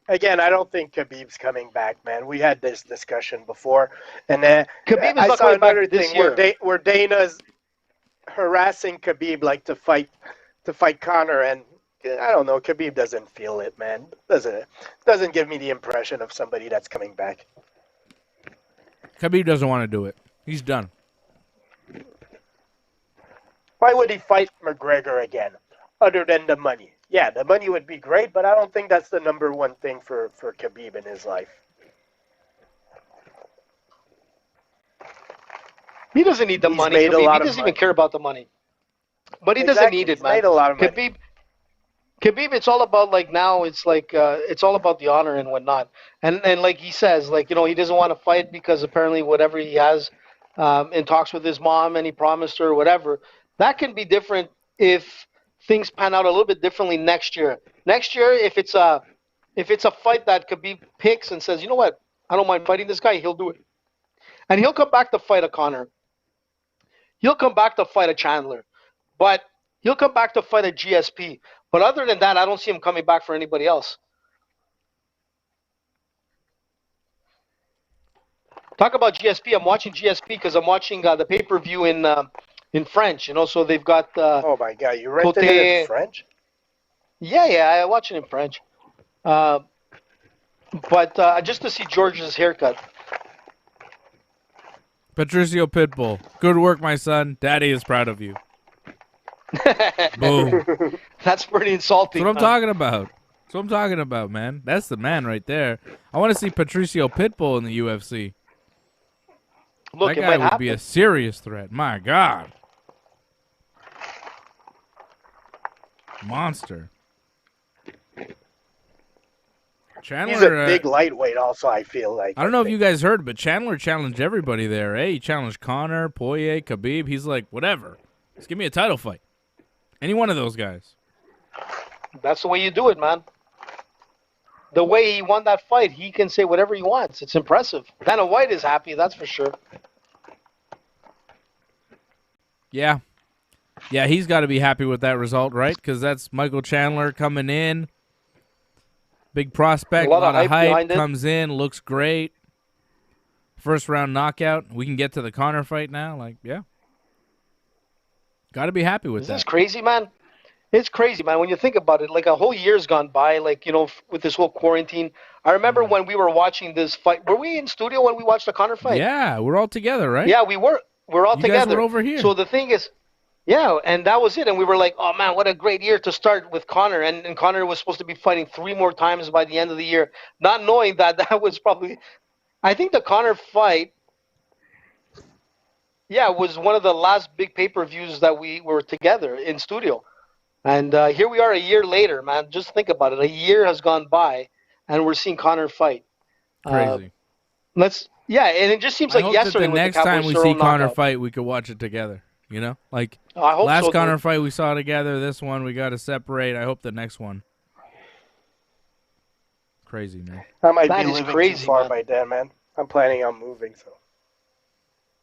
Again, I don't think Khabib's coming back, man. We had this discussion before, and Khabib is I not saw coming another back this thing year. where Dana's harassing Khabib like to fight Conor, and I don't know. Khabib doesn't feel it, man. Doesn't give me the impression of somebody that's coming back. Khabib doesn't want to do it. He's done. Why would he fight McGregor again, other than the money? Yeah, the money would be great, but I don't think that's the number one thing for Khabib in his life. He doesn't need the money. He doesn't even care about the money. But he doesn't need it, man. He's made a lot of money. Khabib, it's all about, like, now it's like it's all about the honor and whatnot. And like he says, like, you know, he doesn't want to fight because apparently whatever he has in talks with his mom and he promised her or whatever, that can be different if things pan out a little bit differently next year. Next year, if it's a fight that Khabib picks and says, you know what, I don't mind fighting this guy, he'll do it. And he'll come back to fight a Conor. He'll come back to fight a Chandler. But he'll come back to fight at GSP. But other than that, I don't see him coming back for anybody else. Talk about GSP. I'm watching GSP because I'm watching the pay-per-view in French. You know, so they've got. Oh my God! You rented it in French? Yeah, I watch it in French. But just to see George's haircut. Patricio Pitbull, good work, my son. Daddy is proud of you. Boom. That's pretty insulting. That's what I'm talking about. That's what I'm talking about, man. That's the man right there. I want to see Patricio Pitbull in the UFC. Look, that guy would be a serious threat. My God. Monster. Chandler, he's a big lightweight also, I feel like. I don't know if you guys heard, but Chandler challenged everybody there. Hey, he challenged Conor, Poirier, Khabib. He's like, whatever. Just give me a title fight. Any one of those guys. That's the way you do it, man. The way he won that fight, he can say whatever he wants. It's impressive. Dana White is happy, that's for sure. Yeah. Yeah, he's got to be happy with that result, right? Because that's Michael Chandler coming in. Big prospect, a lot of hype comes in, looks great. First round knockout. We can get to the Conor fight now. Like, yeah. Got to be happy with that. This is crazy, man. It's crazy, man. When you think about it, like a whole year's gone by, like, you know, with this whole quarantine. I remember when we were watching this fight. Were we in studio when we watched the Conor fight? Yeah, we're all together, right? Yeah, we were. We're all together. You guys were over here. So the thing is, yeah, and that was it. And we were like, oh, man, what a great year to start with Conor. And Conor was supposed to be fighting 3 more times by the end of the year, not knowing that that was probably – I think the Conor fight, yeah, was one of the last big pay-per-views that we were together in studio. And here we are a year later, man. Just think about it. A year has gone by, and we're seeing Conor fight. Crazy. Yeah, and it just seems like yesterday. The next time we see Conor fight, we could watch it together. You know, like I hope last so, Conor fight we saw together. This one we got to separate. I hope the next one. Crazy, man. I might be living too far by then, man. I'm planning on moving, so.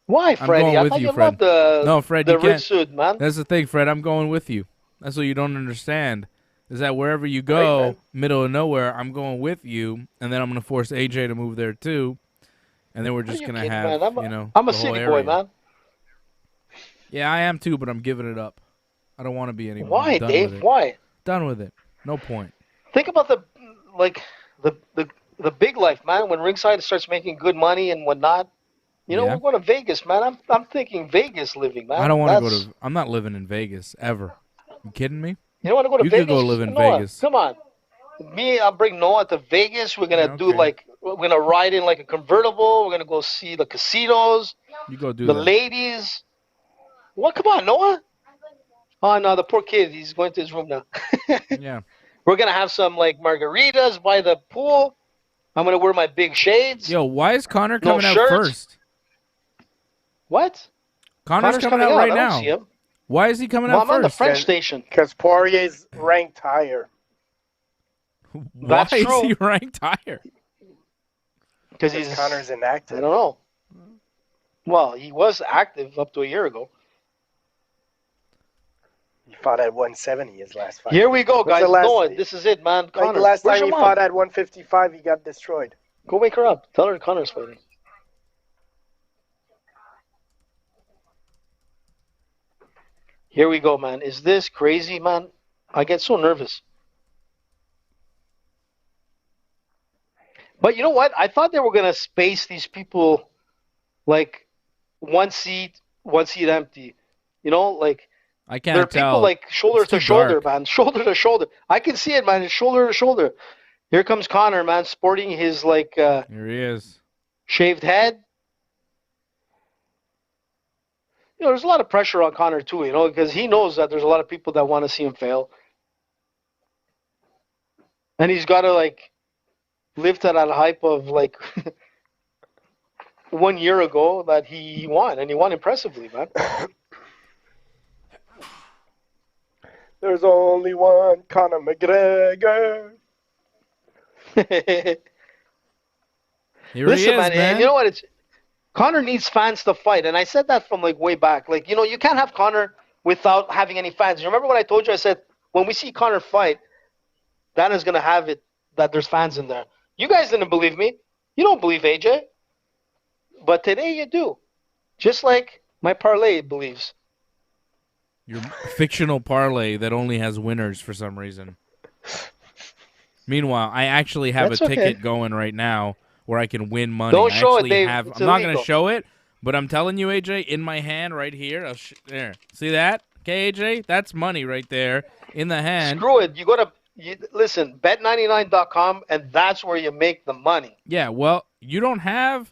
Why, Freddie? I thought you loved the Fred, the red suit, man. That's the thing, Fred. I'm going with you. That's what you don't understand. Is that wherever you go, right, middle of nowhere, I'm going with you, and then I'm going to force AJ to move there too, and then we're just going to have, I'm a city boy, man. Yeah, I am too, but I'm giving it up. I don't want to be anymore. Why, Dave? Why? Done with it. No point. Think about the big life, man. When Ringside starts making good money and whatnot, we're going to Vegas, man. I'm thinking Vegas living, man. I don't want to go to. I'm not living in Vegas ever. You kidding me? You don't want to go to Vegas? You could go live in Vegas. Come on. I'll bring Noah to Vegas. We're gonna we're gonna ride in like a convertible. We're gonna go see the casinos. You go do the ladies. What? Come on, Noah. Oh no, the poor kid. He's going to his room now. Yeah. We're gonna have some like margaritas by the pool. I'm gonna wear my big shades. Yo, why is Conor coming out first? What? Connor's coming out right now. See him. Why is he coming out first? I'm on the French station. Because Poirier's ranked higher. Why is he ranked higher? Because Connor's inactive. I don't know. Well, he was active up to a year ago. He fought at 170 his last fight. Here we go, guys. Noah, this is it, man. Conor. Like the last time he fought at 155, he got destroyed. Go wake her up. Tell her Conor's fighting. Here we go, man. Is this crazy, man? I get so nervous. But you know what? I thought they were going to space these people like one seat empty. You know, like I can't they're tell. People like shoulder to shoulder, man. Shoulder to shoulder. I can see it, man. It's shoulder to shoulder. Here comes Conor, man, sporting his like here he is. Shaved head. There's a lot of pressure on Conor too, because he knows that there's a lot of people that want to see him fail. And he's got to like live to that hype of like 1 year ago that he won, and he won impressively, man. There's only one Conor McGregor. Listen, man. You know what? Conor needs fans to fight, and I said that from like way back. Like, you can't have Conor without having any fans. You remember when I told you, I said, when we see Conor fight, Dana's going to have it that there's fans in there. You guys didn't believe me. You don't believe AJ. But today you do. Just like my parlay believes. Your fictional parlay that only has winners for some reason. Meanwhile, I actually have a ticket going right now where I can win money. Don't show it, Dave. I'm not going to show it, but I'm telling you, AJ, in my hand right here. There. See that? Okay, AJ? That's money right there in the hand. Screw it. You go to, listen, bet99.com, and that's where you make the money. Yeah, well, you don't have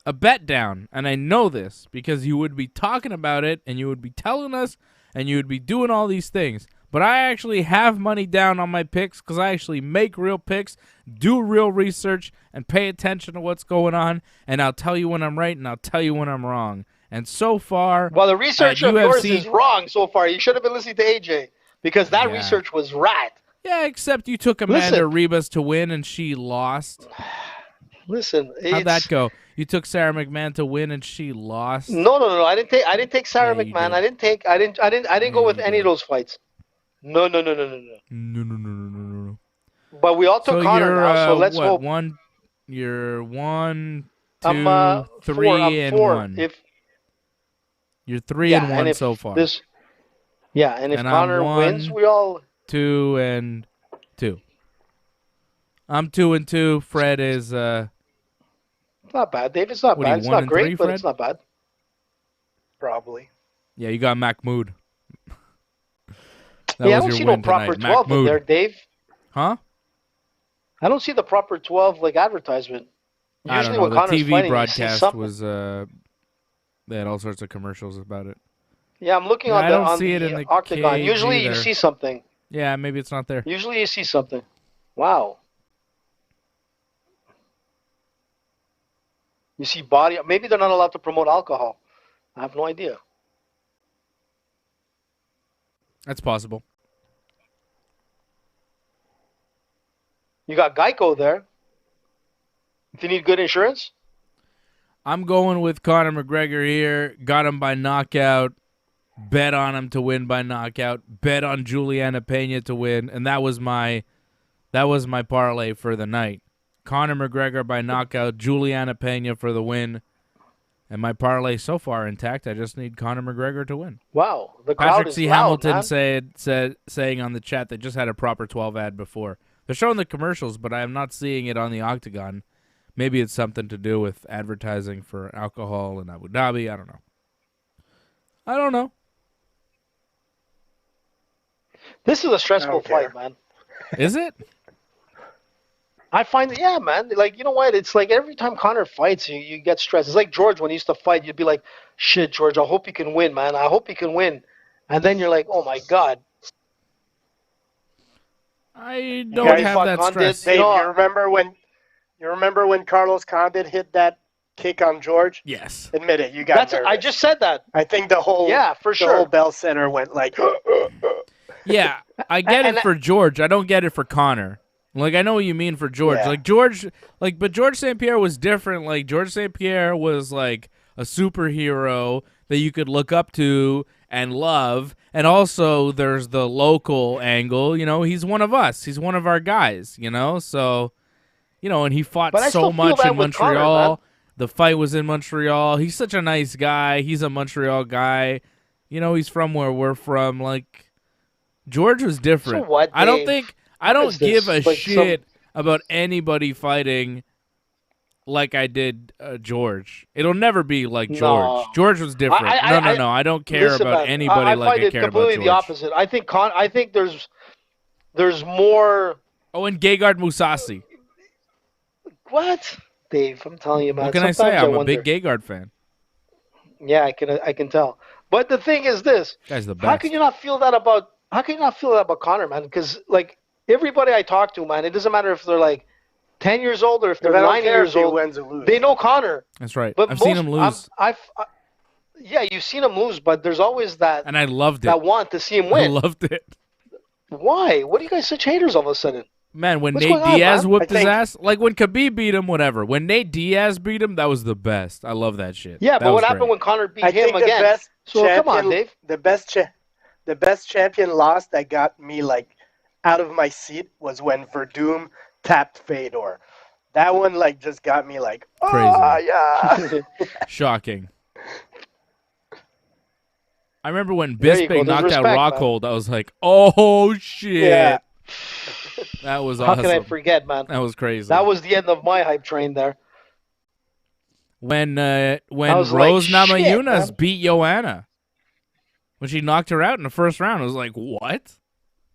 a bet down, and I know this because you would be talking about it, and you would be telling us, and you would be doing all these things. But I actually have money down on my picks because I actually make real picks, do real research, and pay attention to what's going on, and I'll tell you when I'm right, and I'll tell you when I'm wrong. And so far, well, the research of yours is wrong so far. You should have been listening to AJ because that research was rat. Yeah, except you took Amanda Ribas to win, and she lost. Listen, how'd that go? You took Sarah McMahon to win, and she lost. No. I didn't take Sarah McMahon. I didn't go with any of those fights. No. But we all took Conor now, so let's hope. You're 1, 2, 3, and 1. You're 3 and 1 so far. And if Conor wins, we all 2 and 2. I'm 2 and 2. Fred is not bad, Dave. It's not bad. It's not great, but it's not bad. Probably. Yeah, you got Mahmoud. I don't see no proper 12 in there, Dave. Huh? I don't see the proper 12 advertisement. Usually when Conor's TV fighting, broadcast was they had all sorts of commercials about it. Yeah, I'm looking on the Octagon. Usually you see something. Yeah, maybe it's not there. Usually you see something. Wow. You see body. Maybe they're not allowed to promote alcohol. I have no idea. That's possible. You got Geico there. If you need good insurance. I'm going with Conor McGregor here. Got him by knockout. Bet on him to win by knockout. Bet on Juliana Pena to win, and that was my parlay for the night. Conor McGregor by knockout. Juliana Pena for the win. And my parlay so far intact. I just need Conor McGregor to win. Wow, the crowd Patrick C. loud, Hamilton man. saying on the chat they just had a proper 12 ad before. They're showing the commercials, but I am not seeing it on the Octagon. Maybe it's something to do with advertising for alcohol in Abu Dhabi. I don't know. This is a stressful fight, man. Is it? I find that, yeah, man. Like, you know what? It's like every time Conor fights, you get stressed. It's like George when he used to fight. You'd be like, shit, George, I hope he can win, man. I hope he can win. And then you're like, oh, my God. I don't have that stress. Dave, you remember when Carlos Condit hit that kick on George? Yes. Admit it, you got nervous. I just said that. I think the whole whole Bell Center went like. Yeah, I get it for George. I don't get it for Conor. Like, I know what you mean for George. Yeah. But George St. Pierre was different. Like, George St. Pierre was like a superhero that you could look up to and love. And also there's the local angle. You know, he's one of us. He's one of our guys, you know? So, you know, and he fought so much in Montreal. Conor, the fight was in Montreal. He's such a nice guy. He's a Montreal guy. You know, he's from where we're from. Like, George was different. So what, Dave? I don't give a shit about anybody fighting like I did George. It'll never be like George. No. George was different. No. I don't care about anybody like I care about George. I find it completely the opposite. I think there's more. Oh, and Gegard Mousasi. What, Dave? I'm telling you, man. What can I say? I'm a big Gegard fan. Yeah, I can tell. But the thing is this: guy's the best. How can you not feel that about Conor, man? Because like everybody I talk to, man, it doesn't matter if they're like 10 years old or if they're 9 years old. They know Conor. That's right. But I've seen him lose. Yeah, you've seen him lose, but there's always that. And I loved it. That want to see him win. I loved it. Why? What are you guys such haters all of a sudden? Man, when What's Nate going on, Diaz man? whooped his ass, like when Khabib beat him, whatever. When Nate Diaz beat him, that was the best. I love that shit. Yeah, that but what was happened great. when Conor beat I him think again? The best So champion, come on, Dave. The best champion loss that got me like out of my seat was when Verdum tapped Fedor. That one like just got me like, Crazy. Oh, yeah. Shocking. I remember when Bisping knocked out Rockhold, I was like, oh, shit. Yeah. That was awesome. How can I forget, man? That was crazy. That was the end of my hype train there. When Rose Namajunas beat Joanna. When she knocked her out in the first round, I was like, what?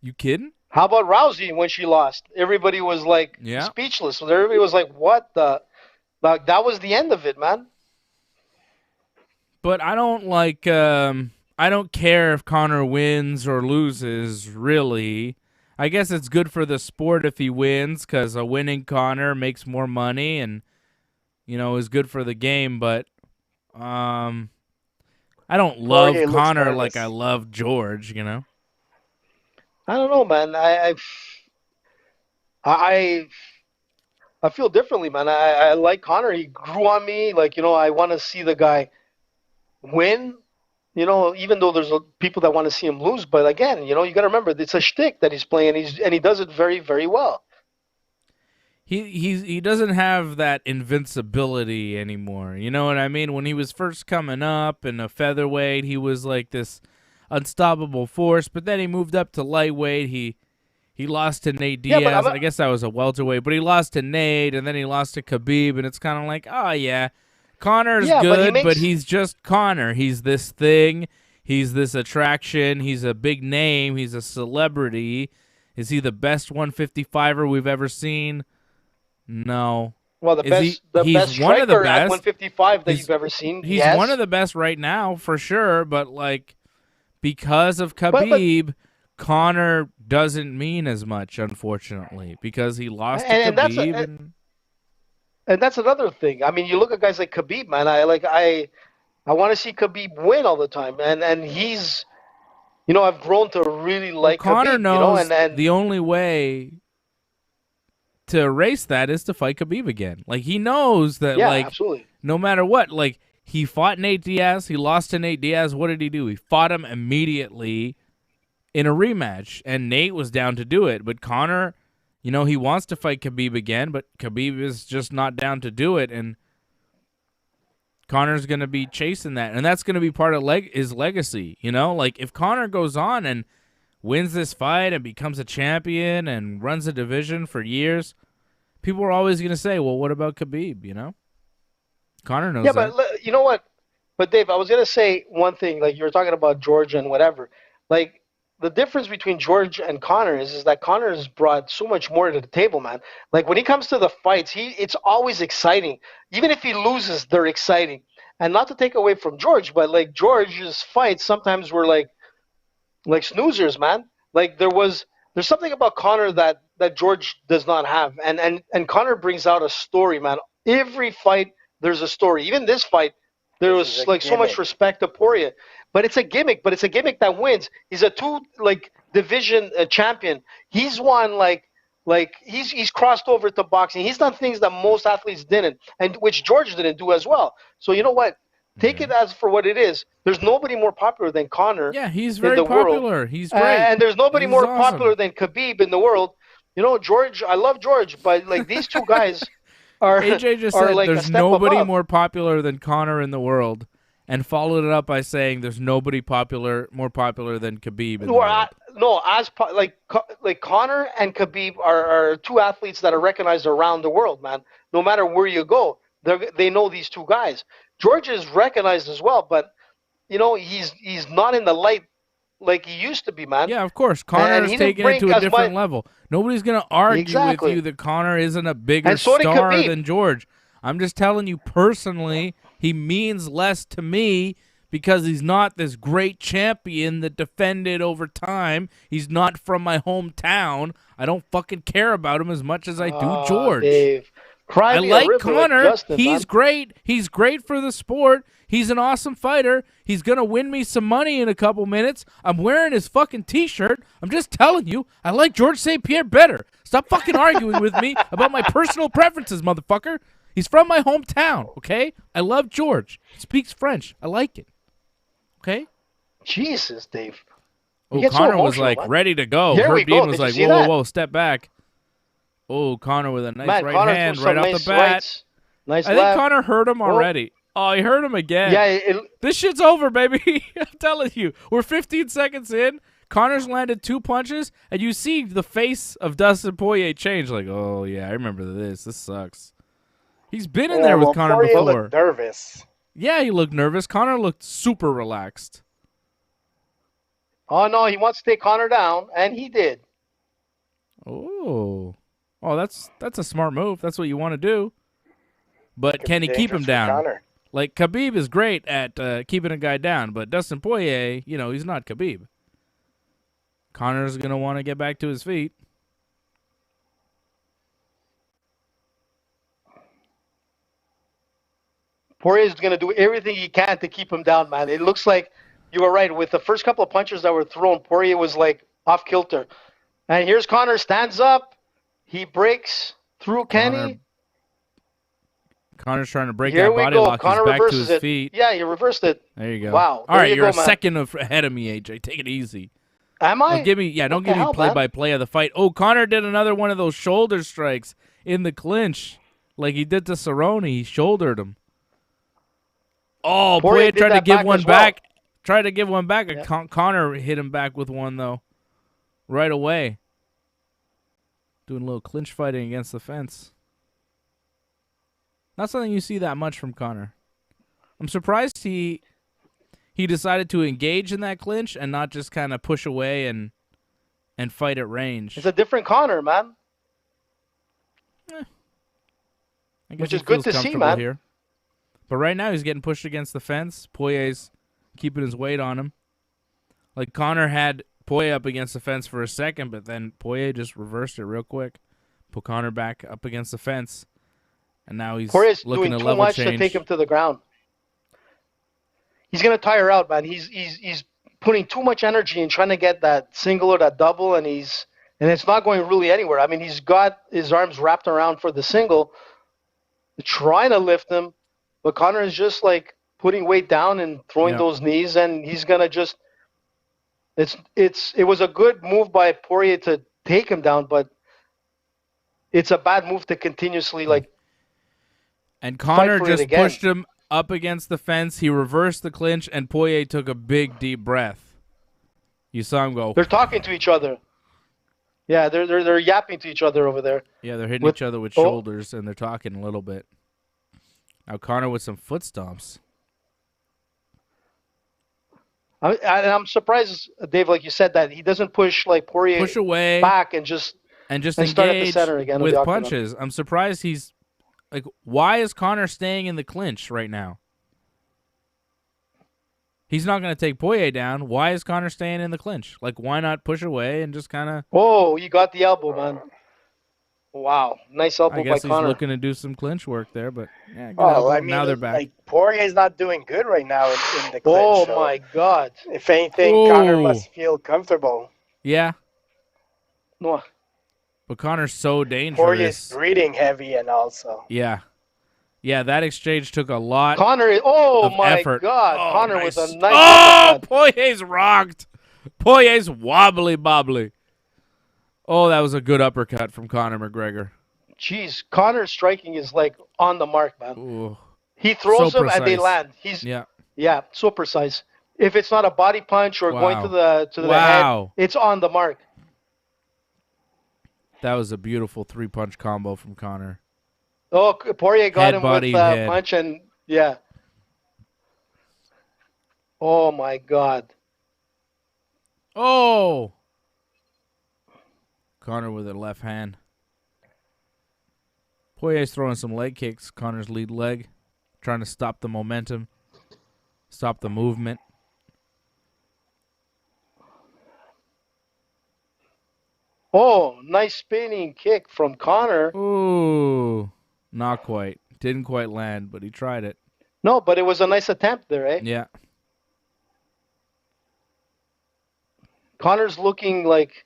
You kidding? How about Rousey when she lost? Everybody was like speechless. Everybody was like, what the? Like, that was the end of it, man. But I don't like... I don't care if Conor wins or loses, really. I guess it's good for the sport if he wins because a winning Conor makes more money and, is good for the game. But I don't love Conor like I love George, I don't know, man. I feel differently, man. I like Conor. He grew on me. Like, I want to see the guy win. Even though there's people that want to see him lose, but again, you got to remember it's a shtick that he's playing, and he does it very, very well. He doesn't have that invincibility anymore. You know what I mean? When he was first coming up in a featherweight, he was like this unstoppable force. But then he moved up to lightweight. He lost to Nate Diaz. Yeah, I guess that was a welterweight, but he lost to Nate, and then he lost to Khabib, and it's kind of like, oh yeah. Connor's good, but he's just Conor. He's this thing. He's this attraction. He's a big name. He's a celebrity. Is he the best 155er we've ever seen? No. Well, he's best one of the striker best at 155 that you've ever seen. He's one of the best right now, for sure, but like because of Khabib, Conor doesn't mean as much, unfortunately, because he lost to Khabib. And that's another thing. I mean, you look at guys like Khabib, man. I want to see Khabib win all the time, and he's, I've grown to really like Conor Khabib. Knows the only way to erase that is to fight Khabib again. Like he knows that, absolutely. No matter what, like he fought Nate Diaz, he lost to Nate Diaz. What did he do? He fought him immediately in a rematch, and Nate was down to do it, but Conor. He wants to fight Khabib again, but Khabib is just not down to do it, and Conor's going to be chasing that, and that's going to be part of his legacy, Like, if Conor goes on and wins this fight and becomes a champion and runs a division for years, people are always going to say, well, what about Khabib, Conor knows that. Yeah, but you know what? But, Dave, I was going to say one thing. Like, you were talking about George and whatever. Like, the difference between George and Conor is that Conor has brought so much more to the table, man. Like when he comes to the fights, it's always exciting. Even if he loses, they're exciting. And not to take away from George, but like George's fights sometimes were like snoozers, man. Like there's something about Conor that George does not have, and Conor brings out a story, man. Every fight there's a story. Even this fight, there was like so much respect to Poirier. But it's a gimmick. But it's a gimmick that wins. He's a division champion. He's won he's crossed over to boxing. He's done things that most athletes didn't, and which George didn't do as well. So you know what? Take it as for what it is. There's nobody more popular than Conor. Yeah, he's very popular. World. He's great. And there's nobody more popular than Khabib in the world. George. I love George, but like these two guys are. AJ just said there's nobody more popular than Conor in the world. And followed it up by saying there's nobody more popular than Khabib. Conor and Khabib are two athletes that are recognized around the world, man. No matter where you go, they know these two guys. George is recognized as well, but he's not in the light like he used to be, man. Yeah, of course. Conor is taking it to a different level. Nobody's gonna argue with you that Conor isn't a bigger star than George. I'm just telling you personally. He means less to me because he's not this great champion that defended over time. He's not from my hometown. I don't fucking care about him as much as I do George. Dave, Cry I me like a river, Conor. like Dustin, He's man. great. He's great for the sport. He's an awesome fighter. He's going to win me some money in a couple minutes. I'm wearing his fucking T-shirt. I'm just telling you, I like George St. Pierre better. Stop fucking arguing with me about my personal preferences, motherfucker. He's from my hometown, okay? I love George. He speaks French. I like it. Okay? Jesus, Dave. Oh, Conor was like ready to go. Here we Herb go. Dean was like, whoa, whoa, step back. Oh, Conor with a nice right hand right off the bat. Rights. Nice I think Conor hurt him already. Oh, he hurt him again. Yeah, this shit's over, baby. I'm telling you. We're 15 seconds in. Conor's landed 2 punches, and you see the face of Dustin Poirier change. Like, oh, yeah, I remember this. This sucks. He's been in there with Conor Poirier before. Looked nervous. Yeah, he looked nervous. Conor looked super relaxed. Oh, no, he wants to take Conor down, and he did. Oh, that's a smart move. That's what you want to do. But can he keep him down? Conor. Like, Khabib is great at keeping a guy down, but Dustin Poirier, he's not Khabib. Conor's going to want to get back to his feet. Poirier's going to do everything he can to keep him down, man. It looks like you were right. With the first couple of punches that were thrown, Poirier was, like, off kilter. And here's Conor, stands up. He breaks through Kenny. Conor's trying to break that body lock. He's back to his feet. Yeah, he reversed it. There you go. Wow. All right, you're a second ahead of me, AJ. Take it easy. Am I? Don't give me play-by-play of the fight. Oh, Conor did another one of those shoulder strikes in the clinch, like he did to Cerrone. He shouldered him. Oh, Poirier tried to give one back. Tried to give one back. Yeah. Conor hit him back with one, though, right away. Doing a little clinch fighting against the fence. Not something you see that much from Conor. I'm surprised he decided to engage in that clinch and not just kind of push away and fight at range. It's a different Conor, man. Which is good to see, man. Here. But right now he's getting pushed against the fence. Poirier's keeping his weight on him. Like Conor had Poirier up against the fence for a second, but then Poirier just reversed it real quick. Put Conor back up against the fence. And now he's Poirier's looking doing to too level much change. to take him to the ground. He's gonna tire out, man. He's putting too much energy in trying to get that single or that double, and it's not going really anywhere. I mean, he's got his arms wrapped around for the single, trying to lift him, but Conor is just like putting weight down and throwing those knees, and he's gonna just. It was a good move by Poirier to take him down, but it's a bad move to continuously like. And Conor just pushed him up against the fence. He reversed the clinch, and Poirier took a big, deep breath. You saw him go. They're talking to each other. Yeah, they're yapping to each other over there. Yeah, they're hitting each other with shoulders, and they're talking a little bit. Now Conor with some foot stomps. I'm surprised, Dave, like you said, that he doesn't push like Poirier away back and just engage start at the center again with punches. I'm surprised he's like, why is Conor staying in the clinch right now? He's not going to take Poirier down. Why is Conor staying in the clinch? Like, why not push away and just kind of... Oh, you got the elbow, man. Wow. Nice elbow by Conor. I guess he's looking to do some clinch work there, but yeah, now they're back. Like, Poirier's not doing good right now in the clinch. Oh, my God. If anything, Conor must feel comfortable. Yeah. No. But Conor's so dangerous. Poirier's breathing heavy and also. Yeah. Yeah, that exchange took a lot of my effort. God. Oh, Conor nice. with a nice uppercut. Poirier's rocked. Poirier's wobbly. Oh, that was a good uppercut from Conor McGregor. Jeez, Conor's striking is like on the mark, man. Ooh. He throws them and they land. Yeah, so precise. If it's not a body punch or going to the head, it's on the mark. That was a beautiful 3-punch combo from Conor. Oh, Poirier got him with a punch and yeah. Oh my God. Oh. Conor with a left hand. Poirier's throwing some leg kicks. Conor's lead leg, trying to stop the momentum, stop the movement. Oh, nice spinning kick from Conor. Ooh. Not quite. Didn't quite land, but he tried it. No, but it was a nice attempt there, eh? Yeah. Conor's looking like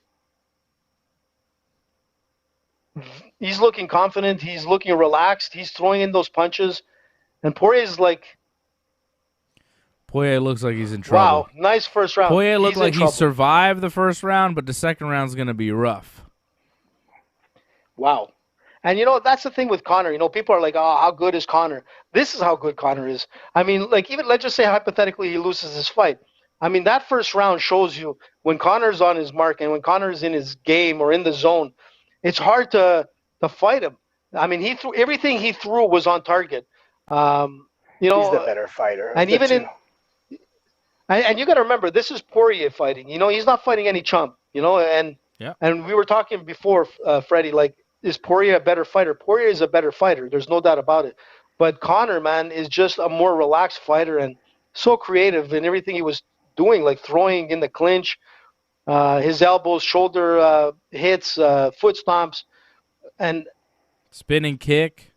he's looking confident. He's looking relaxed. He's throwing in those punches. And Poirier's like... Poirier looks like he's in trouble. Wow, nice first round. Poirier looked like he survived the first round, but the second round's going to be rough. Wow. And, that's the thing with Conor. People are like, oh, how good is Conor? This is how good Conor is. I mean, like, even let's just say hypothetically he loses his fight. I mean, that first round shows you when Conor's on his mark and when Conor's in his game or in the zone, it's hard to fight him. I mean, everything he threw was on target. He's the better fighter. And even and you got to remember, this is Poirier fighting. He's not fighting any chump. And we were talking before, Freddie, like, is Poirier a better fighter? Poirier is a better fighter. There's no doubt about it. But Conor, man, is just a more relaxed fighter and so creative in everything he was doing, like throwing in the clinch, his elbows, shoulder hits, foot stomps, and spinning kick.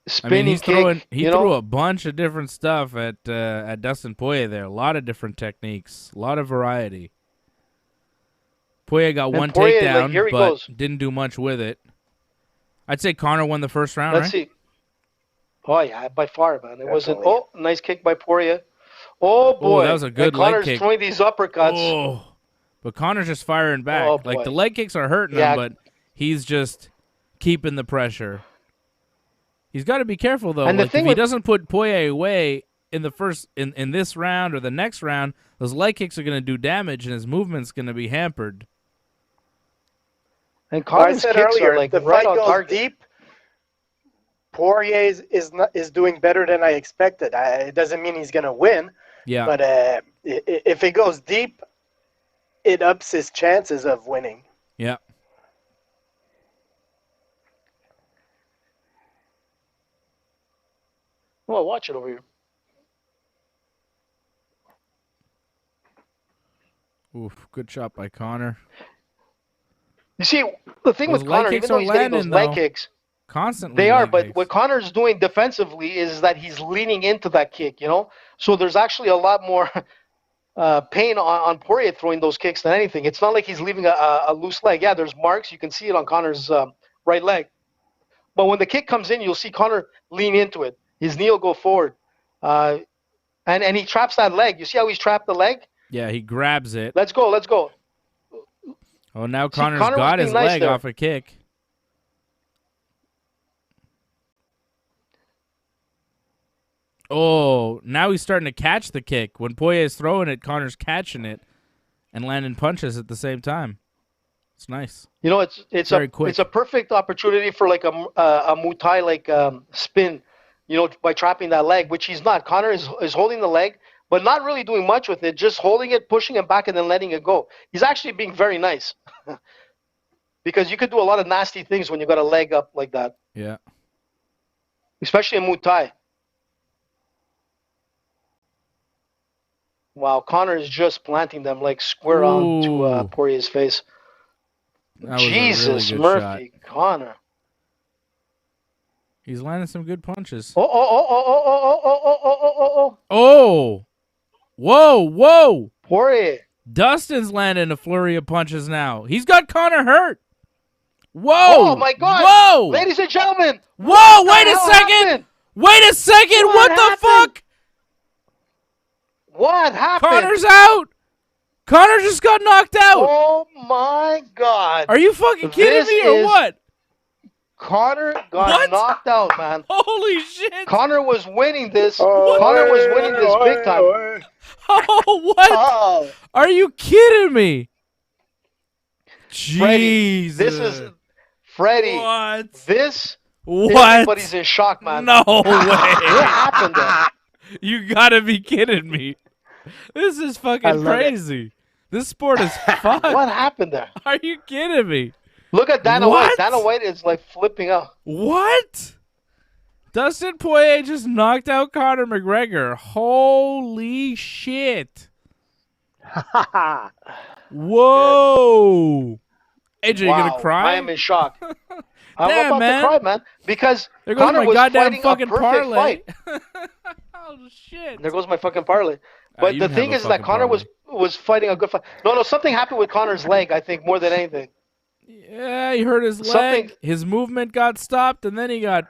He threw a bunch of different stuff at Dustin Poirier there. A lot of different techniques, a lot of variety. Poirier got one takedown, but didn't do much with it. I'd say Conor won the first round, Let's see. Oh, yeah, by far, man. It wasn't. Oh, nice kick by Poirier. Oh, boy. That was a good leg kick. Conor's throwing these uppercuts. Oh. But Conor's just firing back. Like, the leg kicks are hurting him, but he's just keeping the pressure. He's got to be careful, though. And like, if he doesn't put Poirier away in the first in this round or the next round, those leg kicks are going to do damage, and his movement's going to be hampered. And Conor's kicks earlier, are like the right fight on goes target. Deep. Poirier is doing better than I expected. It doesn't mean he's going to win. Yeah. But if it goes deep, it ups his chances of winning. Yeah. Well, watch it over here. Oof, good shot by Conor. You see, the thing with Conor, even though he's getting those leg kicks, constantly they are. But what Conor's doing defensively is that he's leaning into that kick, So there's actually a lot more pain on Poirier throwing those kicks than anything. It's not like he's leaving a loose leg. Yeah, there's marks. You can see it on Conor's right leg. But when the kick comes in, you'll see Conor lean into it. His knee will go forward. And he traps that leg. You see how he's trapped the leg? Yeah, he grabs it. Let's go. Oh, now Conor's got his leg off a kick. Oh, now he's starting to catch the kick. When Poirier's throwing it, Conor's catching it and landing punches at the same time. It's nice. It's a perfect opportunity for like a Muay Thai like spin, by trapping that leg, which he's not. Conor is holding the leg, but not really doing much with it, just holding it, pushing it back, and then letting it go. He's actually being very nice. Because you could do a lot of nasty things when you got a leg up like that. Yeah. Especially in Muay Thai. Wow, Conor is just planting them like square on to Poirier's face. Jesus, really Murphy, shot. Conor. He's landing some good punches. Oh. Whoa. Poirier. Dustin's landing a flurry of punches now. He's got Conor hurt. Whoa. Oh, my God. Whoa. Ladies and gentlemen. Whoa, wait a second. Wait a second. What the fuck? What happened? Conor's out. Conor just got knocked out. Oh, my God. Are you fucking kidding me or what? Conor got knocked out, man. Holy shit. Conor was winning this. Conor was winning this big time. Oh, what? Oh. Are you kidding me? Jesus. This is Freddie. What? Everybody's in shock, man. No way. What happened there? You gotta be kidding me. This is fucking crazy. This sport is fun. What happened there? Are you kidding me? Look at Dana White. Dana White is like flipping out. What? Dustin Poirier just knocked out Conor McGregor. Holy shit. Wow. Whoa. AJ, you gonna cry? I am in shock. I'm about to cry, man, because there goes Conor my was goddamn fighting fucking a perfect parlay. fight. Oh shit! There goes my fucking parlay. But the thing is that Conor was fighting a good fight. No, something happened with Conor's leg, I think, more than anything. Yeah, he hurt his leg. His movement got stopped, and then he got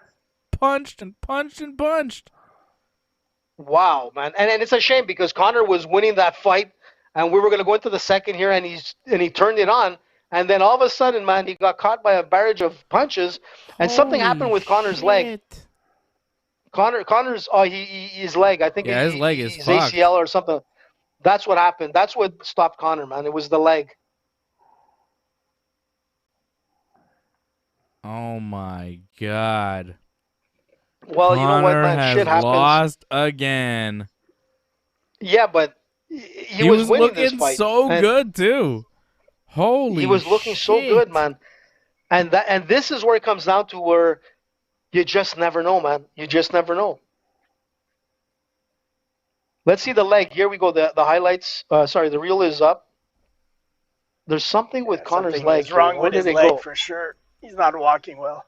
punched and punched and punched. Wow, man. And it's a shame because Conor was winning that fight, and we were going to go into the second here, and he turned it on. And then all of a sudden, man, he got caught by a barrage of punches, and something happened with Conor's leg. Conor's his leg. I think his leg is his fucked. ACL or something. That's what happened. That's what stopped Conor, man. It was the leg. Oh my God. Well, Conor, you know what, man? Shit happens. Lost again. Yeah, but he was winning looking this fight. So good too. Holy He was looking so good, man. And this is where it comes down to where you just never know, man. You just never know. Let's see the leg. Here we go. The highlights. Sorry, the reel is up. There's something with Conor's leg. What's wrong with his leg for sure? He's not walking well.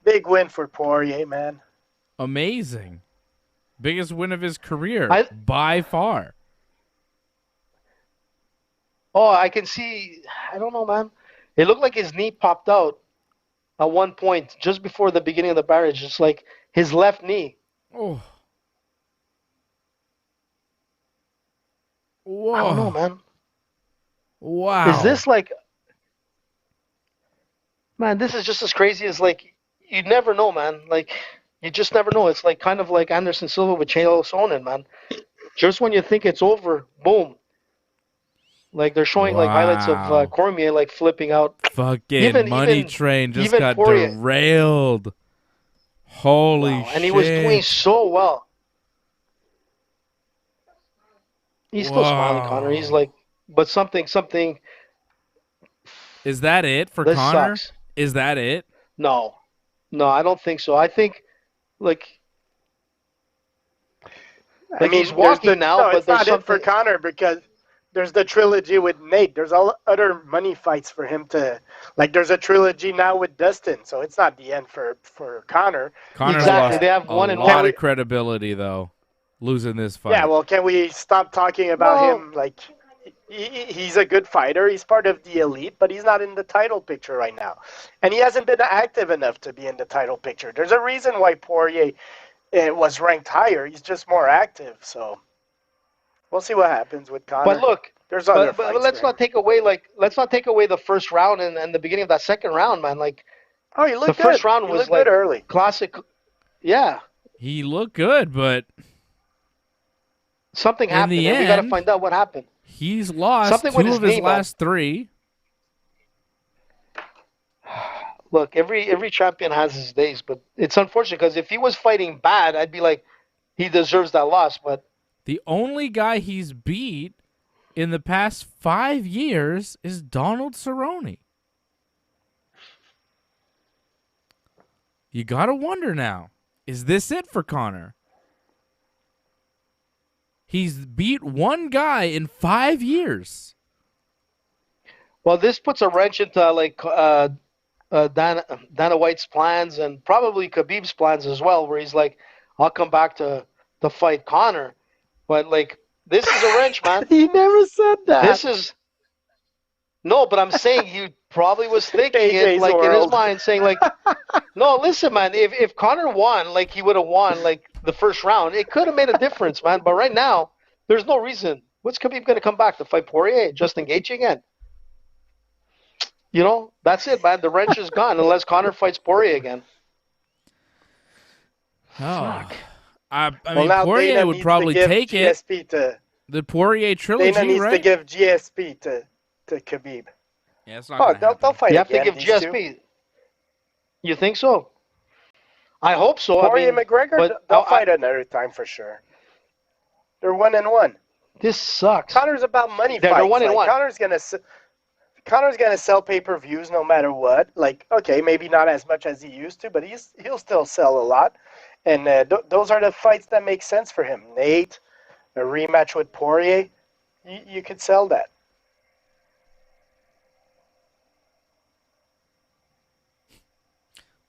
Big win for Poirier, man. Amazing. Biggest win of his career by far. Oh, I can see. I don't know, man. It looked like his knee popped out at one point just before the beginning of the barrage. It's like his left knee. Oh. Whoa. I don't know, man. Wow. Is this like... Man, this is just as crazy as, like, you never know, man. Like, you just never know. It's like kind of like Anderson Silva with Chael Sonnen, man. Just when you think it's over, boom. Like, they're showing, like, highlights of Cormier, like, flipping out. Fucking Money Train just got derailed. Holy shit. And he was doing so well. He's still smiling, Conor. He's like, but something. Is that it for Conor? Sucks. Is that it? No, I don't think so. I think, like I mean, he's walking now, but it's not it for Conor because there's the trilogy with Nate. There's all other money fights for him to, like, there's a trilogy now with Dustin, so it's not the end for Conor. Conor exactly. They have one and one. A lot of credibility, though, losing this fight. Yeah, well, can we stop talking about him? Like, he's a good fighter. He's part of the elite, but he's not in the title picture right now. And he hasn't been active enough to be in the title picture. There's a reason why Poirier was ranked higher. He's just more active, so we'll see what happens with Conor. But look, there's other fights. But let's not take away the first round and the beginning of that second round, man. Like, oh, you looked good. The first round was like early. Classic. Yeah. He looked good, but something happened. We got to find out what happened. He's lost two of his last three. Look, every champion has his days, but it's unfortunate because if he was fighting bad, I'd be like, he deserves that loss. But the only guy he's beat in the past 5 years is Donald Cerrone. You gotta wonder now, is this it for Conor? He's beat one guy in 5 years. Well, this puts a wrench into like Dana White's plans and probably Khabib's plans as well, where he's like, I'll come back to fight Conor. But, like, this is a wrench, man. He never said that. No, but I'm saying he probably was thinking it, like, in his mind, saying, like, no, listen, man, if Conor won, like, he would have won, like, the first round, it could have made a difference, man. But right now, there's no reason. What's Khabib going to come back to fight Poirier? Just engage again? You know, that's it, man. The wrench is gone unless Conor fights Poirier again. Oh. I mean, Poirier would probably take GSP it. The Poirier trilogy, Dana needs right? to give GSP to Khabib. Yeah, it's not they'll fight. You have to give GSP. Two. You think so? I hope so. Poirier and McGregor, they'll fight another time for sure. They're 1-1. This sucks. Conor's about money fights. They're 1-1. Connor's gonna sell pay-per-views no matter what. Like, okay, maybe not as much as he used to, but he'll still sell a lot. And those are the fights that make sense for him. Nate, a rematch with Poirier, you could sell that.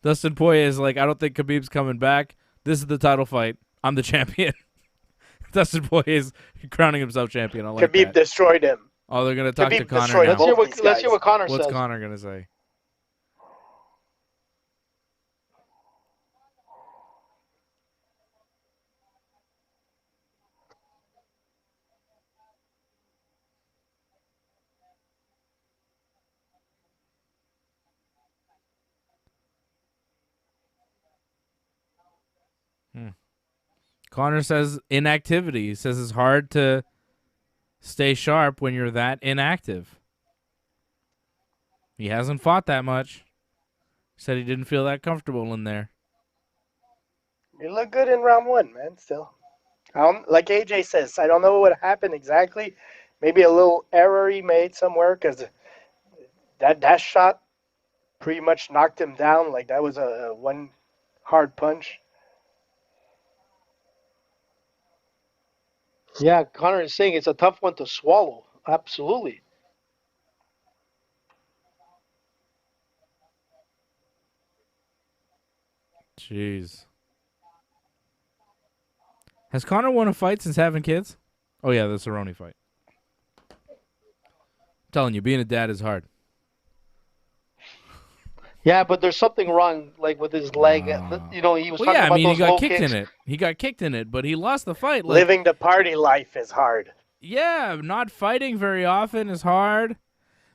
Dustin Poirier is like, I don't think Khabib's coming back. This is the title fight. I'm the champion. Dustin Poirier is crowning himself champion. I like Khabib that. destroyed him. Oh, they're going to talk Khabib to Conor destroyed now. Let's hear what Conor says. What's Conor going to say? Conor says inactivity. He says it's hard to stay sharp when you're that inactive. He hasn't fought that much. He said he didn't feel that comfortable in there. You look good in round 1, man, still. Like AJ says, I don't know what happened exactly. Maybe a little error he made somewhere because that shot pretty much knocked him down. Like that was a one hard punch. Yeah, Conor is saying it's a tough one to swallow. Absolutely. Jeez. Has Conor won a fight since having kids? Oh, yeah, the Cerrone fight. I'm telling you, being a dad is hard. Yeah, but there's something wrong, like with his leg. You know, he was talking about those he got low kicked kicks. in it. He got kicked in it, but he lost the fight. Like, living the party life is hard. Yeah, not fighting very often is hard.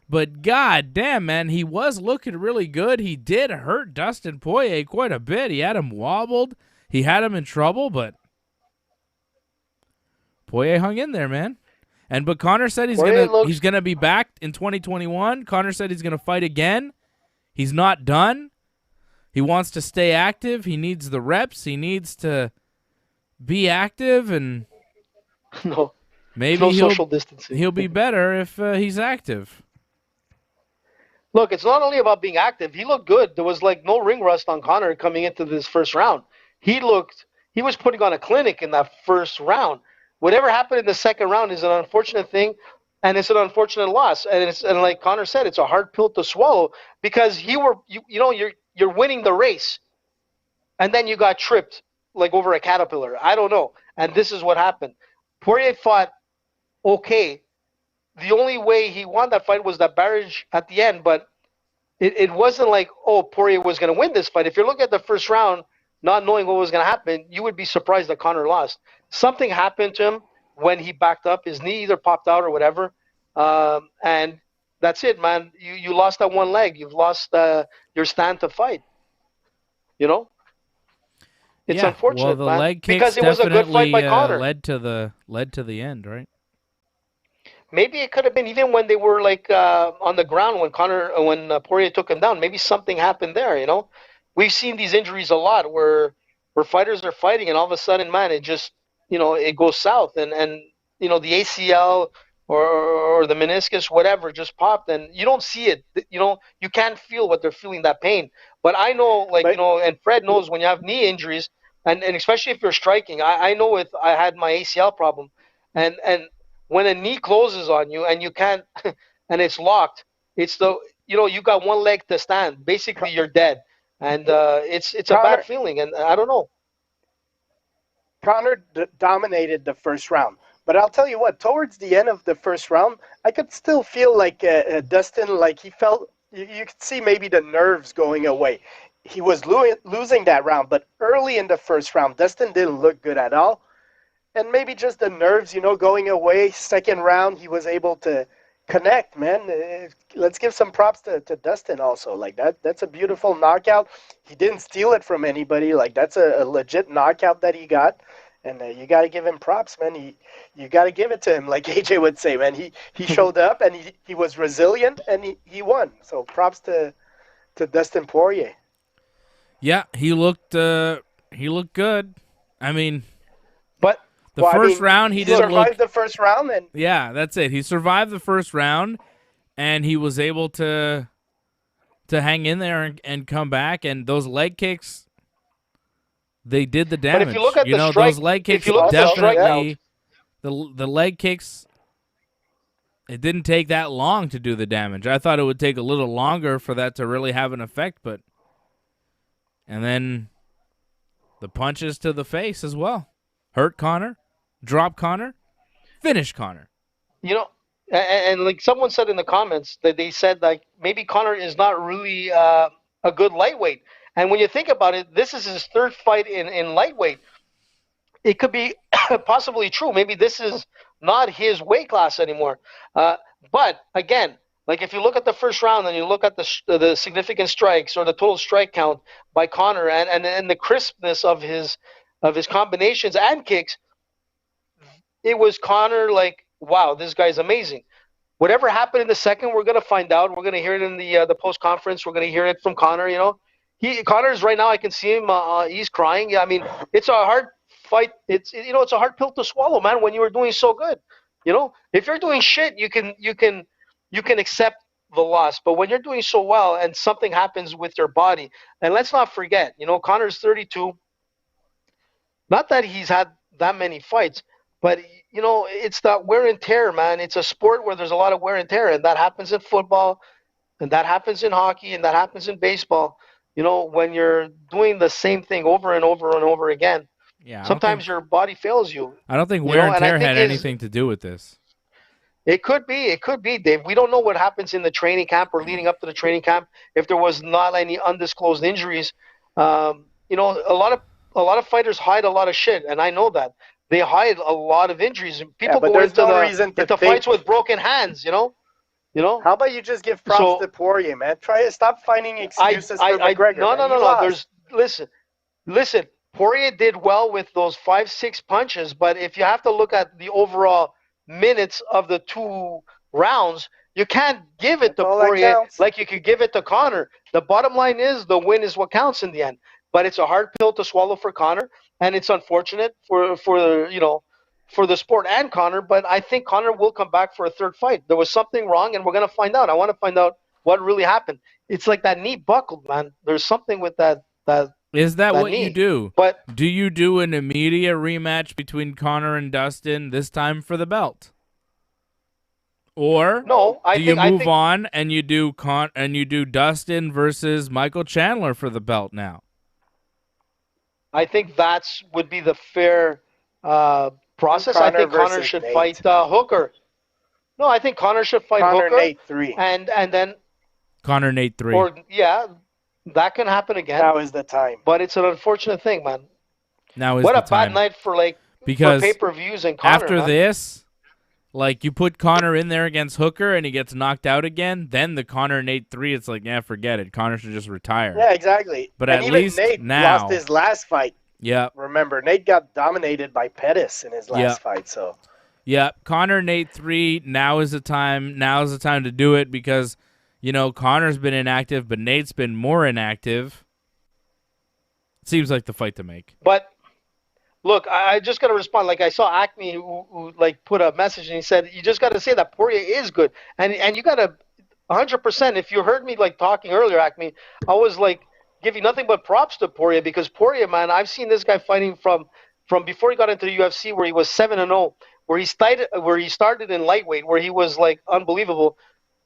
But god damn, man, he was looking really good. He did hurt Dustin Poirier quite a bit. He had him wobbled. He had him in trouble, but Poirier hung in there, man. But Conor said he's gonna be back in 2021. Conor said he's gonna fight again. He's not done. He wants to stay active. He needs the reps. He needs to be active, and maybe social distancing. He'll be better if he's active. Look, it's not only about being active. He looked good. There was like no ring rust on Conor coming into this first round. He was putting on a clinic in that first round. Whatever happened in the second round is an unfortunate thing, and it's an unfortunate loss. And like Conor said, it's a hard pill to swallow because you're winning the race, and then you got tripped like over a caterpillar. I don't know. And this is what happened. Poirier fought okay. The only way he won that fight was that barrage at the end, but it wasn't like, Poirier was going to win this fight. If you look at the first round, not knowing what was going to happen, you would be surprised that Conor lost. Something happened to him when he backed up. His knee either popped out or whatever, and that's it, man. You lost that one leg. You've lost your stand to fight. You know? It's unfortunate, well, the man, leg kicks because it was a good fight by Conor. led to the end, right? Maybe it could have been even when they were like on the ground when Poirier took him down. Maybe something happened there. You know, we've seen these injuries a lot where fighters are fighting and all of a sudden, man, it just it goes south and the ACL or the meniscus, whatever, just popped and you don't see it. You can't feel what they're feeling, that pain. But I know, and Fred knows when you have knee injuries and especially if you're striking. I know I had my ACL problem and when a knee closes on you and you can't, and it's locked, it's you got one leg to stand. Basically, you're dead, and it's a bad feeling. And I don't know. Conor dominated the first round, but I'll tell you what. Towards the end of the first round, I could still feel like Dustin, like he felt. You could see maybe the nerves going away. He was losing that round, but early in the first round, Dustin didn't look good at all. And maybe just the nerves, going away. Second round, he was able to connect, man. Let's give some props to Dustin also. Like that's a beautiful knockout. He didn't steal it from anybody. Like that's a legit knockout that he got. And you got to give him props, man. You got to give it to him, like AJ would say, man. He showed up and he was resilient and he won. So props to Dustin Poirier. Yeah, he looked good. I mean, but the first round, he didn't survived the first round, and yeah, that's it. He survived the first round, and he was able to hang in there and come back. And those leg kicks, they did the damage. But if you look at those leg kicks the leg kicks, it didn't take that long to do the damage. I thought it would take a little longer for that to really have an effect, but and then the punches to the face as well. Hurt Conor, drop Conor, finish Conor. You know, and like someone said in the comments that they said like maybe Conor is not really a good lightweight. And when you think about it, this is his third fight in lightweight. It could be possibly true. Maybe this is not his weight class anymore. But again, like if you look at the first round and you look at the significant strikes or the total strike count by Conor and the crispness of his combinations and kicks, it was Conor like, wow, this guy's amazing. Whatever happened in the second, we're gonna find out. We're gonna hear it in the post conference. We're gonna hear it from Conor. You know, Conor's right now. I can see him. He's crying. Yeah, I mean, it's a hard fight. It's a hard pill to swallow, man. When you were doing so good, you know, if you're doing shit, you can accept the loss. But when you're doing so well and something happens with your body, and let's not forget, you know, Conor's 32. Not that he's had that many fights, but you know, it's that wear and tear, man. It's a sport where there's a lot of wear and tear, and that happens in football, and that happens in hockey, and that happens in baseball. You know, when you're doing the same thing over and over and over again, sometimes your body fails you. I don't think wear and tear had anything to do with this. It could be, Dave. We don't know what happens in the training camp or leading up to the training camp. If there was not any undisclosed injuries, you know, a lot of fighters hide a lot of shit, and I know that. They hide a lot of injuries. People go into fights with broken hands, you know? How about you just give props to Poirier, man? Stop finding excuses for McGregor. No. Listen. Poirier did well with those 5-6 punches, but if you have to look at the overall minutes of the 2 rounds, you can't give it to Poirier like you could give it to Conor. The bottom line is the win is what counts in the end. But it's a hard pill to swallow for Conor, and it's unfortunate for the sport and Conor. But I think Conor will come back for a third fight. There was something wrong, and we're gonna find out. I want to find out what really happened. It's like that knee buckled, man. There's something with that. Is that what knee. You do? But do you do an immediate rematch between Conor and Dustin this time for the belt? Or do you move on and you do Dustin versus Michael Chandler for the belt now? I think would be the fair process. I think Conor should fight Hooker. No, I think Conor should fight Hooker. Nate 3. And then Conor Nate 3. Or that can happen again. Now is the time. But it's an unfortunate thing, man. Now is the time. What a bad night for pay-per-views and Conor. After this, like you put Conor in there against Hooker and he gets knocked out again, then the Conor Nate 3, it's like, forget it. Conor should just retire. Yeah, exactly. But at least Nate now lost his last fight. Yeah. Remember, Nate got dominated by Pettis in his last fight, so. Yeah, Conor Nate 3, now is the time. Now is the time to do it because, you know, Conor's been inactive, but Nate's been more inactive. It seems like the fight to make. But look, I just got to respond. Like I saw Acme who put a message and he said, you just got to say that Poirier is good. And you got to 100%. If you heard me talking earlier, Acme, I was giving nothing but props to Poirier because Poirier, man, I've seen this guy fighting from before he got into the UFC where he was 7-0, where he started in lightweight, where he was unbelievable.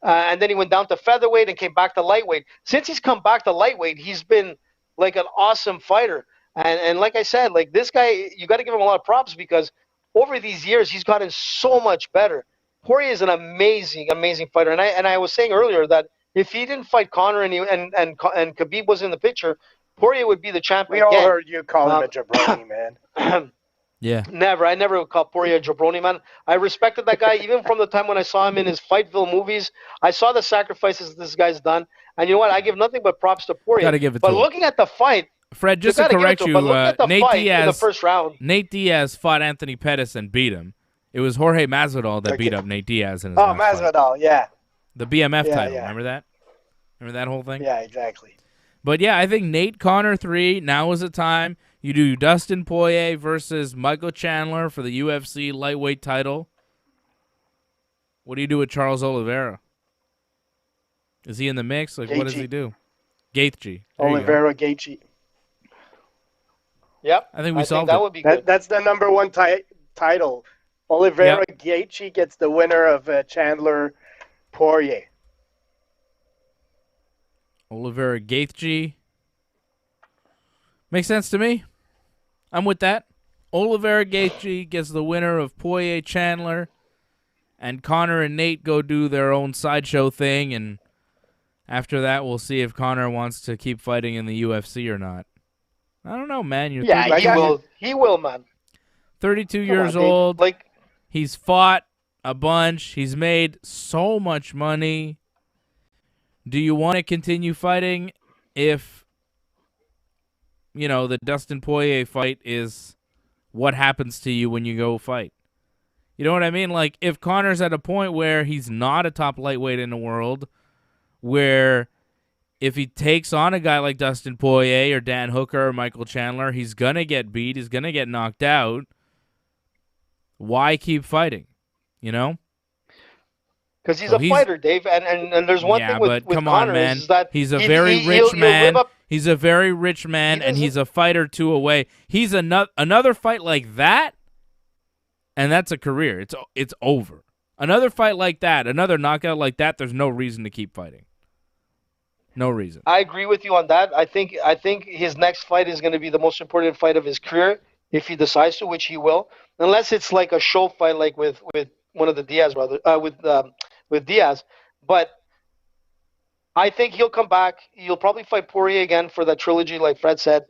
And then he went down to featherweight and came back to lightweight. Since he's come back to lightweight, he's been an awesome fighter. And like I said, this guy, you got to give him a lot of props because over these years, he's gotten so much better. Poirier is an amazing, amazing fighter. And I was saying earlier that if he didn't fight Conor and Khabib was in the picture, Poirier would be the champion. We all heard you call him a jabroni, man. Yeah. Never. I never would call Poirier a jabroni, man. I respected that guy even from the time when I saw him in his Fightville movies. I saw the sacrifices this guy's done. And you know what? I give nothing but props to Poirier. Gotta give it to him. Looking at the fight, Fred, just to correct you, Nate Diaz in the first round. Nate Diaz fought Anthony Pettis and beat him. It was Jorge Masvidal that beat up Nate Diaz in his last Masvidal, fight. Yeah. The BMF title, remember that? Remember that whole thing? Yeah, exactly. But yeah, I think Nate Conor 3, now is the time. You do Dustin Poirier versus Michael Chandler for the UFC lightweight title. What do you do with Charles Oliveira? Is he in the mix? What does he do? Gaethje. Oliveira, Gaethje. Yep. I think we solved that it. would be good. That's the number one title. Oliveira Gaethje gets the winner of Chandler Poirier. Oliveira Gaethje. Makes sense to me. I'm with that. Oliveira Gaethje gets the winner of Poirier Chandler, and Conor and Nate go do their own sideshow thing, and after that we'll see if Conor wants to keep fighting in the UFC or not. I don't know, man. He will. He will, man. 32 years old. Like, he's fought a bunch. He's made so much money. Do you want to continue fighting if, the Dustin Poirier fight is what happens to you when you go fight? You know what I mean? Like, if Conor's at a point where he's not a top lightweight in the world, where if he takes on a guy like Dustin Poirier or Dan Hooker or Michael Chandler, he's going to get beat. He's going to get knocked out. Why keep fighting? Because he's a fighter, Dave. And there's one thing with come Conor on, man. is that he's a very rich man. He's a very rich man, and he's a fighter two away. He's another fight like that, and that's a career. It's over. Another fight like that, another knockout like that, there's no reason to keep fighting. No reason. I agree with you on that. I think his next fight is going to be the most important fight of his career if he decides to, which he will. Unless it's like a show fight, like with one of the Diaz brothers, with Diaz. But I think he'll come back. He'll probably fight Poirier again for that trilogy, like Fred said.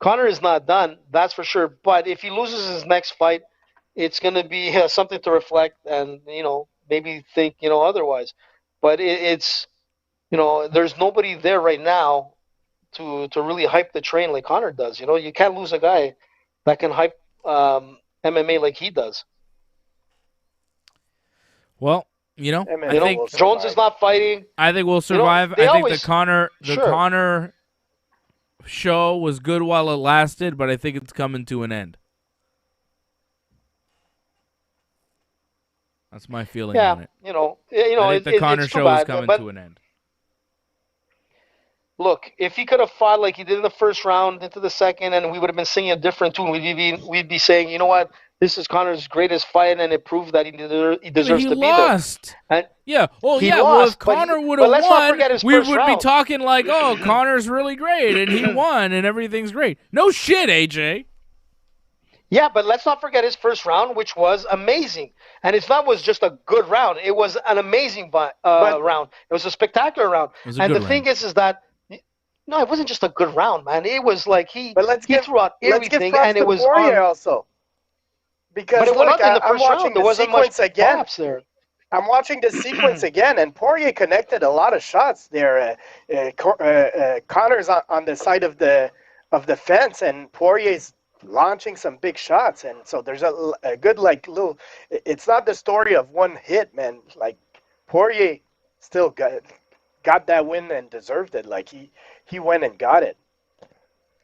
Conor is not done, that's for sure. But if he loses his next fight, it's going to be something to reflect and maybe think otherwise. But it's there's nobody there right now to really hype the train like Conor does. You can't lose a guy that can hype MMA like he does. Well, I think Jones is not fighting. I think we'll survive. I think the Conor show was good while it lasted, but I think it's coming to an end. That's my feeling on it. I think the Conor show is coming to an end. Look, if he could have fought like he did in the first round into the second, and we would have been singing a different tune, we'd be saying, you know what, this is Conor's greatest fight, and it proved that he deserves to be there. And well, if Conor would have won, we would be talking like, oh, Conor's really great, and he won, and everything's great. No shit, AJ. Yeah, but let's not forget his first round, which was amazing. And it's not was just a good round. It was an amazing round. It was a spectacular round. And the thing is that no, it wasn't just a good round, man. It was like he threw out everything, and it was Poirier also. Because look, I'm watching the sequence again. I'm watching the sequence again, and Poirier connected a lot of shots there. Conor's on the side of the fence, and Poirier's launching some big shots, and so there's a good little. It's not the story of one hit, man. Like Poirier still got that win and deserved it. Like he went and got it.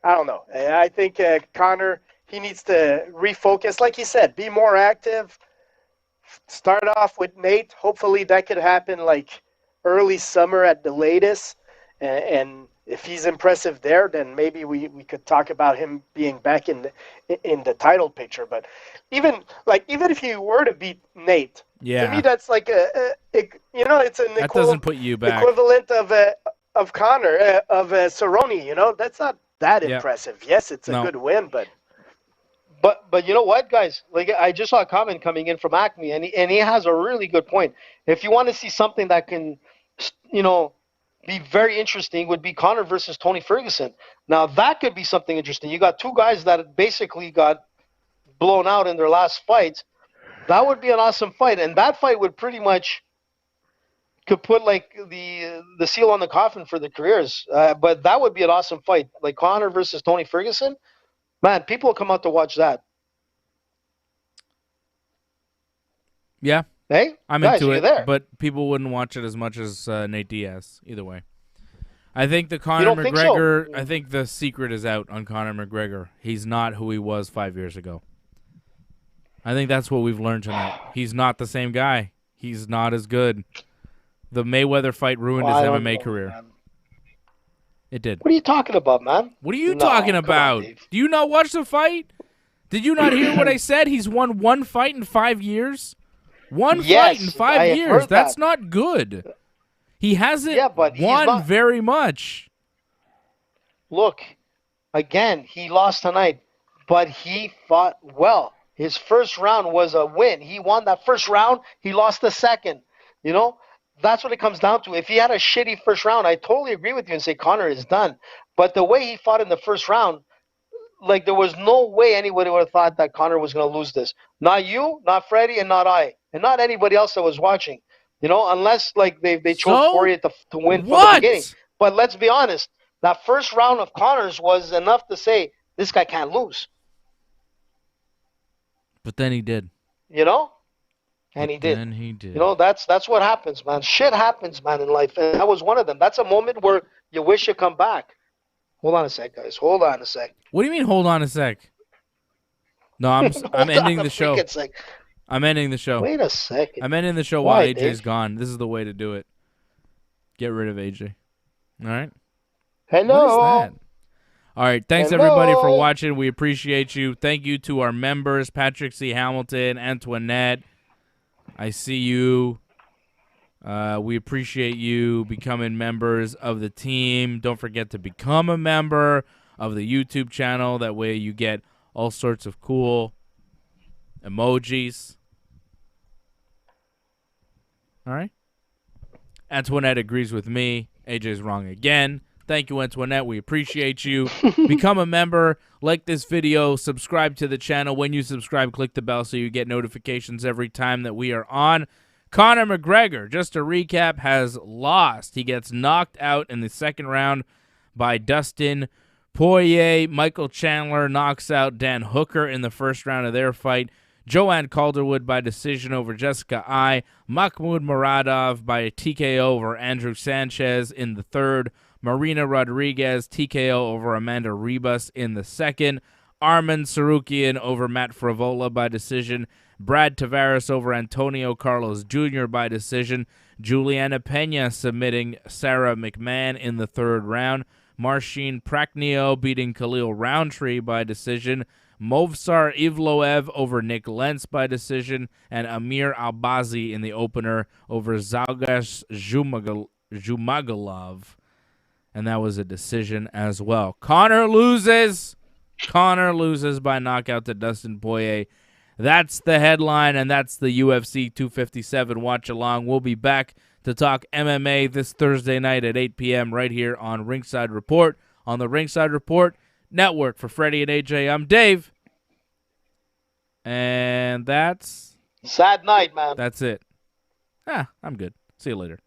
I don't know. I think Conor, he needs to refocus. Like he said, be more active. Start off with Nate. Hopefully that could happen like early summer at the latest. And if he's impressive there, then maybe we could talk about him being back in the title picture. But even if you were to beat Nate, to me that's like it's an that doesn't put you back. Equivalent of Conor of Cerrone. That's not that impressive. Yes, it's a good win, but you know what, guys? Like I just saw a comment coming in from Acme, and he has a really good point. If you want to see something that can, be very interesting, would be Conor versus Tony Ferguson. Now that could be something interesting. You got two guys that basically got blown out in their last fights. That would be an awesome fight, and that fight would pretty much could put like the seal on the coffin for the careers. But that would be an awesome fight, like Conor versus Tony Ferguson. Man, people will come out to watch that. Yeah. Hey, I'm guys, into it, there? but people wouldn't watch it as much as Nate Diaz. Either way, I think the Conor McGregor. So? I think the secret is out on Conor McGregor. He's not who he was 5 years ago. I think that's what we've learned tonight. He's not the same guy. He's not as good. The Mayweather fight ruined his MMA career. Man. It did. What are you talking about, man? What are you talking about? On, do you not watch the fight? Did you not hear what I said? He's won one fight in 5 years. One fight in 5 years. That's not good. He hasn't won very much. Look, again, he lost tonight, but he fought well. His first round was a win. He won that first round. He lost the second. You know, that's what it comes down to. If he had a shitty first round, I totally agree with you and say Conor is done. But the way he fought in the first round, like there was no way anybody would have thought that Conor was going to lose this. Not you, not Freddie, and not I, and not anybody else that was watching. You know, unless like they chose Poirier to win from the beginning. But let's be honest, that first round of Conor's was enough to say this guy can't lose. But then he did. You know? And he did. You know, that's what happens, man. Shit happens, man, in life. And that was one of them. That's a moment where you wish you come back. Hold on a sec, guys. Hold on a sec. What do you mean, hold on a sec? No, I'm ending the show. I'm ending the show. Wait a second. I'm ending the show while AJ's gone. This is the way to do it. Get rid of AJ. All right? Hello. What is that? All right, thanks everybody for watching. We appreciate you. Thank you to our members, Patrick C. Hamilton, Antoinette. I see you. We appreciate you becoming members of the team. Don't forget to become a member of the YouTube channel. That way you get all sorts of cool emojis. All right? Antoinette agrees with me. AJ's wrong again. Thank you, Antoinette. We appreciate you. Become a member. Like this video. Subscribe to the channel. When you subscribe, click the bell so you get notifications every time that we are on. Conor McGregor, just to recap, has lost. He gets knocked out in the second round by Dustin Poirier. Michael Chandler knocks out Dan Hooker in the first round of their fight. Joanne Calderwood by decision over Jessica Ai. Mahmoud Muradov by TKO over Andrew Sanchez in the third. Marina Rodriguez TKO over Amanda Ribas in the second. Arman Sarukian over Matt Frivola by decision. Brad Tavares over Antonio Carlos Jr. by decision. Juliana Pena submitting Sarah McMahon in the third round. Marcin Prachnio beating Khalil Roundtree by decision. Movsar Ivloev over Nick Lentz by decision. And Amir Albazi in the opener over Zalgas Zhumagalov. And that was a decision as well. Conor loses. Conor loses by knockout to Dustin Poirier. That's the headline, and that's the UFC 257 watch along. We'll be back to talk MMA this Thursday night at 8 p.m. right here on Ringside Report, on the Ringside Report Network. For Freddie and AJ, I'm Dave. And that's... Sad night, man. That's it. I'm good. See you later.